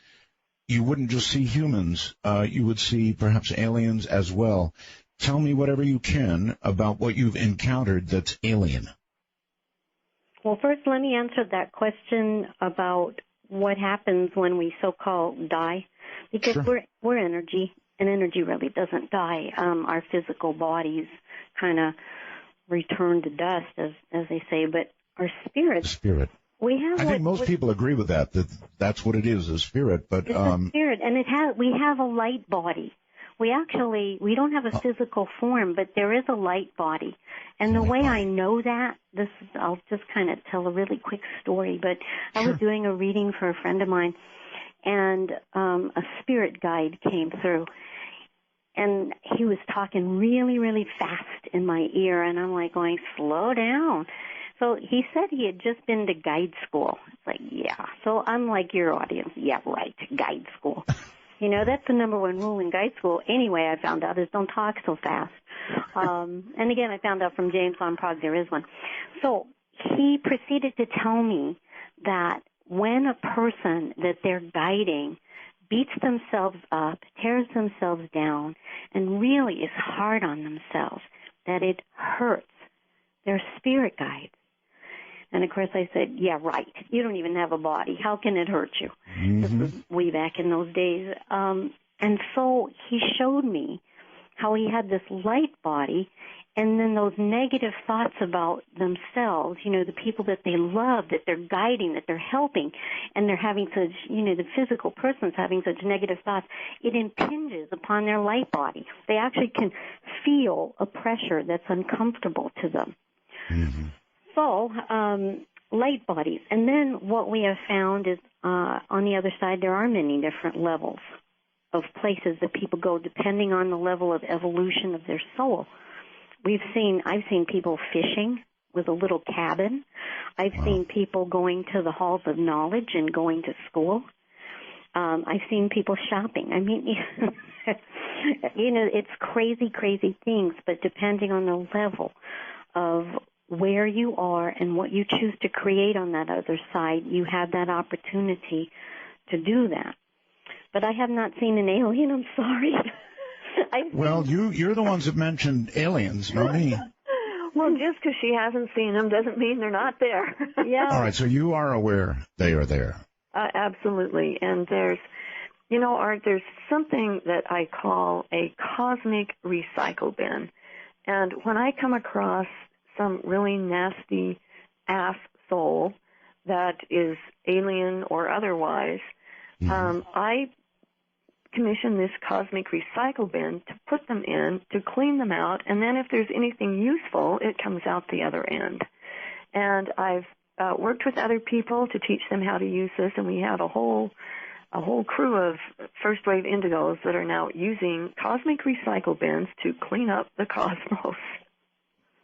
you wouldn't just see humans. You would see perhaps aliens as well. Tell me whatever you can about what you've encountered that's alien. Well, first let me answer that question about what happens when we so-called die, because Sure. we're energy, and energy really doesn't die. Our physical bodies kind of return to dust, as they say, but our spirit. Spirit. We have. I think most people agree with that that's what it is, a spirit. But it's a spirit, and we have a light body. We don't have a physical form, but there is a light body. And the way I know that, I'll just kind of tell a really quick story, but Sure. I was doing a reading for a friend of mine, and a spirit guide came through, and he was talking really, really fast in my ear, and I'm like going, slow down. So he said he had just been to guide school. It's like, yeah. So I'm like your audience. Yeah, right, guide school. You know, that's the number one rule in guide school. Anyway, I found out is don't talk so fast. And again, I found out from James on Prague there is one. So he proceeded to tell me that when a person that they're guiding beats themselves up, tears themselves down, and really is hard on themselves, that it hurts their spirit guides. And, of course, I said, yeah, right. You don't even have a body. How can it hurt you? Mm-hmm. This was way back in those days. And so he showed me how he had this light body, and then those negative thoughts about themselves, you know, the people that they love, that they're guiding, that they're helping, and they're having such, you know, the physical person's having such negative thoughts, it impinges upon their light body. They actually can feel a pressure that's uncomfortable to them. Mm-hmm. So, light bodies. And then what we have found is on the other side there are many different levels of places that people go depending on the level of evolution of their soul. I've seen people fishing with a little cabin. I've seen people going to the halls of knowledge and going to school. I've seen people shopping. I mean, you know, it's crazy, crazy things, but depending on the level of where you are and what you choose to create on that other side, you have that opportunity to do that. But I have not seen an alien, I'm sorry. Well, you're the ones that mentioned aliens, not me. Well, just because she hasn't seen them doesn't mean they're not there. Yeah. All right, so you are aware they are there. Absolutely. And there's, you know, Art, there's something that I call a cosmic recycle bin. And when I come across some really nasty ass soul that is alien or otherwise, I commission this cosmic recycle bin to put them in, to clean them out, and then if there's anything useful, it comes out the other end. And I've worked with other people to teach them how to use this, and we have a whole crew of first wave indigos that are now using cosmic recycle bins to clean up the cosmos.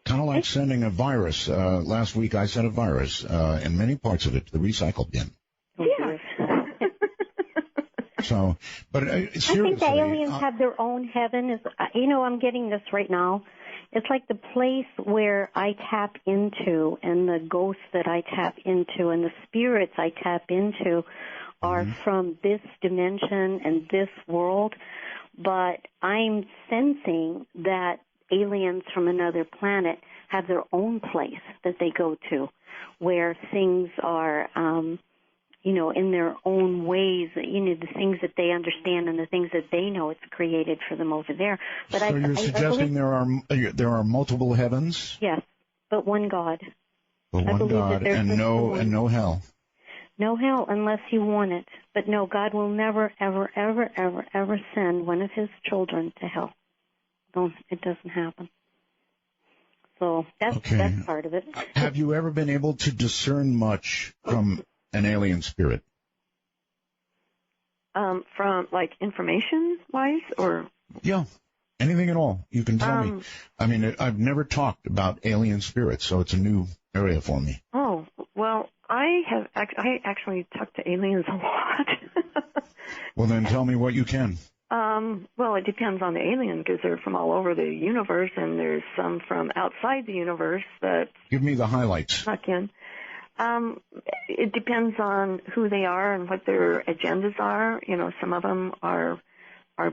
Kind of like sending a virus. Last week I sent a virus, and many parts of it to the recycle bin. Yeah. So, but seriously, I think the aliens have their own heaven. You know, I'm getting this right now. It's like the place where I tap into, and the ghosts that I tap into, and the spirits I tap into are from this dimension and this world. But I'm sensing that aliens from another planet have their own place that they go to, where things are, you know, in their own ways, you know, the things that they understand and the things that they know it's created for them over there. But so you're suggesting there are multiple heavens? Yes, but one God. But one God and no hell. No hell unless you want it. But no, God will never, ever, ever, ever, ever send one of his children to hell. It doesn't happen. So that's part of it. Have you ever been able to discern much from an alien spirit? From, like, information-wise, or? Yeah, anything at all. You can tell me. I mean, I've never talked about alien spirits, so it's a new area for me. Oh, well, I actually talk to aliens a lot. Well, then tell me what you can. Well, it depends on the alien, because they're from all over the universe, and there's some from outside the universe that... Give me the highlights. Snuck in. It depends on who they are and what their agendas are. You know, some of them are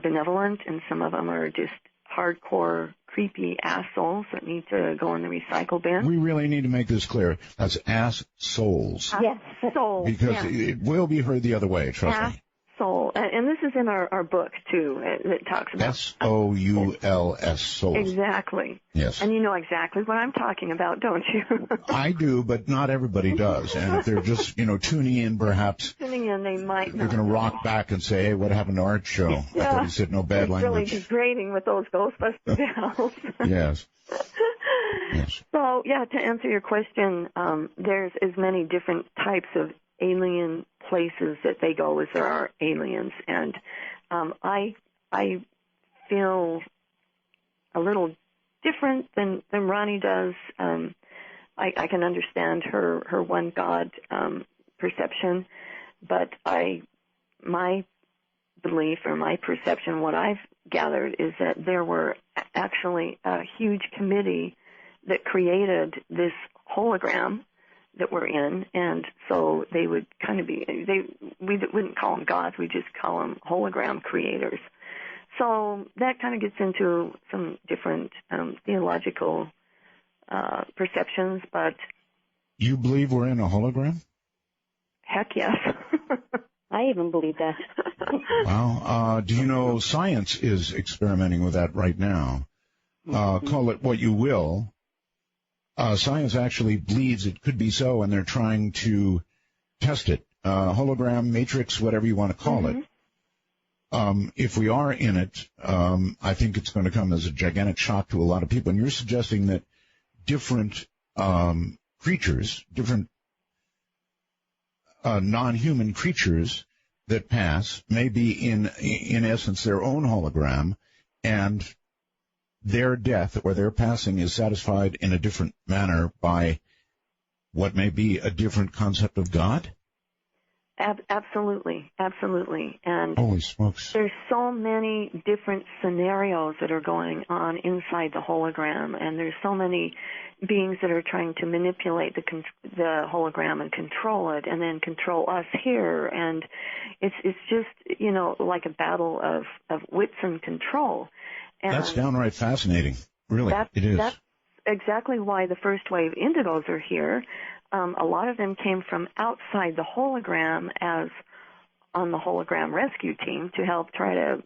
benevolent, and some of them are just hardcore, creepy assholes that need to go in the recycle bin. We really need to make this clear. That's ass souls. Yes. Souls. Because it will be heard the other way, trust me. Soul. And this is in our book, too, that talks about S-O-U-L-S, souls. Exactly. Yes. And you know exactly what I'm talking about, don't you? I do, but not everybody does. And if they're just, tuning in, perhaps Tuning in, they might they're not. going to rock back and say, hey, what happened to Art's show? I thought he said no bad it's language. really degrading with those Ghostbusters gals. Yes. Yes. So, yeah, to answer your question, there's as many different types of alien places that they go as there are aliens. And I feel a little different than Ronnie does. I can understand her one God perception, but my belief or my perception, what I've gathered, is that there were actually a huge committee that created this hologram that we're in, and so they would kind of be, we wouldn't call them gods, we just call them hologram creators. So that kind of gets into some different theological perceptions, but... You believe we're in a hologram? Heck yes. I even believe that. Wow. Do you know science is experimenting with that right now? Call it what you will. Science actually believes it could be so, and they're trying to test it. Hologram, matrix, whatever you want to call it. If we are in it, I think it's going to come as a gigantic shock to a lot of people. And you're suggesting that different creatures, different non-human creatures that pass may be in essence their own hologram, and their death or their passing is satisfied in a different manner by what may be a different concept of God? Absolutely. And holy smokes, there's so many different scenarios that are going on inside the hologram, and there's so many beings that are trying to manipulate the hologram and control it, and then control us here. And it's just, like a battle of wits and control. And that's downright fascinating. Really, it is. That's exactly why the first wave Indigos are here. A lot of them came from outside the hologram as on the hologram rescue team to help try to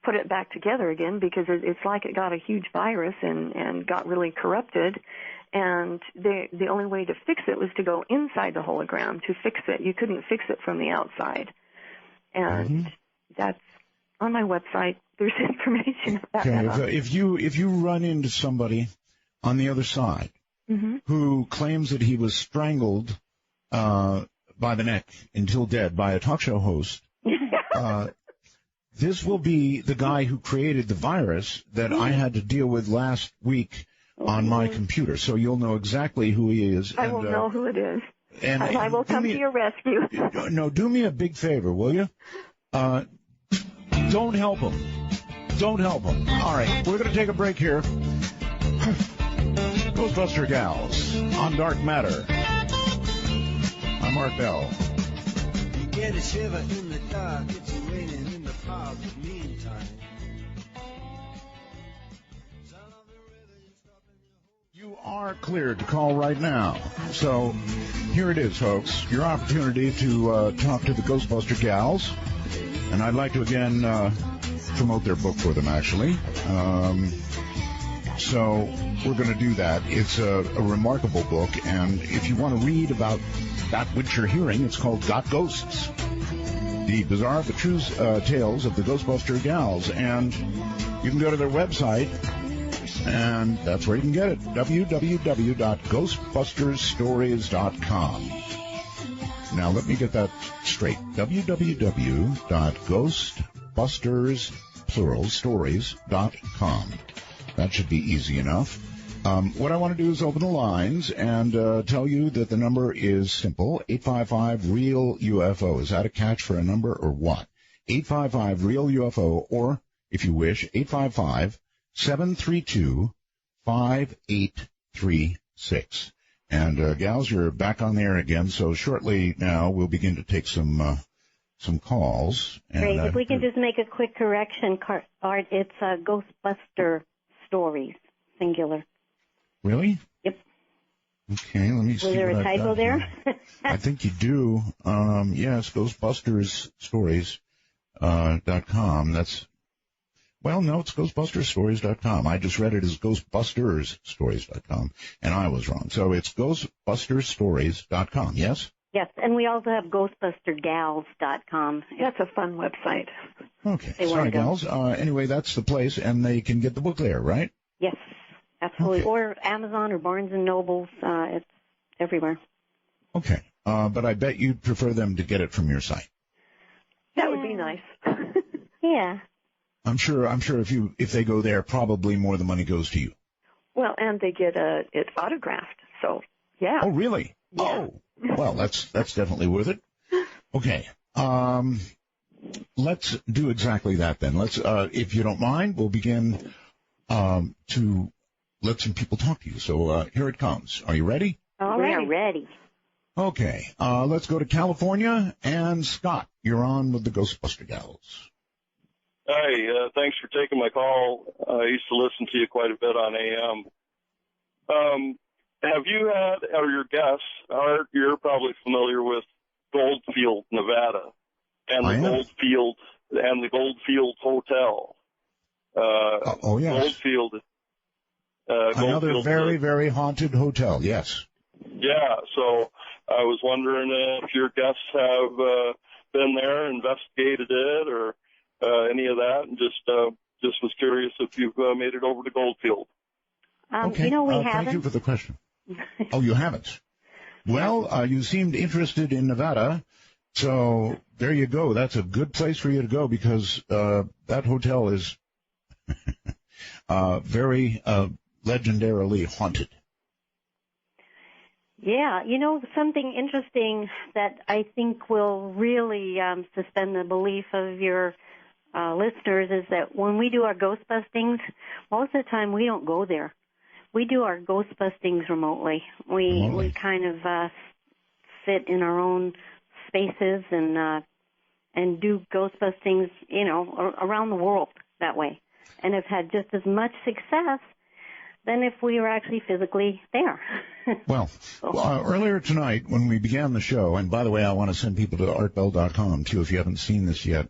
put it back together again, because it's like it got a huge virus and got really corrupted. And the only way to fix it was to go inside the hologram to fix it. You couldn't fix it from the outside. And that's on my website. There's information about that. Okay, if you run into somebody on the other side who claims that he was strangled by the neck until dead by a talk show host, this will be the guy who created the virus that I had to deal with last week on my computer. So you'll know exactly who he is. I will know who it is. And I will come to your rescue. No, do me a big favor, will you? Don't help him. Don't help him. All right, we're going to take a break here. Ghostbuster Gals on Dark Matter. I'm Art Bell. You get a shiver in the dark, it's raining in the park, but meantime. You are cleared to call right now. So here it is, folks. Your opportunity to talk to the Ghostbuster Gals. And I'd like to again promote their book for them, actually. So we're going to do that. It's a remarkable book, and if you want to read about that which you're hearing, it's called Got Ghosts, the bizarre but true tales of the Ghostbuster Gals. And you can go to their website, and that's where you can get it, www.ghostbustersstories.com. Now, let me get that straight. www.ghostbustersstories.com. That should be easy enough. What I want to do is open the lines and tell you that the number is simple, 855-REAL-UFO. Is that a catch for a number or what? 855-REAL-UFO, or, if you wish, 855-732-5836. And, gals, you're back on the air again, so shortly now we'll begin to take some some calls. And, Great. If we can just make a quick correction, Art, it's Ghostbuster Stories, singular. Really? Yep. Okay, let me see. Was there a typo there? I think you do. Yes, ghostbustersstories.com. No, it's ghostbustersstories.com. I just read it as ghostbustersstories.com, and I was wrong. So it's ghostbustersstories.com, yes? Yes, and we also have ghostbustergals.com. That's a fun website. Okay, sorry, gals. Anyway, that's the place, and they can get the book there, right? Yes, absolutely. Okay. Or Amazon or Barnes & Nobles. It's everywhere. Okay, but I bet you'd prefer them to get it from your site. That would be nice. Yeah. I'm sure if they go there, probably more of the money goes to you. Well, and they get it autographed. So, yeah. Oh, really? Yeah. Oh, well, that's definitely worth it. Okay. Let's do exactly that then. Let's, if you don't mind, we'll begin to let some people talk to you. So here it comes. Are you ready? All right. We are ready. Okay. Let's go to California. And Scott, you're on with the Ghostbuster Gals. Hi, thanks for taking my call. I used to listen to you quite a bit on AM. Have you had, or your guests, you're probably familiar with Goldfield, Nevada, and the Goldfield Hotel. Oh, yes. Goldfield. Another very, very haunted hotel, yes. Yeah, so I was wondering if your guests have been there, investigated it, or any of that, and just was curious if you've made it over to Goldfield. Okay. We haven't. Thank you for the question. Oh, you haven't? Well, you seemed interested in Nevada, so there you go. That's a good place for you to go because that hotel is very legendarily haunted. Yeah, something interesting that I think will really suspend the belief of your listeners is that when we do our ghost bustings, most of the time we don't go there. We do our ghost bustings remotely. We kind of sit in our own spaces and do ghost bustings, around the world that way, and have had just as much success than if we were actually physically there. Well, earlier tonight when we began the show, and by the way, I want to send people to artbell.com too if you haven't seen this yet,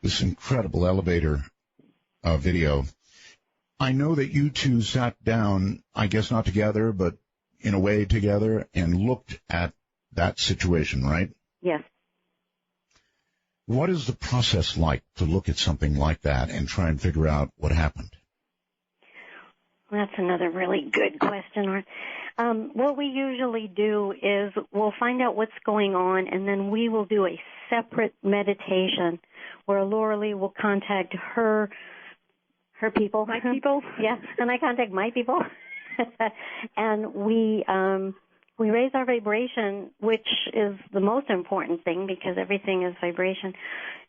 this incredible elevator video. I know that you two sat down, I guess not together, but in a way together, and looked at that situation, right? Yes. What is the process like to look at something like that and try and figure out what happened? That's another really good question, Art. What we usually do is we'll find out what's going on, and then we will do a separate meditation where Laura Lee will contact her people. My people? Yes, and I contact my people. And we raise our vibration, which is the most important thing because everything is vibration.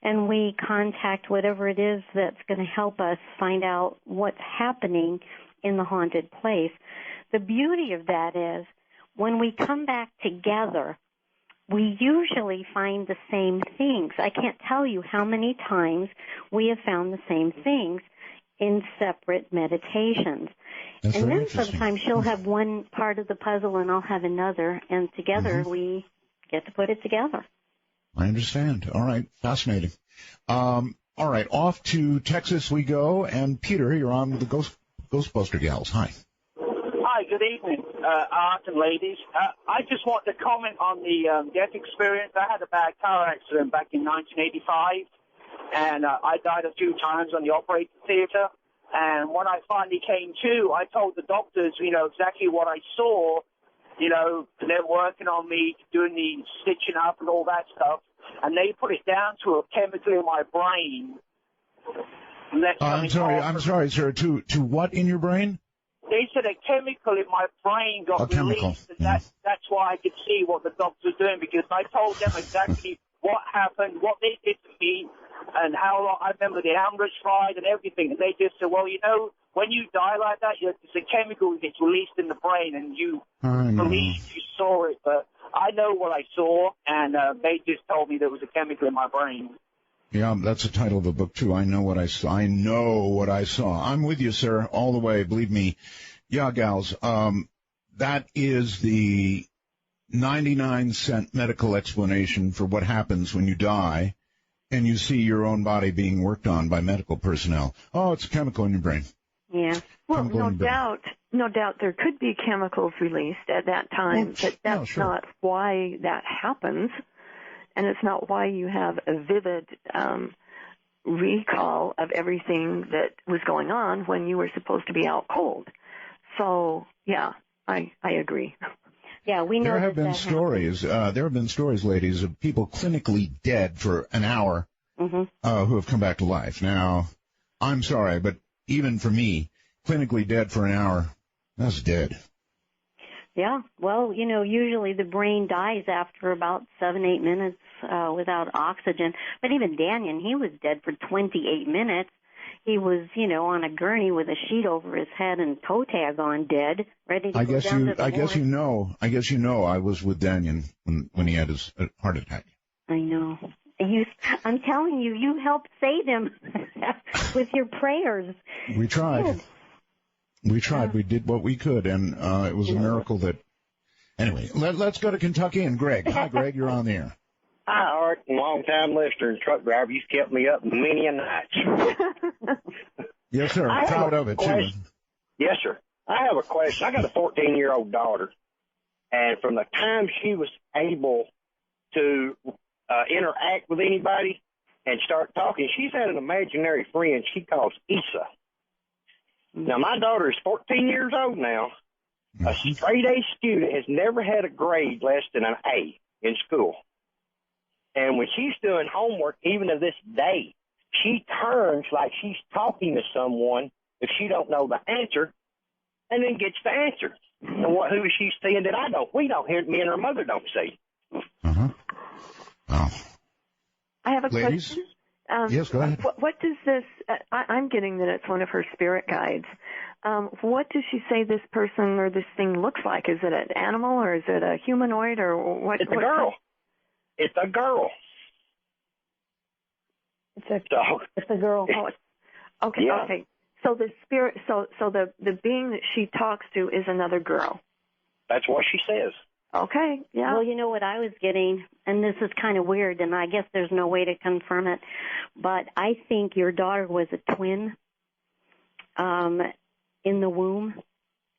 And we contact whatever it is that's going to help us find out what's happening in the haunted place. The beauty of that is when we come back together, we usually find the same things. I can't tell you how many times we have found the same things in separate meditations. That's and very then interesting. sometimes she'll have one part of the puzzle and I'll have another, and together we get to put it together. I understand. All right. Fascinating. All right. Off to Texas we go. And Peter, you're on with the Ghostbuster Gals. Hi. Hi, good evening, Art and ladies. I just want to comment on the death experience. I had a bad car accident back in 1985, and I died a few times on the operating theater. And when I finally came to, I told the doctors, exactly what I saw. They're working on me, doing the stitching up and all that stuff. And they put it down to a chemical in my brain. I'm sorry, sir. To what in your brain? They said a chemical in my brain got released, and that's why I could see what the doctor was doing, because I told them exactly what happened, what they did to me, and how long. I remember the ambulance ride and everything, and they just said, well, when you die like that, it's a chemical that gets released in the brain, and you believe you saw it. But I know what I saw, and they just told me there was a chemical in my brain. Yeah, that's the title of the book, too. I know what I saw. I know what I saw. I'm with you, sir, all the way. Believe me. Yeah, gals, that is the 99-cent medical explanation for what happens when you die and you see your own body being worked on by medical personnel. Oh, it's a chemical in your brain. Yeah. Well, no doubt there could be chemicals released at that time, but that's not why that happens, and it's not why you have a vivid recall of everything that was going on when you were supposed to be out cold. So, yeah, I agree. Yeah, we know there have been stories, ladies, of people clinically dead for an hour who have come back to life. Now, I'm sorry, but even for me, clinically dead for an hour, that's dead. Yeah, well, usually the brain dies after about 7-8 minutes without oxygen. But even Daniel, he was dead for 28 minutes. He was, on a gurney with a sheet over his head and toe tag on, dead, ready to go down to the I guess you know I was with Daniel when he had his heart attack. I know. I'm telling you, you helped save him with your prayers. We tried. Good. We tried. We did what we could, and it was a miracle that... Anyway, let's go to Kentucky and Greg. Hi, Greg. You're on the air. Hi, Art. Long-time listener and truck driver. You've kept me up many a night. Yes, sir. I'm proud of it, too. Yes, sir. I have a question. I got a 14-year-old daughter, and from the time she was able to interact with anybody and start talking, she's had an imaginary friend she calls Issa. Now, my daughter is 14 years old now. A straight-A student has never had a grade less than an A in school. And when she's doing homework, even to this day, she turns like she's talking to someone if she don't know the answer, and then gets the answer. And who is she seeing that we don't hear, me and her mother don't see? Uh-huh. Wow. I have a Ladies? question. Yes, go ahead. What does this, I'm getting that it's one of her spirit guides. What does she say this person or this thing looks like? Is it an animal or is it a humanoid or what? It's a girl. It's a girl. It's a girl. Oh, okay, yeah. Okay. So the spirit, so the being that she talks to is another girl. That's what she says. Okay, yeah. Well, you know what I was getting, and this is kind of weird, and I guess there's no way to confirm it, but I think your daughter was a twin in the womb,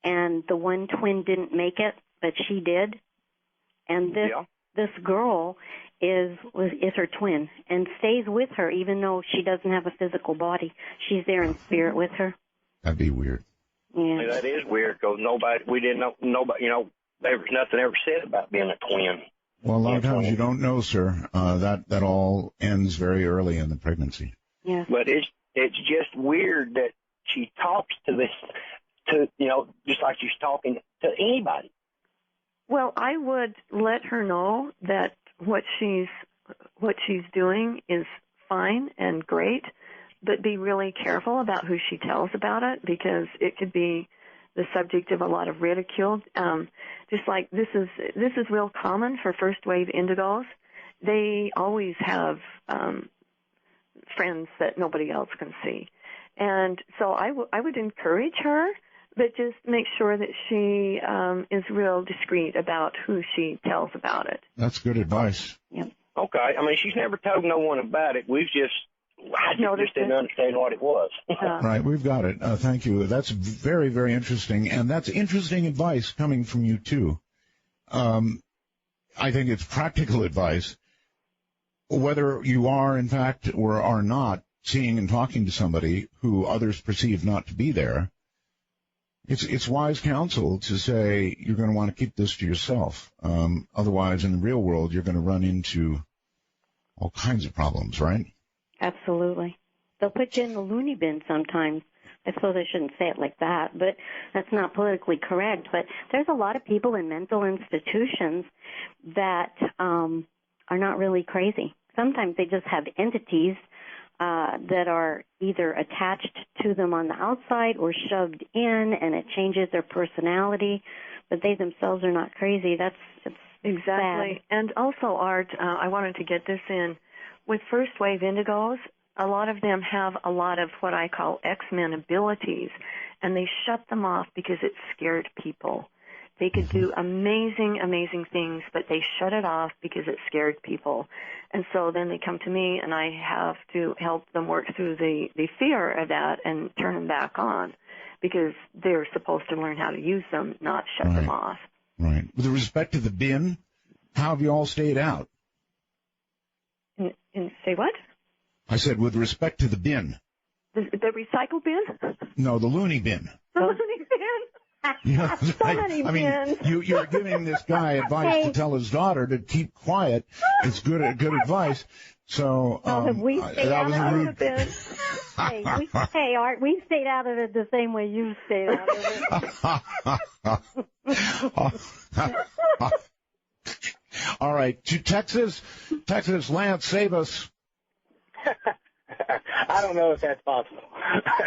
and the one twin didn't make it, but she did. And this girl is her twin and stays with her even though she doesn't have a physical body. She's there in spirit with her. That'd be weird. Yeah. That is weird because we didn't know, there was nothing ever said about being a twin. Well, a lot of times you don't know, sir. That all ends very early in the pregnancy. Yeah. But it's just weird that she talks to just like she's talking to anybody. Well, I would let her know that what she's doing is fine and great, but be really careful about who she tells about it because it could be the subject of a lot of ridicule. Just like this is real common for first wave indigos. They always have friends that nobody else can see, and so I would encourage her, but just make sure that she is real discreet about who she tells about it. That's good advice. Yep. Okay. I mean, she's never told no one about it. I just didn't understand what it was. Right, we've got it. Thank you. That's very, very interesting, and that's interesting advice coming from you, too. I think it's practical advice. Whether you are, in fact, or are not seeing and talking to somebody who others perceive not to be there, it's wise counsel to say you're going to want to keep this to yourself. Otherwise, in the real world, you're going to run into all kinds of problems, right? Absolutely. They'll put you in the loony bin sometimes. I suppose I shouldn't say it like that, but that's not politically correct. But there's a lot of people in mental institutions that are not really crazy. Sometimes they just have entities that are either attached to them on the outside or shoved in, and it changes their personality. But they themselves are not crazy. It's Exactly. And also, Art, I wanted to get this in. With first wave indigos, a lot of them have a lot of what I call X-Men abilities, and they shut them off because it scared people. They could do amazing, amazing things, but they shut it off because it scared people. And so then they come to me, and I have to help them work through the fear of that and turn them back on, because they're supposed to learn how to use them, not shut them off. Right. With respect to the bin, how have you all stayed out? Say what? I said, with respect to the bin. The recycle bin? No, the loony bin. The loony bin? Yeah, so many bins. You're giving this guy advice to tell his daughter to keep quiet. It's good advice. So have we stayed that out was of the bin? Hey, Art, we stayed out of it the same way you stayed out of it. All right, to Texas, Lance, save us. I don't know if that's possible.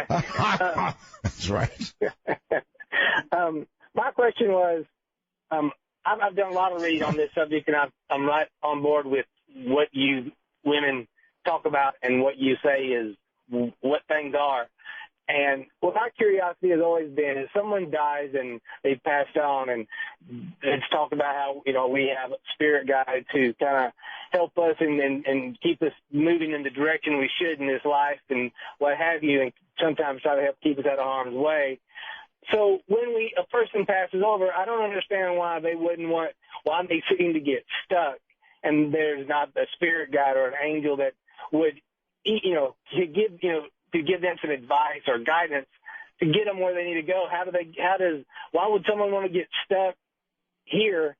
That's right. My question was, I've done a lot of reading on this subject, and I'm right on board with what you women talk about and what you say is what things are. And what my curiosity has always been is someone dies and they've passed on, and it's talked about how, we have spirit guides who kind of help us and keep us moving in the direction we should in this life and what have you, and sometimes try to help keep us out of harm's way. So when a person passes over, I don't understand why they seem to get stuck, and there's not a spirit guide or an angel that would, to give them some advice or guidance to get them where they need to go. Why would someone want to get stuck here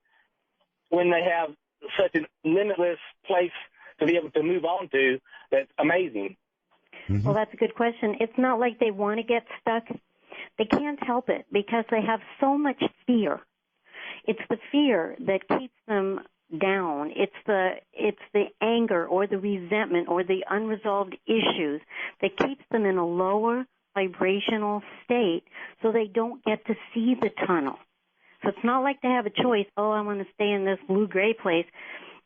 when they have such a limitless place to be able to move on to that's amazing? Mm-hmm. Well, that's a good question. It's not like they want to get stuck. They can't help it because they have so much fear. It's the fear that keeps them down. It's the anger or the resentment or the unresolved issues that keeps them in a lower vibrational state, so they don't get to see the tunnel. So it's not like they have a choice, I want to stay in this blue-gray place.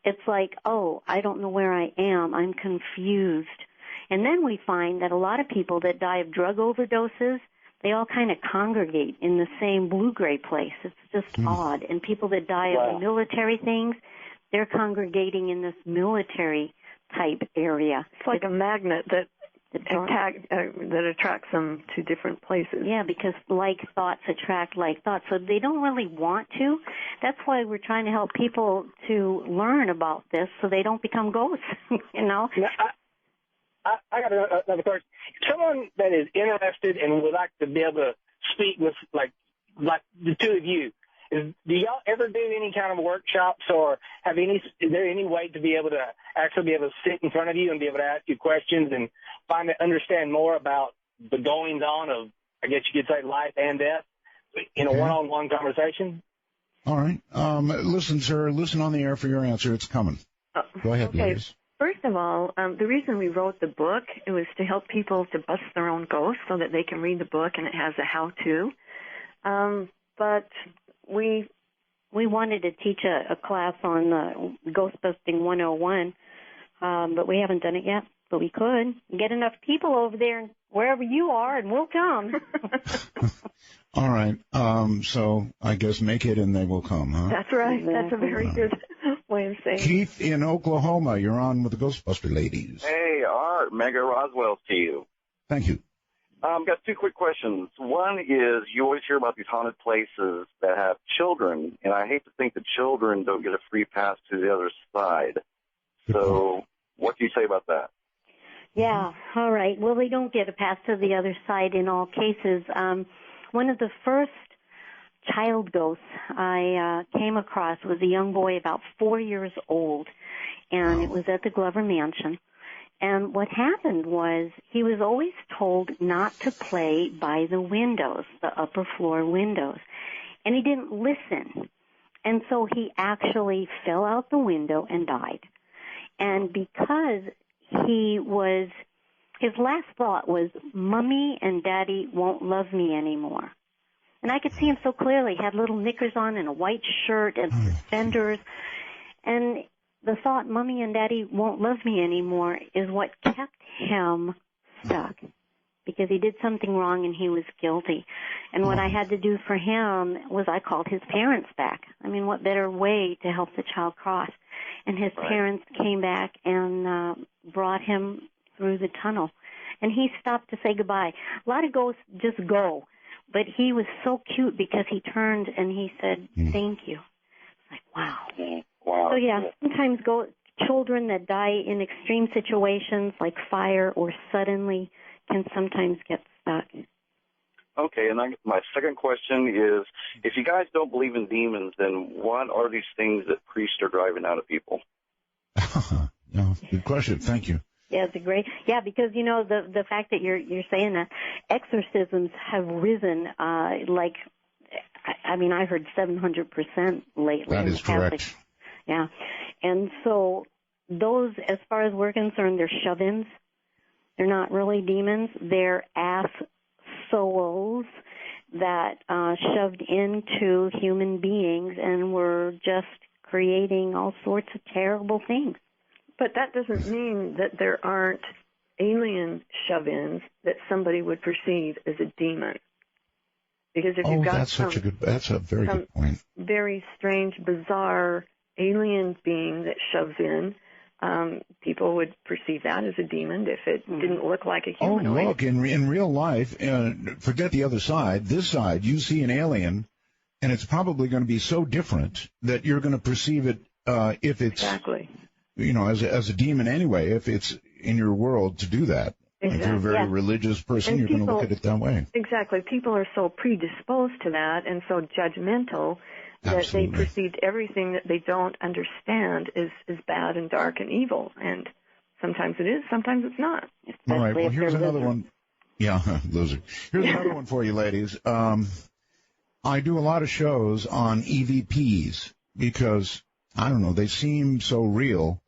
It's like, I don't know where I am. I'm confused. And then we find that a lot of people that die of drug overdoses, they all kind of congregate in the same blue-gray place. It's just odd. And people that die of military things, they're congregating in this military-type area. It's like a magnet that attracts them to different places. Yeah, because like thoughts attract like thoughts. So they don't really want to. That's why we're trying to help people to learn about this so they don't become ghosts, Now, I got another question. Someone that is interested and would like to be able to speak with, like the two of you, do y'all ever do any kind of workshops, or is there any way to be able to actually be able to sit in front of you and be able to ask you questions and understand more about the goings on of, I guess you could say, life and death in a one-on-one conversation? All right. Listen, sir, listen on the air for your answer. It's coming. Go ahead, ladies. First of all, the reason we wrote the book, it was to help people to bust their own ghosts so that they can read the book and it has a how-to. But we wanted to teach a class on Ghostbusting 101, but we haven't done it yet. But we could get enough people over there and wherever you are, and we'll come. All right. So I guess make it and they will come, huh? That's right. That's a very good way of saying it. Keith in Oklahoma, you're on with the Ghostbuster ladies. Hey, Art. Mega Roswell to you. Thank you. Got two quick questions. One is, you always hear about these haunted places that have children, and I hate to think that children don't get a free pass to the other side. So what do you say about that? Yeah, all right. Well, they don't get a pass to the other side in all cases. One of the first child ghosts I came across was a young boy about 4 years old, and it was at the Glover Mansion. And what happened was he was always told not to play by the windows, the upper floor windows. And he didn't listen. And so he actually fell out the window and died. And because his last thought was, Mommy and Daddy won't love me anymore. And I could see him so clearly. He had little knickers on and a white shirt and suspenders. And the thought, Mommy and Daddy won't love me anymore, is what kept him stuck. Because he did something wrong and he was guilty. And what I had to do for him was I called his parents back. I mean, what better way to help the child cross? And his parents came back and brought him through the tunnel. And he stopped to say goodbye. A lot of ghosts just go. But he was so cute because he turned and he said, thank you. Like, wow. Wow. So, yeah, sometimes children that die in extreme situations like fire or suddenly can sometimes get stuck. Okay, and my second question is, if you guys don't believe in demons, then what are these things that priests are driving out of people? No, good question. Thank you. Yeah, it's because the fact that you're saying that exorcisms have risen I heard 700% lately. That is correct. Yeah, and so those, as far as we're concerned, they're shove-ins. They're not really demons. They're ass souls that shoved into human beings and were just creating all sorts of terrible things. But that doesn't mean that there aren't alien shove-ins that somebody would perceive as a demon. Because if you've got that's a very good point. Very strange, bizarre alien being that shoves in, people would perceive that as a demon if it didn't look like a humanoid. Oh, look, in real life, forget the other side, this side, you see an alien, and it's probably going to be so different that you're going to perceive it, if it's, as a demon anyway, if it's in your world to do that. Exactly. If you're a very religious person, and you're going to look at it that way. Exactly. People are so predisposed to that and so judgmental that they perceive everything that they don't understand is bad and dark and evil. And sometimes it is, sometimes it's not. All right, well, here's another one. Yeah, loser. Here's another one for you, ladies. I do a lot of shows on EVPs because, I don't know, they seem so real.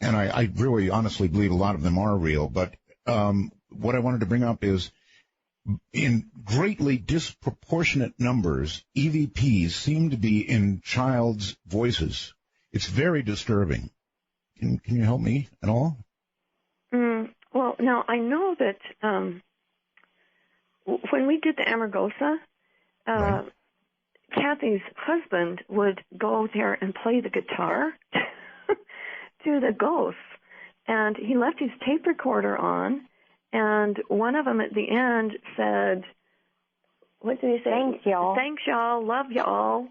And I really honestly believe a lot of them are real. But what I wanted to bring up is, in greatly disproportionate numbers, EVPs seem to be in child's voices. It's very disturbing. Can you help me at all? Well, now, I know that when we did the Amargosa, Kathy's husband would go there and play the guitar to the ghosts. And he left his tape recorder on, and one of them at the end said, what did he say? Thanks, y'all. Thanks, y'all. Love y'all.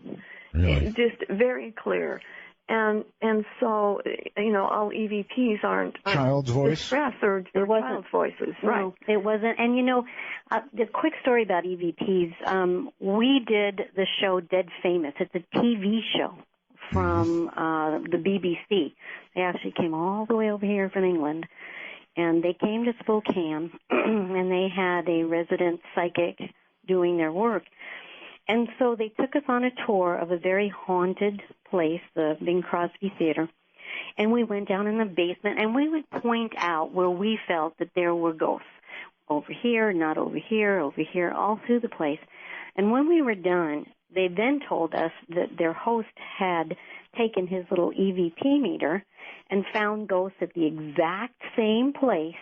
Really? Just very clear. And so, all EVPs aren't child's voice? Distress or child's voices. No, right. It wasn't. And, the quick story about EVPs, we did the show Dead Famous. It's a TV show from the BBC. They actually came all the way over here from England, and they came to Spokane, and they had a resident psychic doing their work. And so they took us on a tour of a very haunted place, the Bing Crosby Theater, and we went down in the basement, and we would point out where we felt that there were ghosts. Over here, not over here, all through the place. And when we were done, they then told us that their host had taken his little EVP meter and found ghosts at the exact same place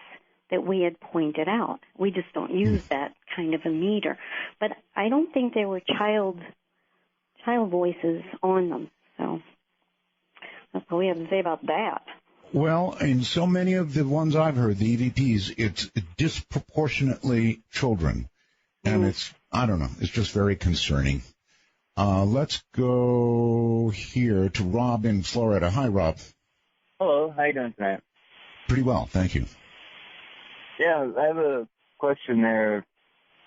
that we had pointed out. We just don't use that kind of a meter. But I don't think there were child voices on them. So that's what we have to say about that. Well, in so many of the ones I've heard, the EVPs, it's disproportionately children. And it's, I don't know, it's just very concerning. Let's go here to Rob in Florida. Hi, Rob. Hello. How you doing tonight? Pretty well, thank you. Yeah, I have a question there.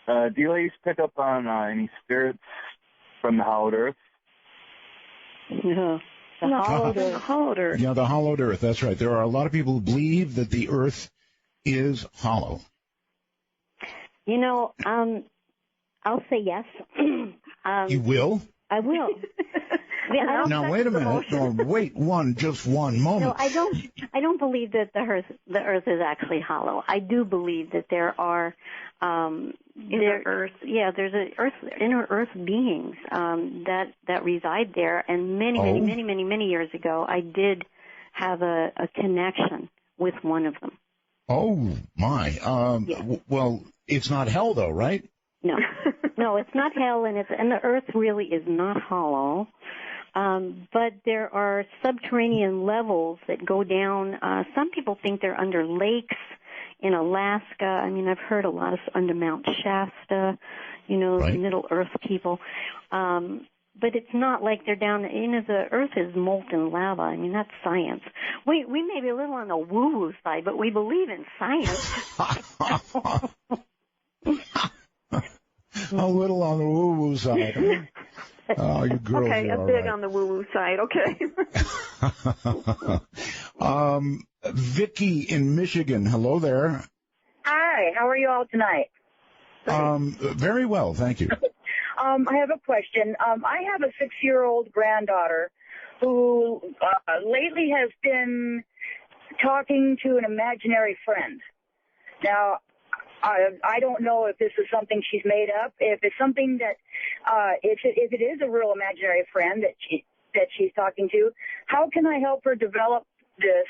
Do you ladies pick up on any spirits from the hollowed earth? Yeah. The hollowed earth. Yeah, the hollowed earth. That's right. There are a lot of people who believe that the earth is hollow. I'll say yes. You will? I will. Now, wait a minute. No, wait just one moment. No, I don't. I don't believe that the Earth is actually hollow. I do believe that there are inner Earth. Yeah, there's inner Earth beings that reside there. And many years ago, I did have a connection with one of them. Oh my! Well, it's not hell though, right? No, no, it's not hell, and the Earth really is not hollow. But there are subterranean levels that go down. Some people think they're under lakes in Alaska. I mean, I've heard a lot of under Mount Shasta, Right. The Middle Earth people. But it's not like they're down. The Earth is molten lava. I mean, that's science. We may be a little on the woo-woo side, but we believe in science. A little on the woo-woo side. Oh, you girls Okay, are a big right. on the woo-woo side. Okay. Vicky in Michigan. Hello there. Hi, how are you all tonight? Very well, thank you. I have a question. I have a 6-year-old granddaughter who lately has been talking to an imaginary friend. Now, I don't know if this is something she's made up, if it's something that, if it is a real imaginary friend that she's talking to, how can I help her develop this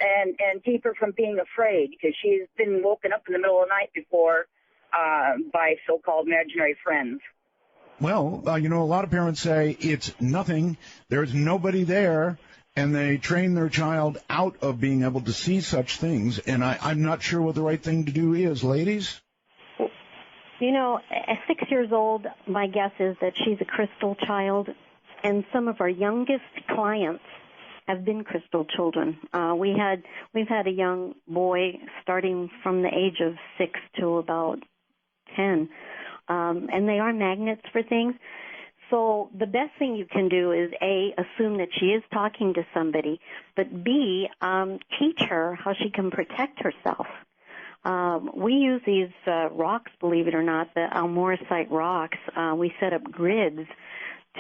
and keep her from being afraid? Because she's been woken up in the middle of the night before by so-called imaginary friends. Well, a lot of parents say it's nothing, there's nobody there, and they train their child out of being able to see such things, and I'm not sure what the right thing to do is. Ladies? At 6 years old, my guess is that she's a crystal child, and some of our youngest clients have been crystal children. We've had a young boy starting from the age of 6 to about 10, and they are magnets for things. So the best thing you can do is, A, assume that she is talking to somebody, but B, teach her how she can protect herself. We use these rocks, believe it or not, the Almoricite rocks. We set up grids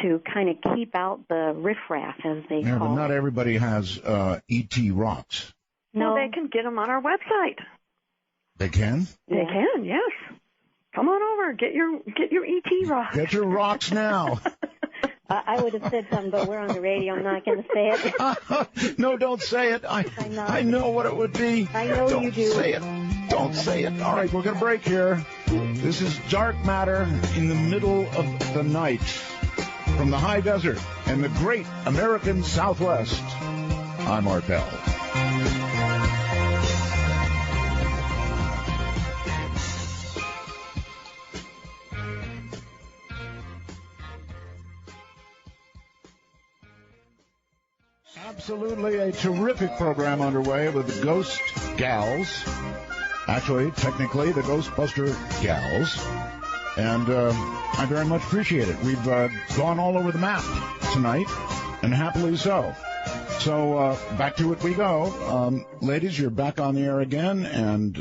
to kind of keep out the riffraff, as they Yeah, call but it. not everybody has E.T. rocks. No, they can get them on our website. They can? They can, yes. Come on over, get your ET rock. Get your rocks now. I would have said something, but we're on the radio. I'm not going to say it. No, don't say it. I know what it would be. I know don't you do. Say it. Don't say it. All right, we're going to break here. This is Dark Matter in the middle of the night from the high desert and the great American Southwest. I'm Art Bell. Absolutely a terrific program underway with the Ghost Gals. Actually, technically, the Ghostbuster Gals. And I very much appreciate it. We've gone all over the map tonight, and happily so. So back to it we go. Ladies, you're back on the air again, and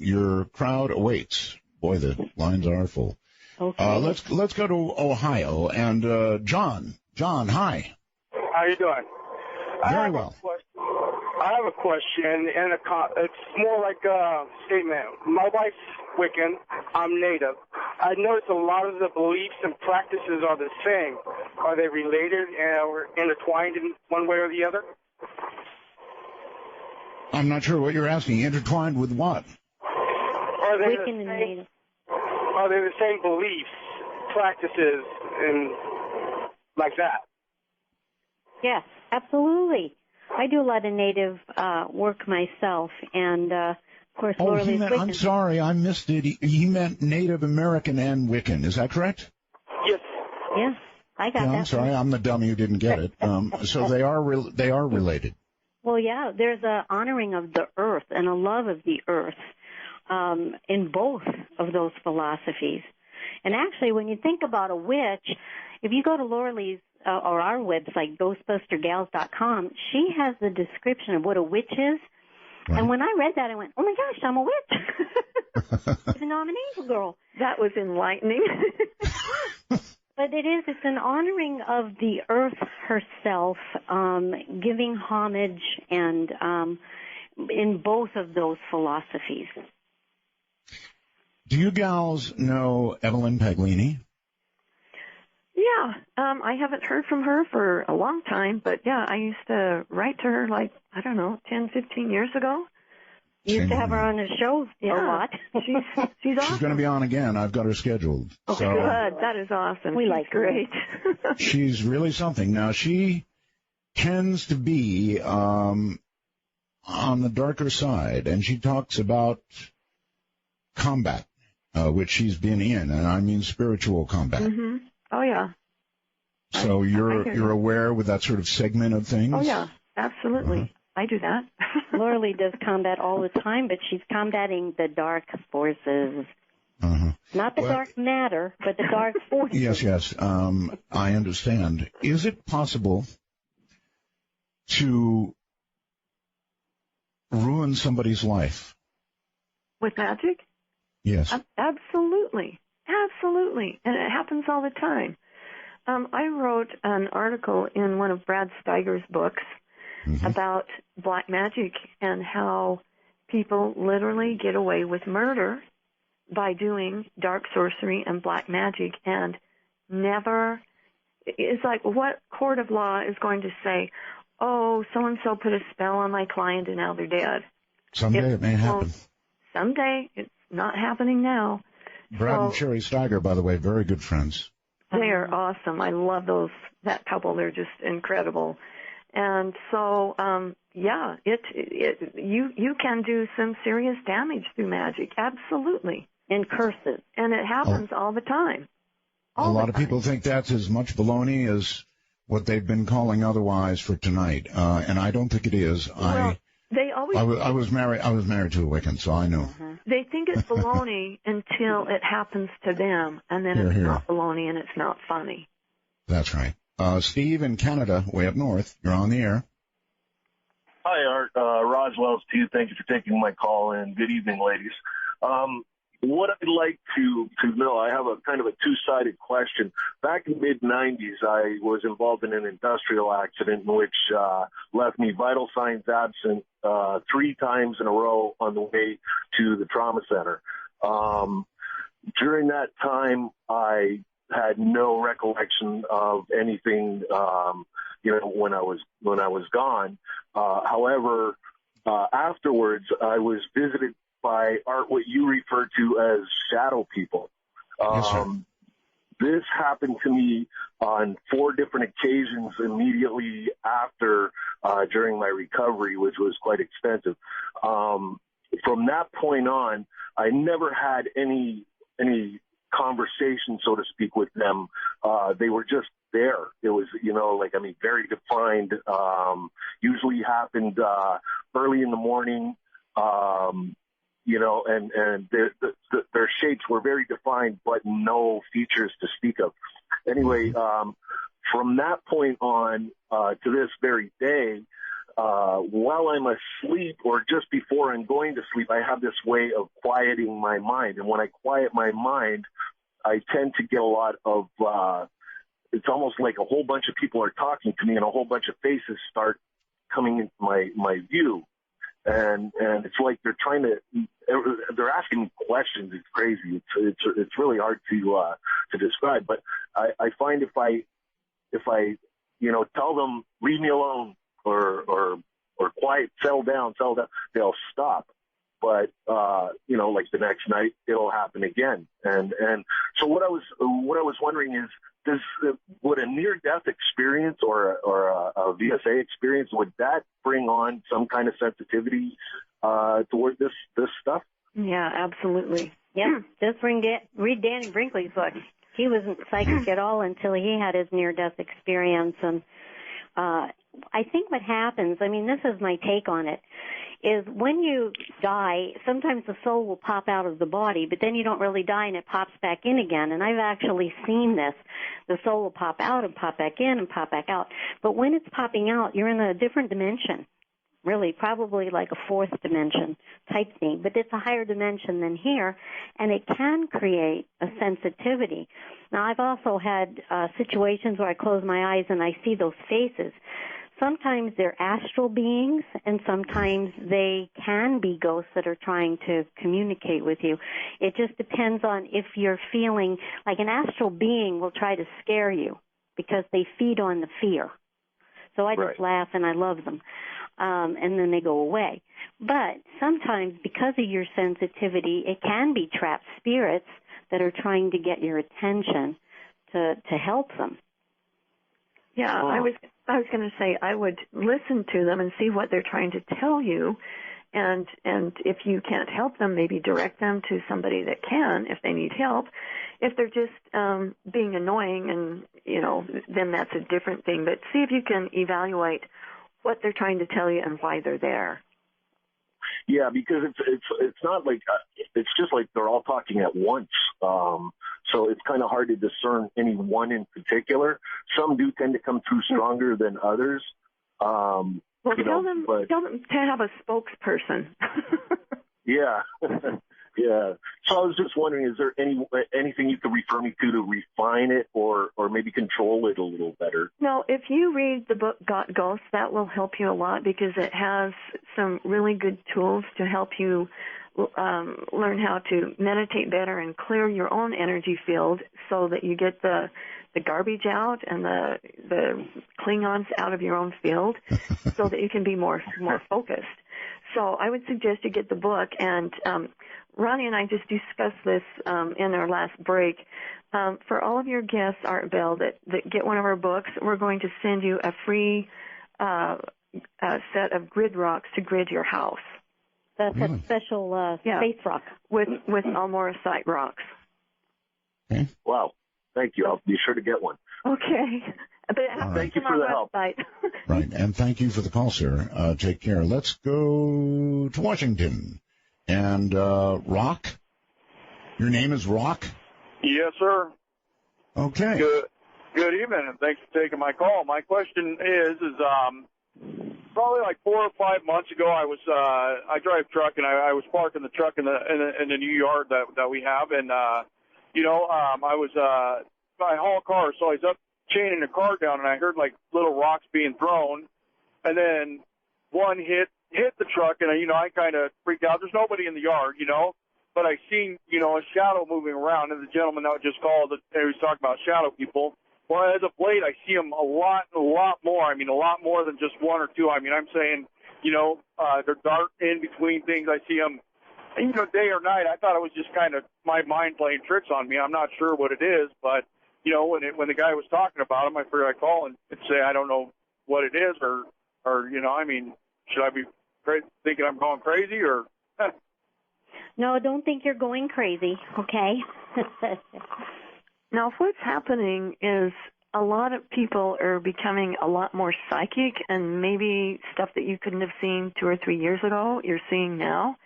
your crowd awaits. Boy, the lines are full. Okay. Let's go to Ohio. And John. John, hi. How you doing? Very well. I have a question, and it's more like a statement. My wife's Wiccan. I'm Native. I noticed a lot of the beliefs and practices are the same. Are they related or intertwined in one way or the other? I'm not sure what you're asking. Intertwined with what? Are they Wiccan and Native. Are they the same beliefs, practices, and like that? Yes, absolutely. I do a lot of Native work myself, and of course, Laura Lee's Wiccan. I'm sorry, I missed it. He meant Native American and Wiccan. Is that correct? Yes. Yes, I got that. I'm sorry, I'm the dummy who didn't get it. So they are related. Well, yeah, there's a honoring of the earth and a love of the earth in both of those philosophies. And actually, when you think about a witch, if you go to Laura Lee's or our website, ghostbustergals.com, she has the description of what a witch is. Right. And when I read that, I went, oh, my gosh, I'm a witch. Even though I'm an angel girl. That was enlightening. But it's an honoring of the earth herself, giving homage, and in both of those philosophies. Do you gals know Evelyn Paglini? Yeah, I haven't heard from her for a long time, but yeah, I used to write to her 10, 15 years ago. You used to have her on the show a lot. She's awesome. She's going to be on again. I've got her scheduled. Oh, so good. That is awesome. We She's like her. great. She's really something. Now, she tends to be on the darker side, and she talks about combat, which she's been in, and I mean spiritual combat. Mm-hmm. Oh, yeah. So you're aware with that sort of segment of things? Oh, yeah, absolutely. Uh-huh. I do that. Laura Lee does combat all the time, but she's combating the dark forces. Uh-huh. Not the dark matter, but the dark forces. Yes. I understand. Is it possible to ruin somebody's life? With magic? Yes. Absolutely. Absolutely. And it happens all the time. I wrote an article in one of Brad Steiger's books about black magic and how people literally get away with murder by doing dark sorcery and black magic, and never, it's like, what court of law is going to say, oh, so-and-so put a spell on my client and now they're dead? Someday it may happen. Someday. It's not happening now. Brad and Sherry Steiger, by the way, very good friends. They are awesome. I love that couple. They're just incredible. And so, you can do some serious damage through magic. Absolutely. And curses. And it happens all the time. A lot of people think that's as much baloney as what they've been calling otherwise for tonight. And I don't think it is. Well, they always. I was married to a Wiccan, so I know. They think it's baloney until it happens to them, and then it's not baloney and it's not funny. That's right. Steve in Canada, way up north, you're on the air. Hi, Art. Raj Wells to you. Thank you for taking my call, and good evening, ladies. What I'd like to know, I have a kind of a two-sided question. Back in the mid-'90s, I was involved in an industrial accident in which left me vital signs absent 3 times in a row on the way to the trauma center. During that time, I had no recollection of anything, when I was gone. However, afterwards, I was visited by what you refer to as shadow people. This happened to me on 4 different occasions immediately after, during my recovery, which was quite extensive. From that point on, I never had any conversation, so to speak, with them. They were just there. It was, very defined. Usually happened early in the morning. And their shapes were very defined, but no features to speak of. Anyway, from that point on to this very day, while I'm asleep or just before I'm going to sleep, I have this way of quieting my mind. And when I quiet my mind, I tend to get a lot of, it's almost like a whole bunch of people are talking to me and a whole bunch of faces start coming into my view. And it's like they're asking questions. It's crazy. It's really hard to describe. But I find if I tell them leave me alone or quiet, settle down, they'll stop. But like the next night it'll happen again. And so what I was wondering is, would a near-death experience or a VSA experience, would that bring on some kind of sensitivity toward this stuff? Yeah, absolutely. Yeah, just read Danny Brinkley's book. He wasn't psychic at all until he had his near-death experience. And I think what happens, this is my take on it, is when you die, sometimes the soul will pop out of the body, but then you don't really die and it pops back in again. And I've actually seen this. The soul will pop out and pop back in and pop back out. But when it's popping out, you're in a different dimension, really, probably like a 4th dimension type thing. But it's a higher dimension than here, and it can create a sensitivity. Now, I've also had situations where I close my eyes and I see those faces. Sometimes they're astral beings, and sometimes they can be ghosts that are trying to communicate with you. It just depends on if you're feeling like an astral being will try to scare you because they feed on the fear. So I just laugh and I love them, and then they go away. But sometimes because of your sensitivity, it can be trapped spirits that are trying to get your attention to help them. Yeah, I was going to say I would listen to them and see what they're trying to tell you, and if you can't help them, maybe direct them to somebody that can if they need help. If they're just being annoying, and then that's a different thing. But see if you can evaluate what they're trying to tell you and why they're there. Yeah, because it's not like it's just like they're all talking at once. So it's kind of hard to discern any one in particular. Some do tend to come through stronger than others. Well, tell them to have a spokesperson. Yeah. Yeah. So I was just wondering, is there anything you could refer me to refine it or maybe control it a little better? No, if you read the book Got Ghosts, that will help you a lot because it has some really good tools to help you learn how to meditate better and clear your own energy field so that you get the garbage out and the Klingons out of your own field so that you can be more focused. So I would suggest you get the book, and Ronnie and I just discussed this in our last break. For all of your guests, Art Bell, that get one of our books, we're going to send you a free set of grid rocks to grid your house. That's a special space rock. With Almorasite rocks. Okay. Wow. Thank you. I'll be sure to get one. Okay. But thank you for the help. Right, and thank you for the call, sir. Take care. Let's go to Washington. And Rock? Your name is Rock? Yes, sir. Okay. Good evening, and thanks for taking my call. My question is probably like 4 or 5 months ago, I drive truck, and I was parking the truck in the new yard that we have, and I haul cars, so I was up chaining the car down, and I heard like little rocks being thrown, and then one hit the truck, and I kind of freaked out. There's nobody in the yard, but I seen a shadow moving around, and the gentleman that just called, he was talking about shadow people. Well, as of late, I see them a lot more. I mean, a lot more than just one or two. I mean, I'm saying, they're dark in between things. I see them, day or night. I thought it was just kind of my mind playing tricks on me. I'm not sure what it is, but when the guy was talking about them, I figured I'd call and say I don't know what it is, or should I be thinking I'm going crazy, or? No, don't think you're going crazy, okay? Now, what's happening is a lot of people are becoming a lot more psychic, and maybe stuff that you couldn't have seen 2 or 3 years ago, you're seeing now.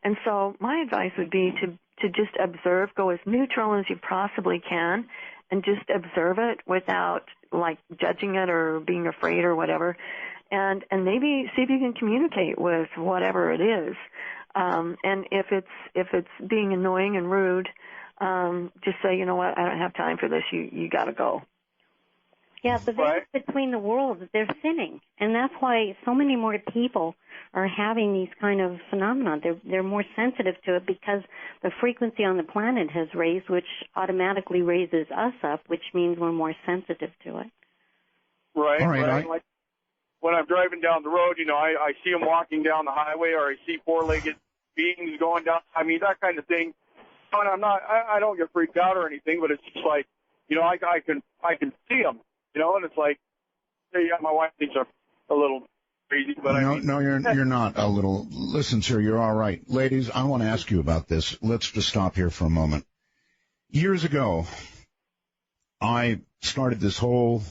And so my advice would be to just observe, go as neutral as you possibly can, and just observe it without, like, judging it or being afraid or whatever, and maybe see if you can communicate with whatever it is. And if it's being annoying and rude, just say, you know what, I don't have time for this. You got to go. Yeah, the difference between the worlds, they're thinning, and that's why so many more people are having these kind of phenomena. They're more sensitive to it because the frequency on the planet has raised, which automatically raises us up, which means we're more sensitive to it. Right. All right. Like when I'm driving down the road, I see them walking down the highway, or I see four-legged beings going down. I mean, that kind of thing. And I don't get freaked out or anything, but it's just like, I can see them. And it's like, my wife thinks I'm a little crazy, but No, you're not a little. Listen, sir, you're all right. Ladies, I want to ask you about this. Let's just stop here for a moment. Years ago, I started this whole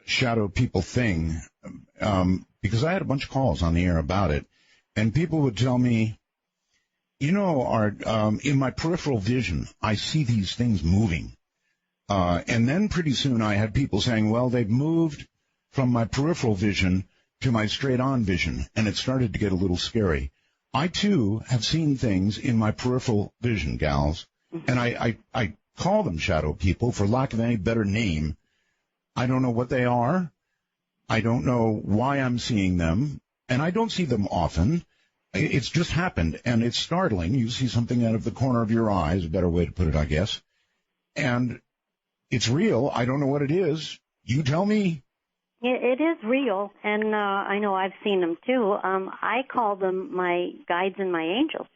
shadow people thing because I had a bunch of calls on the air about it, and people would tell me, Art, in my peripheral vision, I see these things moving. And then pretty soon I had people saying, well, they've moved from my peripheral vision to my straight-on vision, and it started to get a little scary. I, too, have seen things in my peripheral vision, gals, and I call them shadow people for lack of any better name. I don't know what they are. I don't know why I'm seeing them, and I don't see them often. It's just happened, and it's startling. You see something out of the corner of your eye is a better way to put it, I guess. And it's real. I don't know what it is. You tell me. It is real, and I know I've seen them too. I call them my guides and my angels.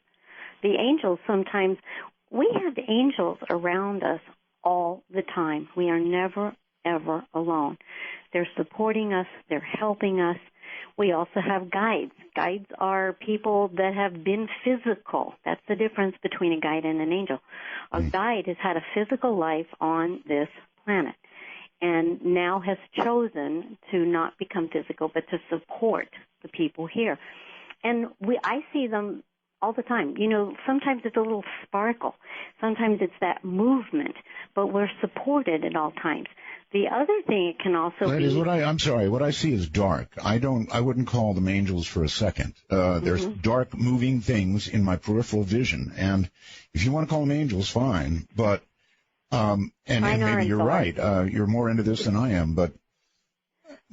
The angels sometimes, we have angels around us all the time. We are never, ever alone. They're supporting us. They're helping us. We also have guides. Guides are people that have been physical. That's the difference between a guide and an angel. A guide has had a physical life on this planet and now has chosen to not become physical but to support the people here. And I see them all the time. You know, sometimes it's a little sparkle. Sometimes it's that movement, but we're supported at all times. The other thing it can also Ladies, be... I'm sorry, what I see is dark. I wouldn't call them angels for a second. There's dark moving things in my peripheral vision, and if you want to call them angels, fine, but, and maybe you're right, you're more into this than I am, but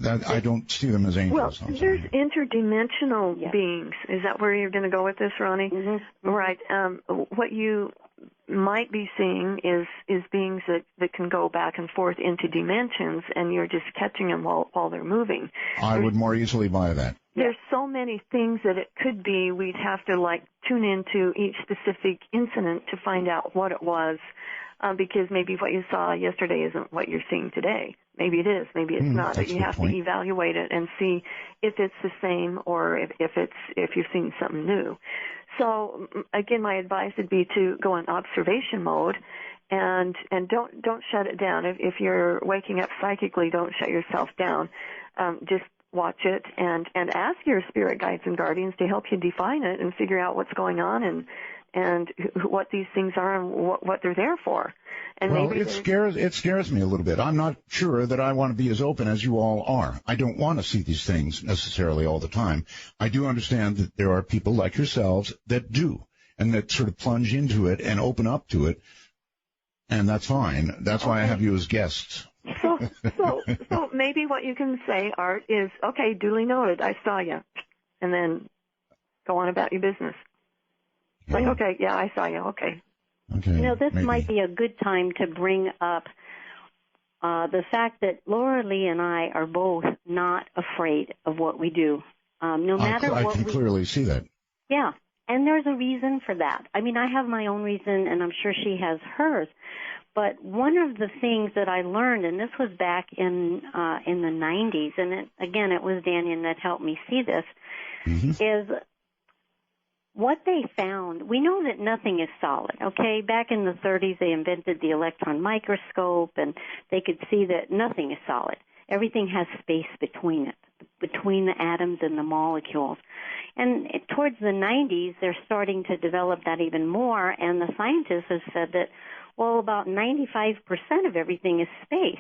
that I don't see them as angels. Well, there's interdimensional beings. Is that where you're going to go with this, Ronnie? Mm-hmm. Right. What you might be seeing is beings that can go back and forth into dimensions, and you're just catching them while they're moving. I would more easily buy that. There's so many things that it could be. We'd have to tune into each specific incident to find out what it was, because maybe what you saw yesterday isn't what you're seeing today. Maybe it is, maybe it's not. But you have to evaluate it and see if it's the same or if you've seen something new. So again, my advice would be to go in observation mode, and don't shut it down. If you're waking up psychically, don't shut yourself down. Just watch it and ask your spirit guides and guardians to help you define it and figure out what's going on and what these things are and what they're there for. And well, maybe it scares me a little bit. I'm not sure that I want to be as open as you all are. I don't want to see these things necessarily all the time. I do understand that there are people like yourselves that do, and that sort of plunge into it and open up to it, and that's fine. That's why I have you as guests. So maybe what you can say, Art, is, okay, duly noted, I saw you, and then go on about your business. Like, okay, yeah, I saw you, okay. Okay. You know, this might be a good time to bring up the fact that Laura Lee and I are both not afraid of what we do. No matter what I can clearly see that. Yeah, and there's a reason for that. I mean, I have my own reason, and I'm sure she has hers. But one of the things that I learned, and this was back in the 90s, and it was Daniel that helped me see this, is what they found. We know that nothing is solid, okay? Back in the 30s, they invented the electron microscope, and they could see that nothing is solid. Everything has space between it, between the atoms and the molecules. And towards the 90s, they're starting to develop that even more, and the scientists have said that, well, about 95% of everything is space.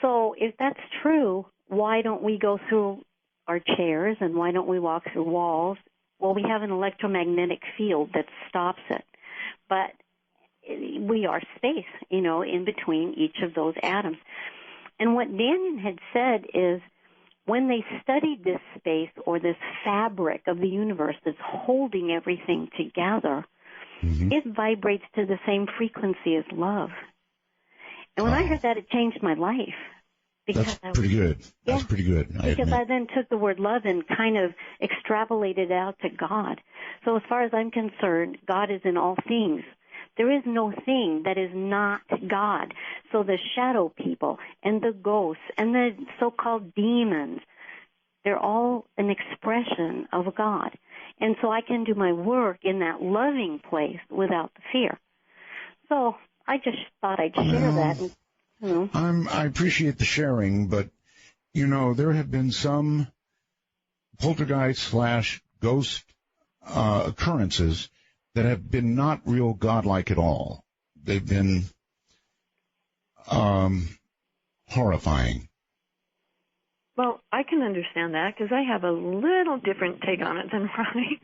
So if that's true, why don't we go through our chairs, and why don't we walk through walls? Well, we have an electromagnetic field that stops it. But we are space, you know, in between each of those atoms. And what Daniel had said is when they studied this space or this fabric of the universe that's holding everything together, it vibrates to the same frequency as love. And when I heard that, it changed my life. That's pretty good. Yeah, That's pretty good. Because I then took the word love and kind of extrapolated out to God. So as far as I'm concerned, God is in all things. There is no thing that is not God. So the shadow people and the ghosts and the so-called demons, they're all an expression of God. And so I can do my work in that loving place without the fear. So I just thought I'd share that. I appreciate the sharing, but, you know, there have been some poltergeist/ghost occurrences that have been not real godlike at all. They've been horrifying. Well, I can understand that because I have a little different take on it than Ronnie.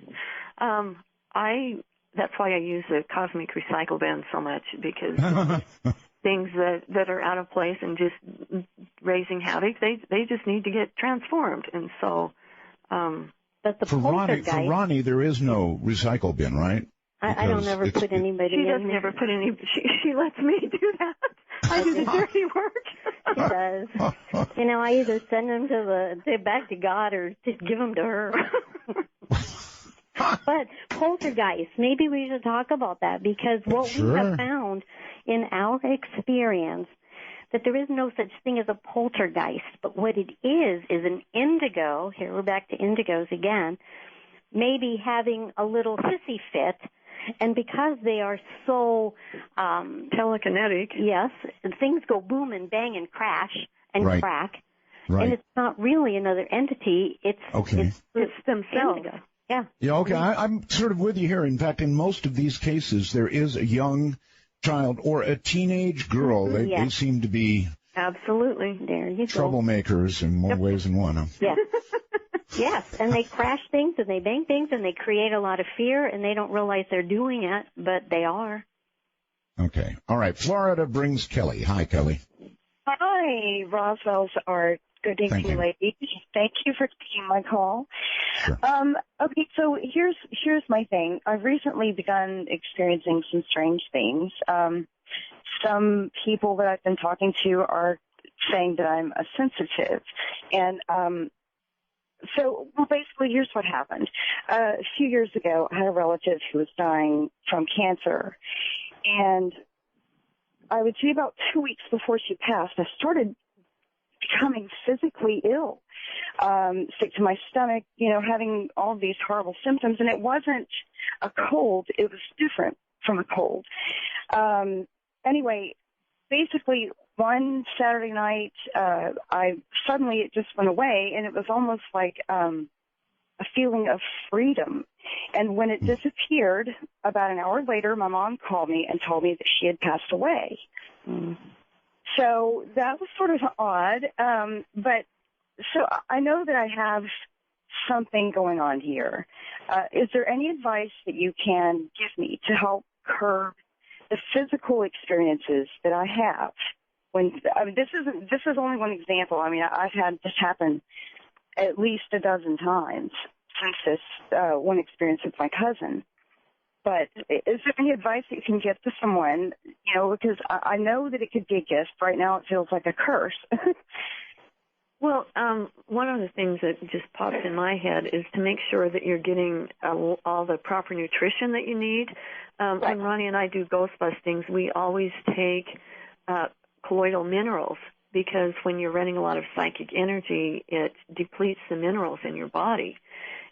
that's why I use the cosmic recycle bin so much, because things that are out of place and just raising havoc, they just need to get transformed. And so, but the for Ronnie, there is no recycle bin, right? I don't ever put anybody in. She doesn't ever put any. She lets me do that. I do the dirty work. She does. You know, I either send them back to God or just give them to her. But poltergeists, maybe we should talk about that, because what we have found in our experience, that there is no such thing as a poltergeist, but what it is an indigo. Here we're back to indigos again. Maybe having a little hissy fit. And because they are so telekinetic, yes, things go boom and bang and crash and crack, and it's not really another entity. It's themselves. Indigo. Yeah. Yeah. Okay. I'm sort of with you here. In fact, in most of these cases, there is a young child or a teenage girl. They seem to be absolutely troublemakers in more ways than one. Huh? Yeah. Yes, and they crash things and they bang things and they create a lot of fear, and they don't realize they're doing it, but they are. Okay. All right. Florida brings Kelly. Hi, Kelly. Hi, Roswell's Art. Good evening, ladies. Thank you for taking my call. Sure. Okay, so here's my thing. I've recently begun experiencing some strange things. Some people that I've been talking to are saying that I'm a sensitive, and so, basically, here's what happened. A few years ago, I had a relative who was dying from cancer, and I would say about 2 weeks before she passed, I started becoming physically ill, sick to my stomach, having all these horrible symptoms, and it wasn't a cold. It was different from a cold. Anyway, basically, one Saturday night, it just went away, and it was almost like a feeling of freedom. And when it disappeared, about an hour later, my mom called me and told me that she had passed away. So that was sort of odd, but so I know that I have something going on here. Is there any advice that you can give me to help curb the physical experiences that I have? This is only one example. I mean, I've had this happen at least a dozen times since this one experience with my cousin. But is there any advice that you can give to someone? Because I know that it could be a gift. Right now, it feels like a curse. Well, one of the things that just pops in my head is to make sure that you're getting all the proper nutrition that you need. When Ronnie and I do ghost bustings, we always take colloidal minerals, because when you're running a lot of psychic energy, it depletes the minerals in your body.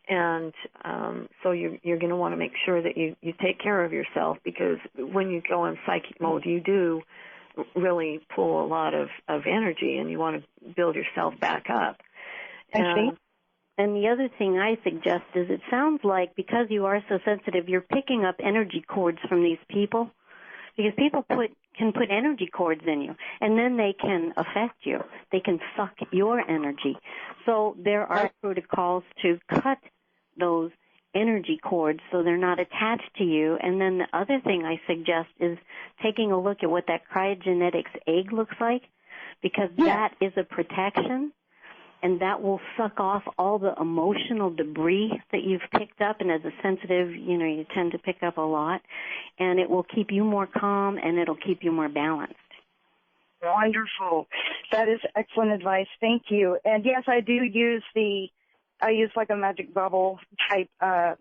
And so you're going to want to make sure that you take care of yourself, because when you go in psychic mode, you do really pull a lot of energy, and you want to build yourself back up. And the other thing I suggest is, it sounds like because you are so sensitive, you're picking up energy cords from these people, because people can put energy cords in you, and then they can affect you. They can suck your energy. So there are protocols to cut those energy cords so they're not attached to you. And then the other thing I suggest is taking a look at what that cryogenetics egg looks like, because that is a protection, and that will suck off all the emotional debris that you've picked up. And as a sensitive, you tend to pick up a lot, and it will keep you more calm, and it'll keep you more balanced. Wonderful. That is excellent advice. Thank you. And yes, I do use like a magic bubble type of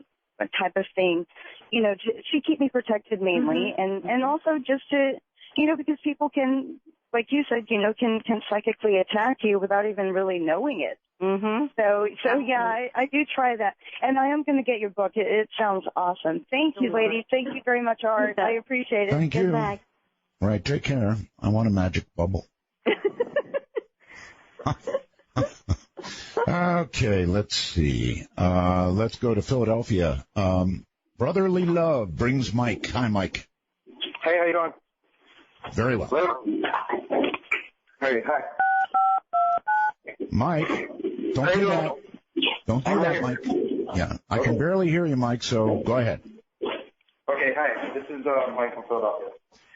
thing, to keep me protected mainly, and also just to, because people can, like you said, can psychically attack you without even really knowing it. So yeah, I do try that, and I am going to get your book. It sounds awesome. Thank you, ladies. Thank you very much, Art. I appreciate it. Thank you. Back. All right, take care. I want a magic bubble. Okay, let's see. Let's go to Philadelphia. Brotherly Love brings Mike. Hi, Mike. Hey, how you doing? Very well. Hello? Hey, hi. Mike, don't do that. Don't do that, Mike. Yeah, I can barely hear you, Mike, so go ahead. This is Mike from Philadelphia.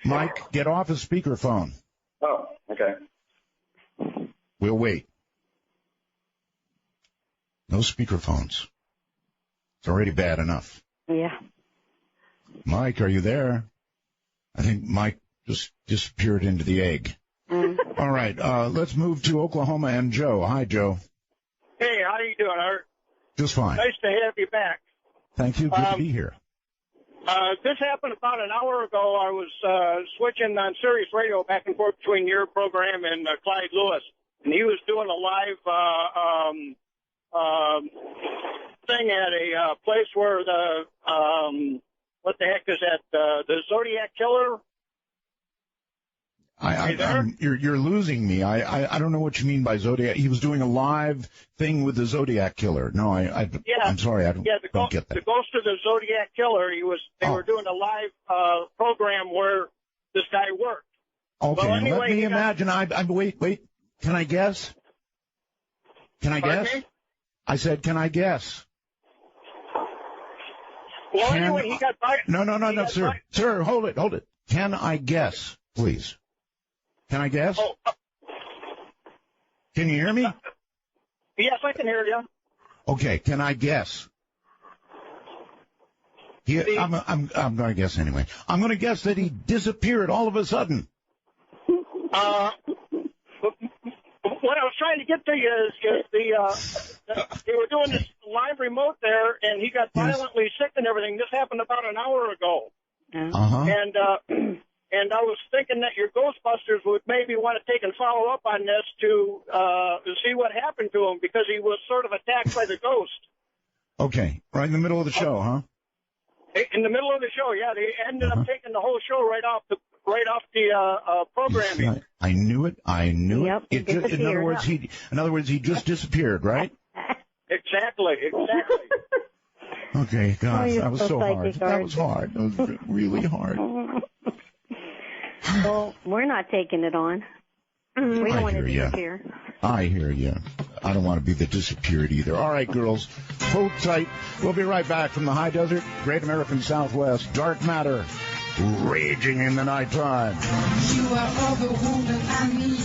Mike, get off his speakerphone. Oh, okay. We'll wait. No speakerphones. It's already bad enough. Yeah. Mike, are you there? I think Mike just disappeared into the egg. All right, let's move to Oklahoma and Joe. Hi, Joe. Hey, how you doing, Art? Just fine. Nice to have you back. Thank you. Good to be here. This happened about an hour ago. I was switching on Sirius Radio back and forth between your program and Clyde Lewis, and he was doing a live thing at a place where the what the heck is that? The Zodiac Killer. You're losing me. I don't know what you mean by Zodiac. He was doing a live thing with the Zodiac Killer. No, I'm sorry. I don't get that. The Ghost of the Zodiac Killer. They were doing a live program where this guy worked. Okay, well, anyway, let me imagine. Wait. Can I guess? Can I guess? Me? I said, can I guess? Well, anyway, he got fired. No, sir. Sir, hold it. Can I guess, please? Can I guess? Oh, can you hear me? Yes, I can hear you. Okay, can I guess? I'm going to guess anyway. I'm going to guess that he disappeared all of a sudden. What I was trying to get to you is they were doing this live remote there, and he got violently sick and everything. This happened about an hour ago. And I was thinking that your Ghostbusters would maybe want to take and follow up on this to see what happened to him, because he was sort of attacked by the ghost. Okay, right in the middle of the show, huh? In the middle of the show, yeah. They ended up taking the whole show right off the programming. I knew it. Yep, in other words, he just disappeared, right? Exactly. Okay, gosh, that was so hard. Psychic, That was hard. That was really hard. Well, we're not taking it on. We don't want to disappear. I hear you. I don't want to be the disappeared either. All right, girls, hold tight. We'll be right back from the high desert, Great American Southwest, dark matter, raging in the nighttime. You are all the woman I need,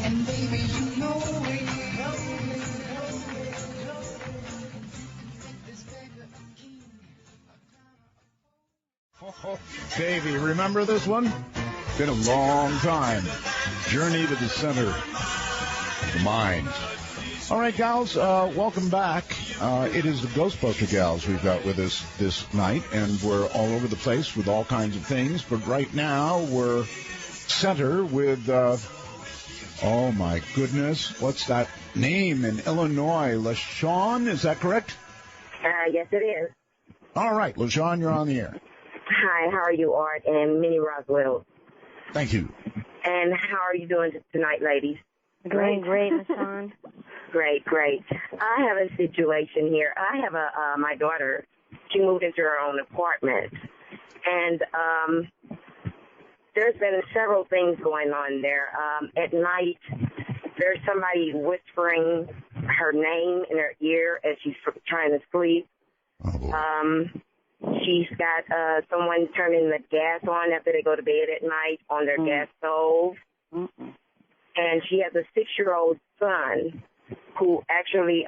and baby, you know it. Oh, baby, remember this one? Been a long time. Journey to the center of the mind. All right, gals, welcome back. It is the Ghostbuster gals we've got with us this night, and we're all over the place with all kinds of things. But right now, we're center with, oh my goodness, what's that name in Illinois? LaShawn, is that correct? Yes, it is. All right, LaShawn, you're on the air. Hi, how are you, Art and Minnie Roswell? Thank you. And how are you doing tonight, ladies? Great, LaShawn. Great. I have a situation here. I have my daughter. She moved into her own apartment, and there's been several things going on there. At night, there's somebody whispering her name in her ear as she's trying to sleep. She's got someone turning the gas on after they go to bed at night on their gas stove. And she has a 6-year-old son who actually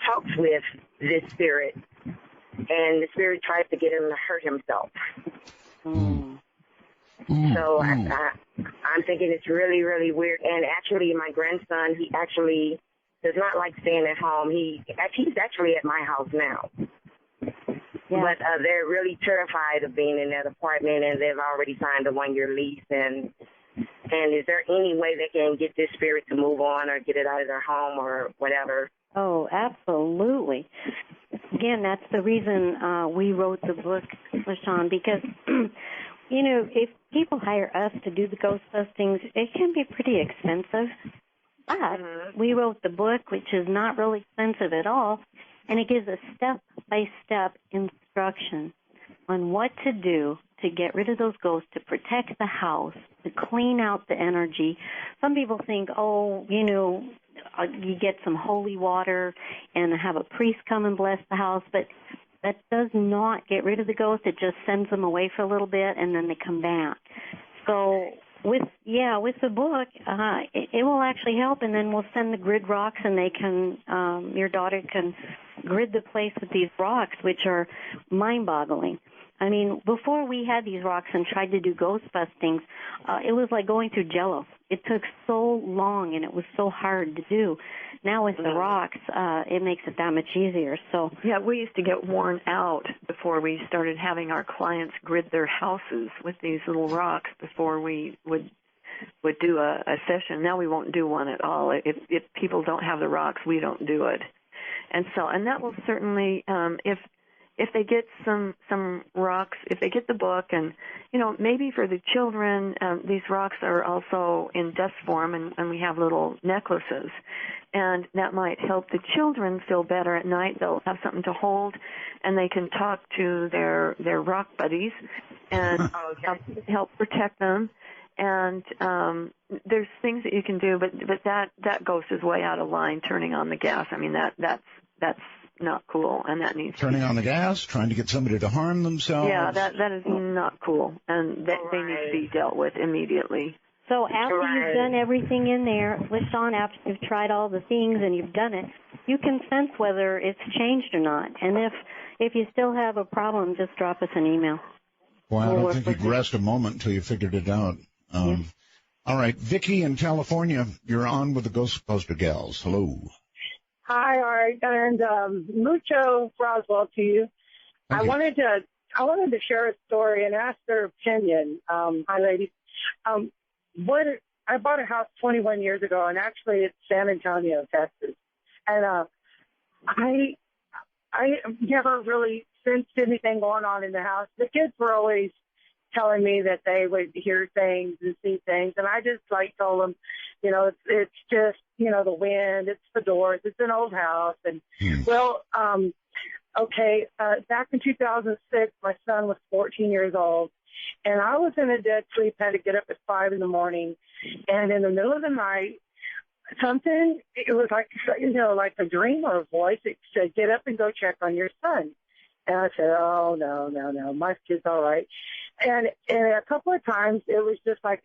talks with this spirit. And the spirit tries to get him to hurt himself. So I'm thinking it's really, really weird. And actually, my grandson, he actually does not like staying at home. He's actually at my house now. Yeah. But they're really terrified of being in that apartment, and they've already signed a 1-year lease. And is there any way they can get this spirit to move on or get it out of their home or whatever? Oh, absolutely. Again, that's the reason we wrote the book, LaShawn, because, if people hire us to do the ghost bustings, it can be pretty expensive. But we wrote the book, which is not really expensive at all, and it gives a step-by-step instruction on what to do to get rid of those ghosts, to protect the house, to clean out the energy. Some people think, you get some holy water and have a priest come and bless the house. But That does not get rid of the ghost. It just sends them away for a little bit, and then they come back. So with the book, it will actually help, and then we'll send the grid rocks, and they can, your daughter can grid the place with these rocks, which are mind-boggling. I mean, before we had these rocks and tried to do ghost bustings, it was like going through Jell-O. It took so long, and it was so hard to do. Now with the rocks, it makes it that much easier. So yeah, we used to get worn out before we started having our clients grid their houses with these little rocks before we would do a session. Now we won't do one at all. If people don't have the rocks, we don't do it. And that will certainly, if they get some rocks, if they get the book, and maybe for the children, these rocks are also in dust form, and we have little necklaces, and that might help the children feel better at night. They'll have something to hold, and they can talk to their rock buddies and help protect them. And there's things that you can do, but that ghost is way out of line. Turning on the gas, I mean that's not cool, and that needs turning on the gas, trying to get somebody to harm themselves. Yeah, that is not cool, and they need to be dealt with immediately. So after you've done everything in there, LaShawn, after you've tried all the things and you've done it, you can sense whether it's changed or not. And if you still have a problem, just drop us an email. Well, I don't think you'd rest a moment until you figured it out. All right, Vicki in California, you're on with the Ghostbuster Gals. Hello. Hi, Art, and mucho Roswell to you. I wanted to share a story and ask their opinion. Hi, ladies. I bought a house 21 years ago, and actually it's San Antonio, Texas. And I never really sensed anything going on in the house. The kids were always telling me that they would hear things and see things, and I just told them, it's just the wind, it's the doors, it's an old house, and back in 2006, my son was 14 years old, and I was in a dead sleep, had to get up at 5 in the morning, and in the middle of the night, it was like a dream or a voice. It said, "Get up and go check on your son." And I said, "Oh, no, my kid's all right." And a couple of times it was just like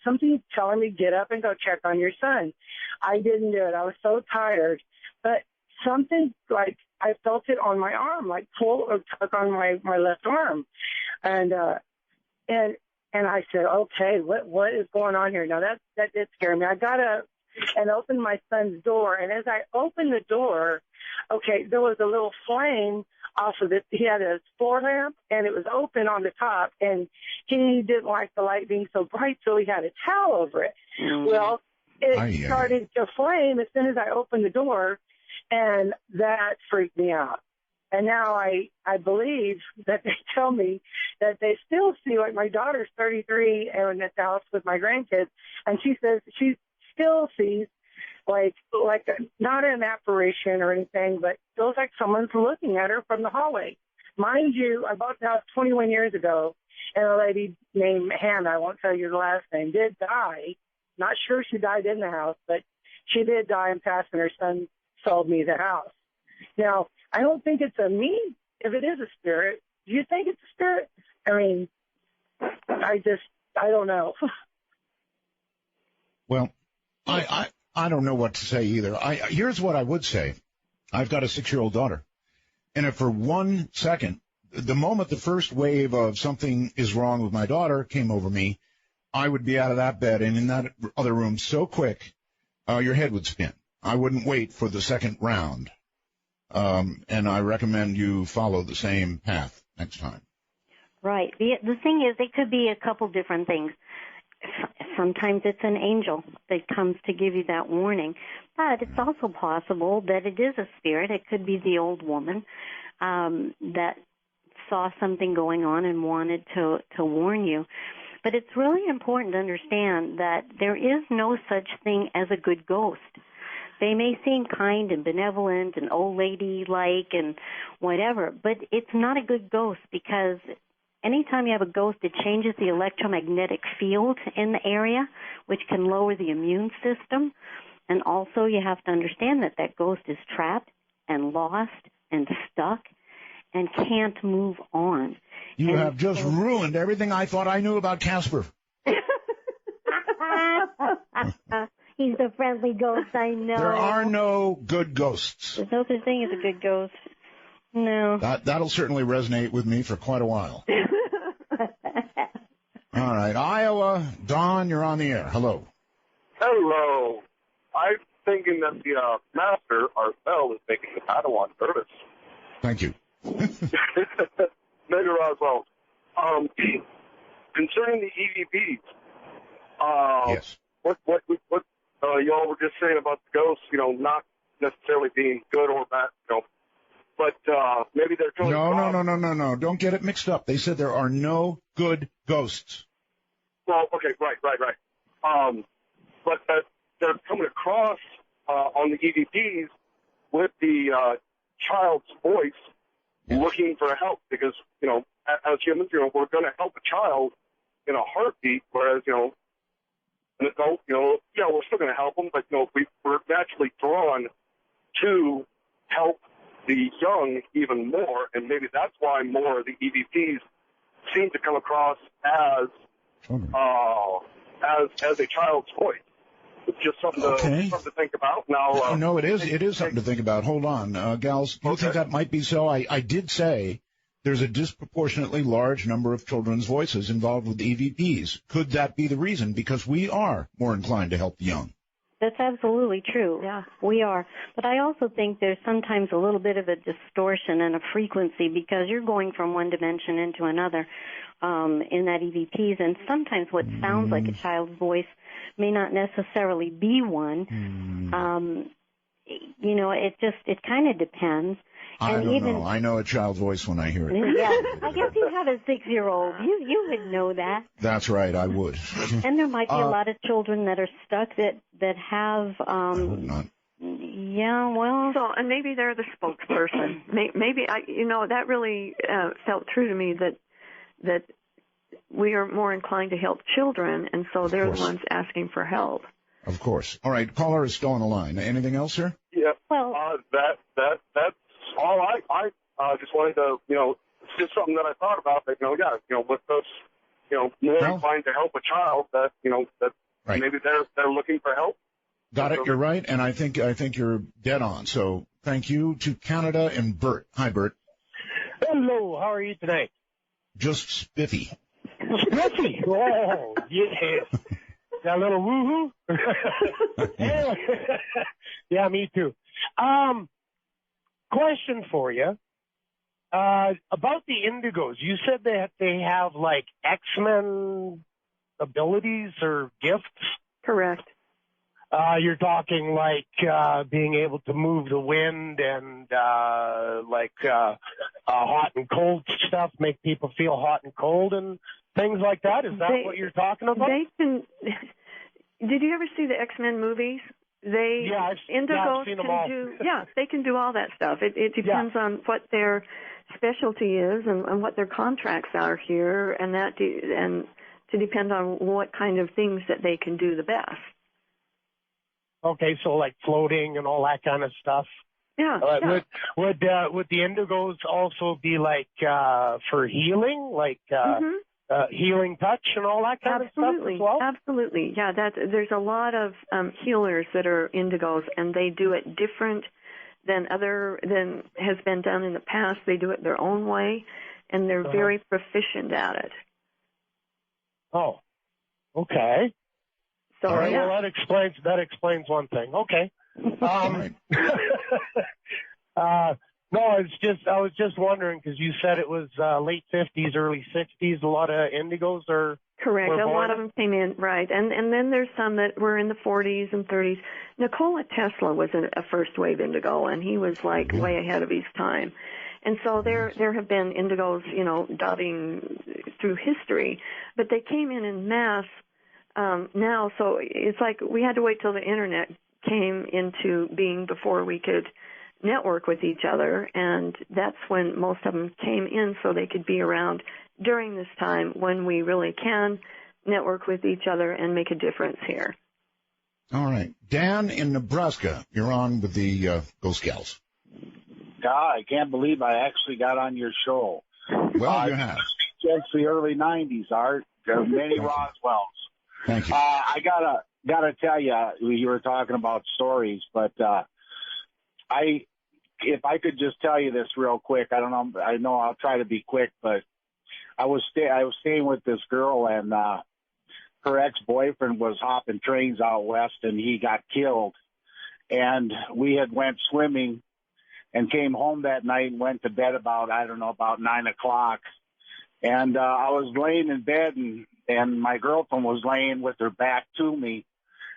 something telling me, "Get up and go check on your son." I didn't do it. I was so tired. But something I felt it on my arm, like pull or tug on my left arm. And I said, "Okay, what is going on here?" Now that did scare me. I got up and opened my son's door. And as I opened the door, there was a little flame off of it. He had a floor lamp, and it was open on the top, and he didn't like the light being so bright, so he had a towel over it. Well, it started to flame as soon as I opened the door, and that freaked me out. And now I believe that they tell me that they still see, my daughter's 33 and at the house with my grandkids, and she says she still sees not an apparition or anything, but feels like someone's looking at her from the hallway. Mind you, I bought the house 21 years ago, and a lady named Hannah, I won't tell you the last name, did die. Not sure she died in the house, but she did die and pass, and her son sold me the house. Now, I don't think it's if it is a spirit. Do you think it's a spirit? I mean, I don't know. Well, I don't know what to say either. Here's what I would say. I've got a 6-year-old daughter. And if for 1 second, the moment the first wave of something is wrong with my daughter came over me, I would be out of that bed and in that other room so quick, your head would spin. I wouldn't wait for the second round. And I recommend you follow the same path next time. Right. The thing is, it could be a couple different things. Sometimes it's an angel that comes to give you that warning, but it's also possible that it is a spirit. It could be the old woman that saw something going on and wanted to warn you. But it's really important to understand that there is no such thing as a good ghost. They may seem kind and benevolent and old lady-like and whatever, but it's not a good ghost because anytime you have a ghost, it changes the electromagnetic field in the area, which can lower the immune system. And also you have to understand that ghost is trapped and lost and stuck. and can't move on. You have just ruined everything I thought I knew about Casper. He's a friendly ghost, I know. There are no good ghosts. There's no such thing as a good ghost. No. That'll certainly resonate with me for quite a while. All right, Iowa, Don, you're on the air. Hello. Hello. I'm thinking that the master, Arcel, is making the Padawan nervous. Thank you. Maybe Roswell. Concerning the EVPs, yes. What y'all were just saying about the ghosts, not necessarily being good or bad, but maybe they're totally No. Don't get it mixed up. They said there are no good ghosts. Well, okay, right. But they're coming across on the EVPs with the child's voice looking for help because, as humans, we're going to help a child in a heartbeat, whereas, an adult, we're still going to help them, but, we're naturally drawn to help the young even more, and maybe that's why more of the EVPs seem to come across as a child's voice. It's just something to think about. Now, no, it is something to think about. Hold on, gals. Do you think that might be so? I did say there's a disproportionately large number of children's voices involved with EVPs. Could that be the reason? Because we are more inclined to help the young. That's absolutely true. Yeah, we are. But I also think there's sometimes a little bit of a distortion and a frequency because you're going from one dimension into another in that EVPs, and sometimes what sounds like a child's voice may not necessarily be one. It kind of depends. I don't know. I know a child's voice when I hear it. Yeah, I guess you have a 6-year-old. You would know that. That's right, I would. And there might be a lot of children that are stuck that have. I hope not. Yeah, well. So, and maybe they're the spokesperson. Maybe that really felt true to me that we are more inclined to help children, and so they're the ones asking for help. Of course. All right, caller is still on the line. Anything else here? Yeah. Well, that's all. I just wanted to, it's just something that I thought about. That with us, more inclined to help a child, that maybe they're looking for help. Got it. You're right, and I think you're dead on. So thank you to Canada and Bert. Hi, Bert. Hello. How are you today? Just spiffy. Spiffy. Oh, yes. That little woohoo. Yeah, me too. Question for you about the Indigos. You said that they have like X-Men abilities or gifts. Correct. You're talking like being able to move the wind and hot and cold stuff, make people feel hot and cold and things like that. Is that what you're talking about? They can. Did you ever see the X-Men movies? Indigos can do. Yeah, they can do all that stuff. It depends on what their specialty is and what their contracts are here, and to depend on what kind of things that they can do the best. Okay, so like floating and all that kind of stuff. Yeah. Would the Indigos also be like for healing, like healing touch and all that kind of stuff as well? Absolutely. Yeah, there's a lot of healers that are Indigos, and they do it different than has been done in the past. They do it their own way, and they're very proficient at it. Oh, okay. So, all right, well, that explains one thing. Okay. No, I was just wondering because you said it was late 50s, early 60s. A lot of Indigos are correct. A lot of them came in, right, and then there's some that were in the 40s and 30s. Nikola Tesla was a first wave Indigo, and he was like way ahead of his time. And so there have been Indigos, dotting through history, but they came in mass now. So it's like we had to wait till the internet came into being before we could network with each other, and that's when most of them came in so they could be around during this time when we really can network with each other and make a difference here. All right. Dan in Nebraska, you're on with the Ghost Gals. God, I can't believe I actually got on your show. Well, you have. Since the early 90s, Art. There are many Roswells. Thank you. I gotta tell you were talking about stories, but if I could just tell you this real quick, I don't know. I know I'll try to be quick, but I was staying with this girl, and her ex-boyfriend was hopping trains out west, and he got killed. And we had went swimming and came home that night and went to bed about 9 o'clock. And I was laying in bed, and my girlfriend was laying with her back to me.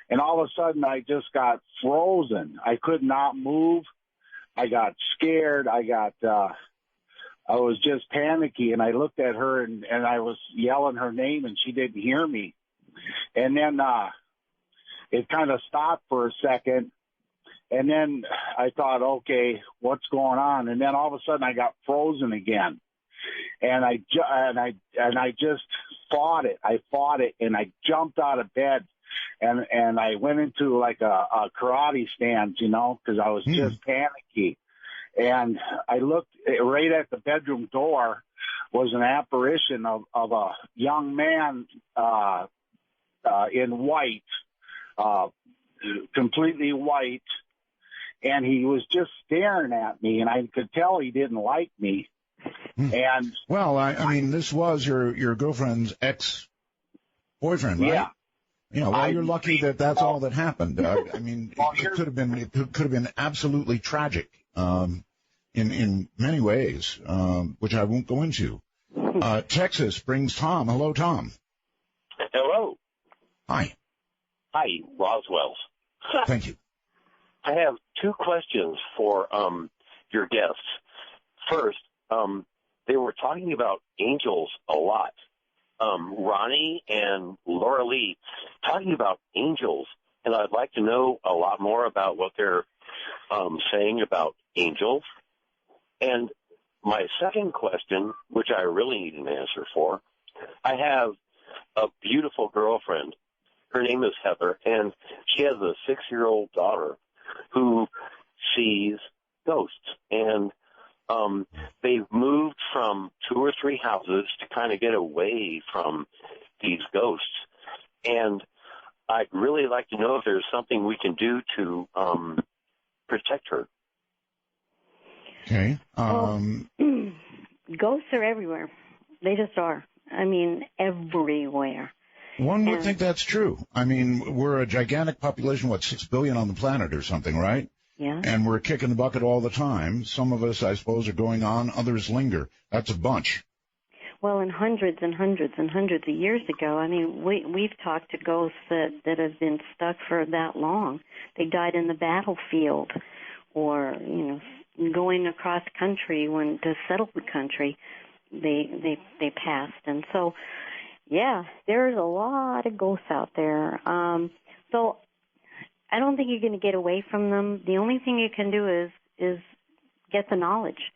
And all of a sudden, I just got frozen. I could not move. I got scared. I was just panicky, and I looked at her, and I was yelling her name, and she didn't hear me. And then it kind of stopped for a second, and then I thought, okay, what's going on? And then all of a sudden, I got frozen again, and I just fought it. I fought it, and I jumped out of bed, and I went into like a karate stance, because I was just panicky. And I looked right at the bedroom door was an apparition of a young man in white, completely white, and he was just staring at me, and I could tell he didn't like me. And well, I mean, this was your girlfriend's ex-boyfriend, right? Yeah. Well, you're lucky that that's all that happened. I mean, it could have been absolutely tragic in many ways, which I won't go into. Texas brings Tom. Hello, Tom. Hello. Hi. Hi, Roswells. Thank you. I have two questions for your guests. First, they were talking about angels a lot. Ronnie and Laura Lee talking about angels, and I'd like to know a lot more about what they're saying about angels. And my second question, which I really need an answer for, I have a beautiful girlfriend. Her name is Heather, and she has a 6-year-old daughter who sees ghosts. And they've moved from 2 or 3 houses to kind of get away from these ghosts. And I'd really like to know if there's something we can do to protect her. Okay. Ghosts are everywhere. They just are. I mean, everywhere. One would think that's true. I mean, we're a gigantic population, 6 billion on the planet or something, right? Yeah. And we're kicking the bucket all the time. Some of us, I suppose, are going on. Others linger. That's a bunch. Well, and hundreds and hundreds and hundreds of years ago, I mean, we've talked to ghosts that have been stuck for that long. They died in the battlefield, or going across country to settle the country. They passed, and so yeah, there's a lot of ghosts out there. So I don't think you're going to get away from them. The only thing you can do is get the knowledge.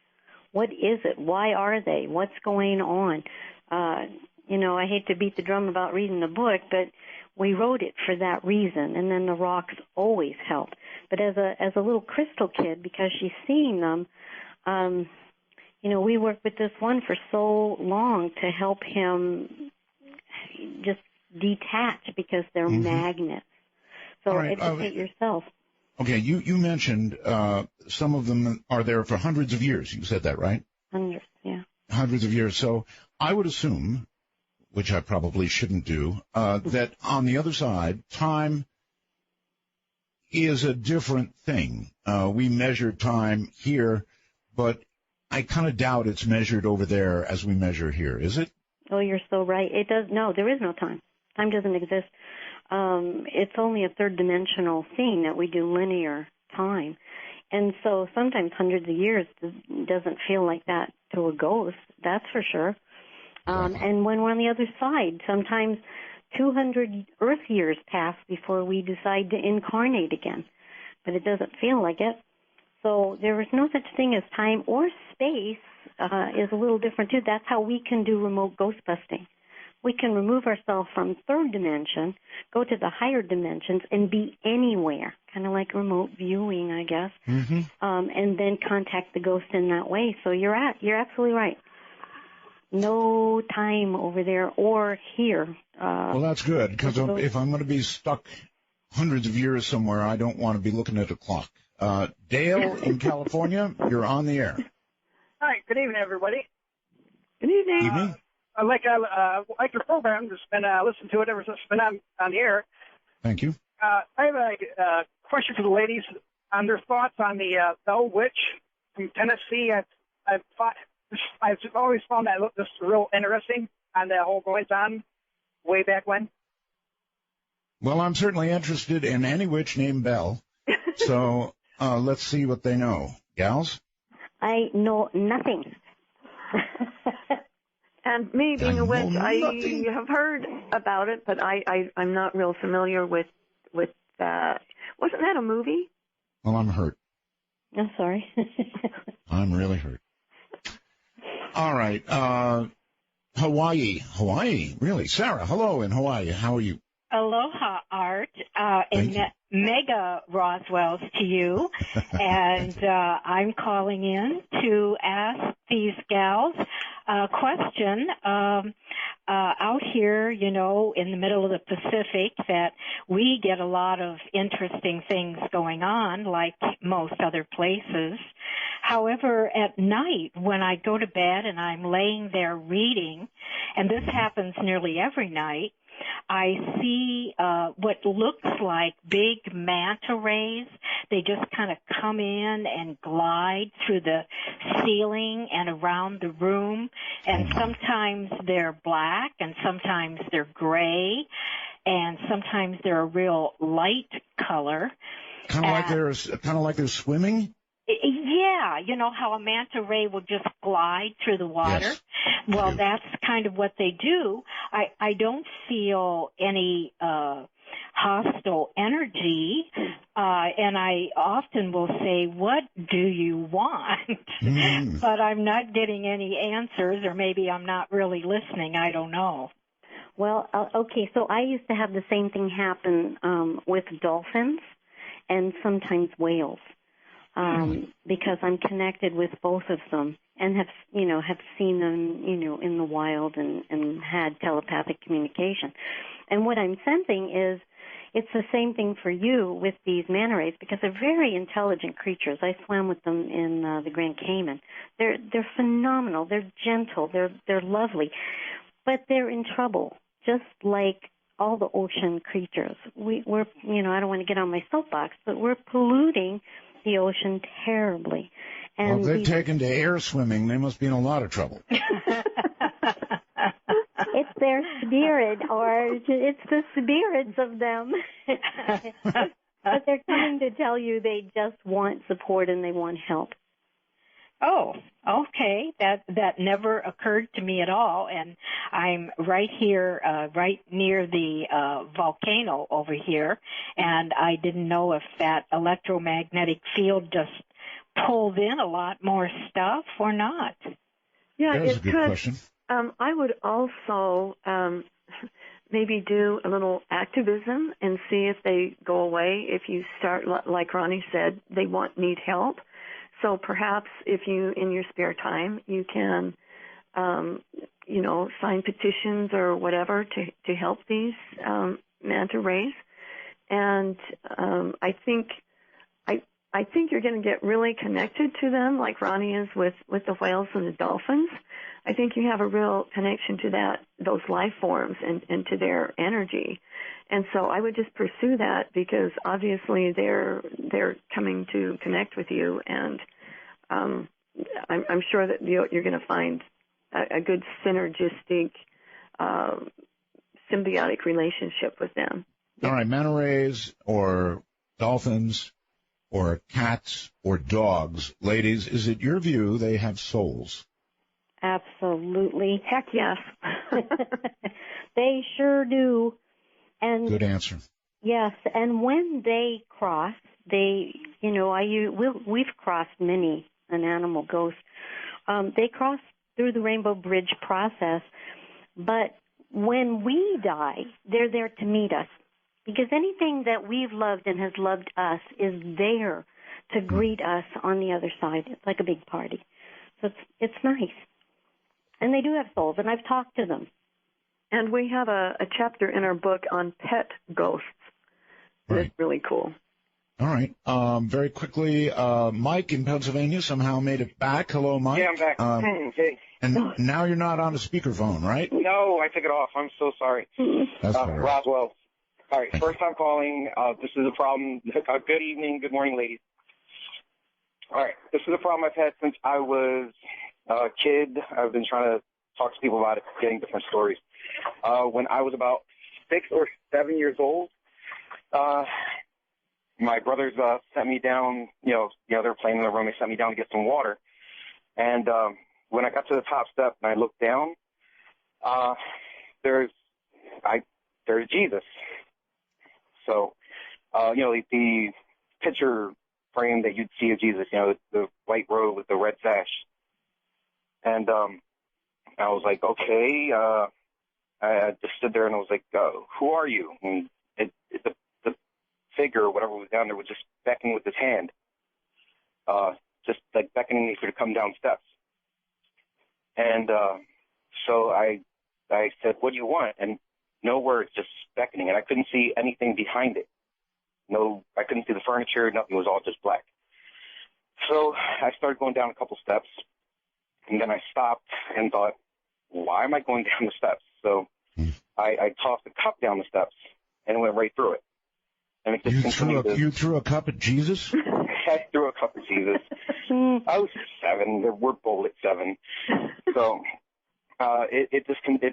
What is it? Why are they? What's going on? I hate to beat the drum about reading the book, but we wrote it for that reason, and then the rocks always help. But as a little crystal kid, because she's seeing them, we worked with this one for so long to help him just detach, because they're magnets. So right. educate yourself. Okay, you mentioned some of them are there for hundreds of years. You said that, right? Hundreds, yeah. Hundreds of years. So I would assume, which I probably shouldn't do, that on the other side, time is a different thing. We measure time here, but I kind of doubt it's measured over there as we measure here. Is it? Oh, you're so right. No, there is no time. Time doesn't exist. It's only a third-dimensional thing that we do linear time. And so sometimes hundreds of years doesn't feel like that to a ghost, that's for sure. And when we're on the other side, sometimes 200 Earth years pass before we decide to incarnate again. But it doesn't feel like it. So there is no such thing as time, or space is a little different too. That's how we can do remote ghost busting. We can remove ourselves from third dimension, go to the higher dimensions, and be anywhere kind of like remote viewing, I guess, Mm-hmm. and then contact the ghost in that way. So you're absolutely right. No time over there or here. Well, that's good, because if I'm going to be stuck hundreds of years somewhere, I don't want to be looking at a clock. Dale in California, you're on the air. Hi, good evening, everybody. Good evening. Evening. I like your program. Just been listening to it ever since it's been on the air. Thank you. I have a question for the ladies on their thoughts on the Bell Witch from Tennessee. I've always found that just real interesting on the whole goings on way back when. Well, I'm certainly interested in any witch named Belle. So let's see what they know. Gals? I know nothing. And me being a witch, I have heard about it, but I'm not real familiar with that. Wasn't that a movie? Well, I'm hurt. I'm sorry. I'm really hurt. All right. Hawaii, really. Sarah, hello in Hawaii. How are you? Aloha, Art, and mega Roswells to you. And I'm calling in to ask these gals a question. Out here, in the middle of the Pacific, that we get a lot of interesting things going on, like most other places. However, at night, when I go to bed and I'm laying there reading, and this happens nearly every night, I see what looks like big manta rays. They just kind of come in and glide through the ceiling and around the room. And sometimes they're black, and sometimes they're gray, and sometimes they're a real light color. Kind of like they're swimming? Yeah, you know how a manta ray will just glide through the water? Yes. Well, that's kind of what they do. I don't feel any hostile energy, and I often will say, what do you want? But I'm not getting any answers, or maybe I'm not really listening. I don't know. Well, okay, so I used to have the same thing happen with dolphins and sometimes whales. Because I'm connected with both of them and have seen them, in the wild and had telepathic communication. And what I'm sensing is it's the same thing for you with these manta rays, because they're very intelligent creatures. I swam with them in the Grand Cayman. They're phenomenal. They're gentle. They're lovely, but they're in trouble, just like all the ocean creatures. We're I don't want to get on my soapbox, but we're polluting the ocean terribly. And well, if they've taken to air swimming, they must be in a lot of trouble. It's their spirit, or it's the spirits of them. But they're coming to tell you they just want support and they want help. Oh, okay. That never occurred to me at all. And I'm right here, right near the volcano over here, and I didn't know if that electromagnetic field just pulled in a lot more stuff or not. Yeah, that was it a good could. question. I would also maybe do a little activism and see if they go away. If you start, like Ronnie said, they need help. So perhaps if you, in your spare time, you can, sign petitions or whatever to help these manta rays. And I think you're going to get really connected to them, like Ronnie is with the whales and the dolphins. I think you have a real connection to those life forms and to their energy. And so I would just pursue that, because obviously they're coming to connect with you, and I'm sure that you're going to find a good synergistic, symbiotic relationship with them. All right, manta rays or dolphins or cats or dogs, ladies, is it your view they have souls? Absolutely. Heck yes. They sure do. And good answer. Yes, and when they cross, we've crossed many an animal ghost. They cross through the Rainbow Bridge process, but when we die, they're there to meet us. Because anything that we've loved and has loved us is there to greet us on the other side. It's like a big party. So it's nice. And they do have souls, and I've talked to them. And we have a chapter in our book on pet ghosts. Right. It's really cool. All right. Very quickly, Mike in Pennsylvania somehow made it back. Hello, Mike. Yeah, I'm back. Hey. And now you're not on a speakerphone, right? No, I took it off. I'm so sorry. That's all right. Roswell. All right, first time calling. This is a problem. Good evening. Good morning, ladies. All right, this is a problem I've had since I was a kid. I've been trying to talk to people about it, getting different stories. When I was about 6 or 7 years old, my brothers sent me down. They were playing in the room. They sent me down to get some water. And when I got to the top step and I looked down, there's Jesus. So, the picture frame that you'd see of Jesus, the white robe with the red sash. And I was like, okay. I just stood there and I was like, who are you? And the figure or whatever was down there was just beckoning with his hand, just like beckoning me to come down steps. And so I said, what do you want? And no words, just beckoning. And I couldn't see anything behind it. No, I couldn't see the furniture. Nothing. It was all just black. So I started going down a couple steps. And then I stopped and thought, why am I going down the steps? So I tossed a cup down the steps and it went right through it. And it just You threw a cup at Jesus? I threw a cup at Jesus. I was 7. We're both at 7. So it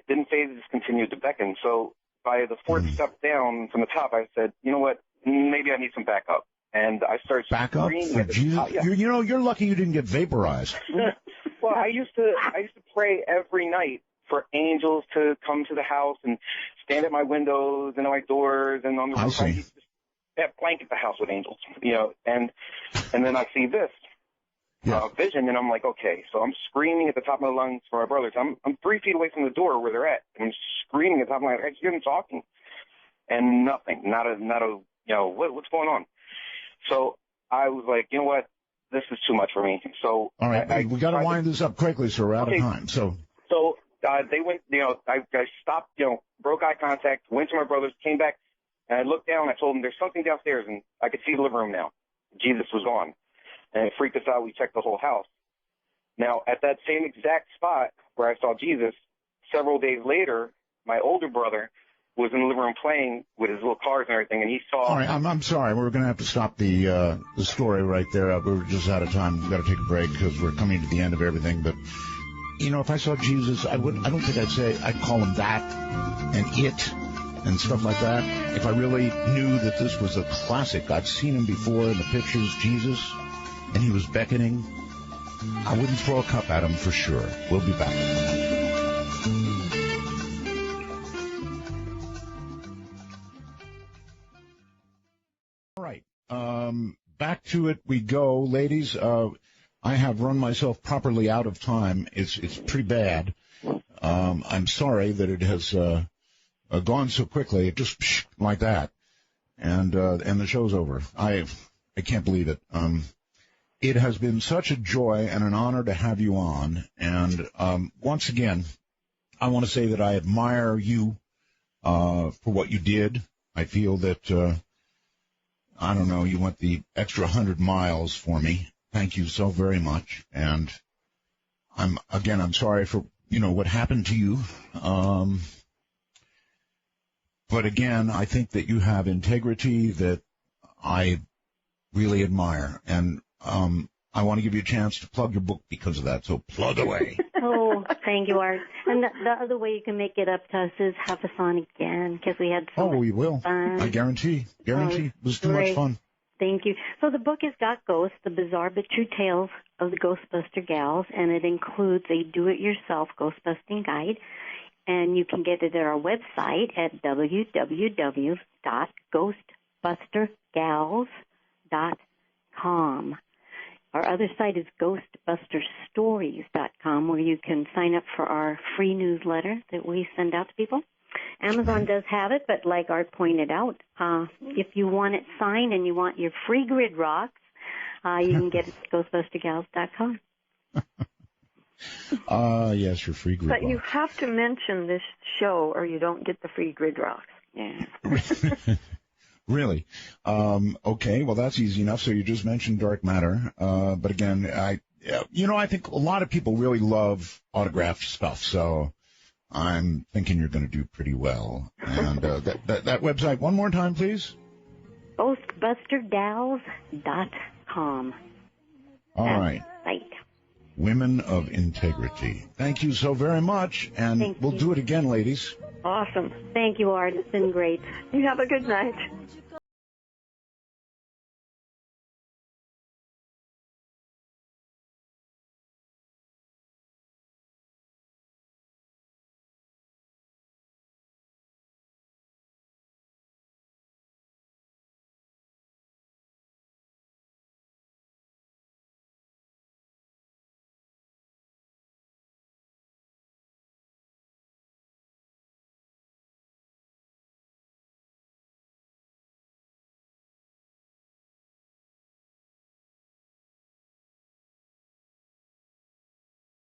didn't phase. It just continued to beckon. So by the 4th step down from the top, I said, you know what? Maybe I need some backup. And I started screaming for at the Jesus. top. Yeah. You're lucky you didn't get vaporized. Well, I used to pray every night for angels to come to the house and stand at my windows and at my doors and on the roof. I used to blanket the house with angels, and then I see this vision, and I'm like, okay, so I'm screaming at the top of my lungs for my brothers. I'm 3 feet away from the door where they're at, and I'm screaming at the top of my lungs. I hear them talking, and nothing, not a what's going on? So I was like, you know what? This is too much for me. So all right, we got to wind this up quickly, so we're out of time. So they went, I stopped, broke eye contact, went to my brothers, came back, and I looked down. I told them there's something downstairs, and I could see the living room now. Jesus was gone, and it freaked us out. We checked the whole house. Now, at that same exact spot where I saw Jesus, several days later, my older brother was in the living room playing with his little cars and everything, and he saw. All right, I'm sorry. We're going to have to stop the story right there. We're just out of time. We've got to take a break because we're coming to the end of everything. But, if I saw Jesus, I don't think I'd call him that and it and stuff like that. If I really knew that this was a classic, I've seen him before in the pictures, Jesus, and he was beckoning, I wouldn't throw a cup at him for sure. We'll be back. All right. Back to it we go, ladies. I have run myself properly out of time. It's pretty bad. I'm sorry that it has gone so quickly. It just like that, and the show's over. I can't believe it. It has been such a joy and an honor to have you on. And once again, I want to say that I admire you for what you did. I feel that. I don't know, you went the extra 100 miles for me. Thank you so very much. And I'm sorry for, what happened to you. But again, I think that you have integrity that I really admire. And I want to give you a chance to plug your book because of that. So plug away. Oh, thank you, Art. And the other way you can make it up to us is have us on again because we had so we will. fun. I guarantee. It was too great. much fun. Thank you. So the book has got Ghosts, the Bizarre But True Tales of the Ghostbuster Gals, and it includes a do-it-yourself ghostbusting guide. And you can get it at our website at www.ghostbustergals.com. Our other site is ghostbusterstories.com, where you can sign up for our free newsletter that we send out to people. Amazon does have it, but like Art pointed out, if you want it signed and you want your free grid rocks, you can get it at ghostbustergals.com. Yes, your free grid But rocks. you have to mention this show or you don't get the free grid rocks. Yeah. Really? Okay, well, that's easy enough. So you just mentioned dark matter. But again, I think a lot of people really love autographed stuff. So I'm thinking you're going to do pretty well. And that website, one more time, please. Ghostbustergals.com. All right. Right. Women of Integrity. Thank you so very much. And we'll do it again, ladies. Awesome. Thank you, Art. It's been great. You have a good night.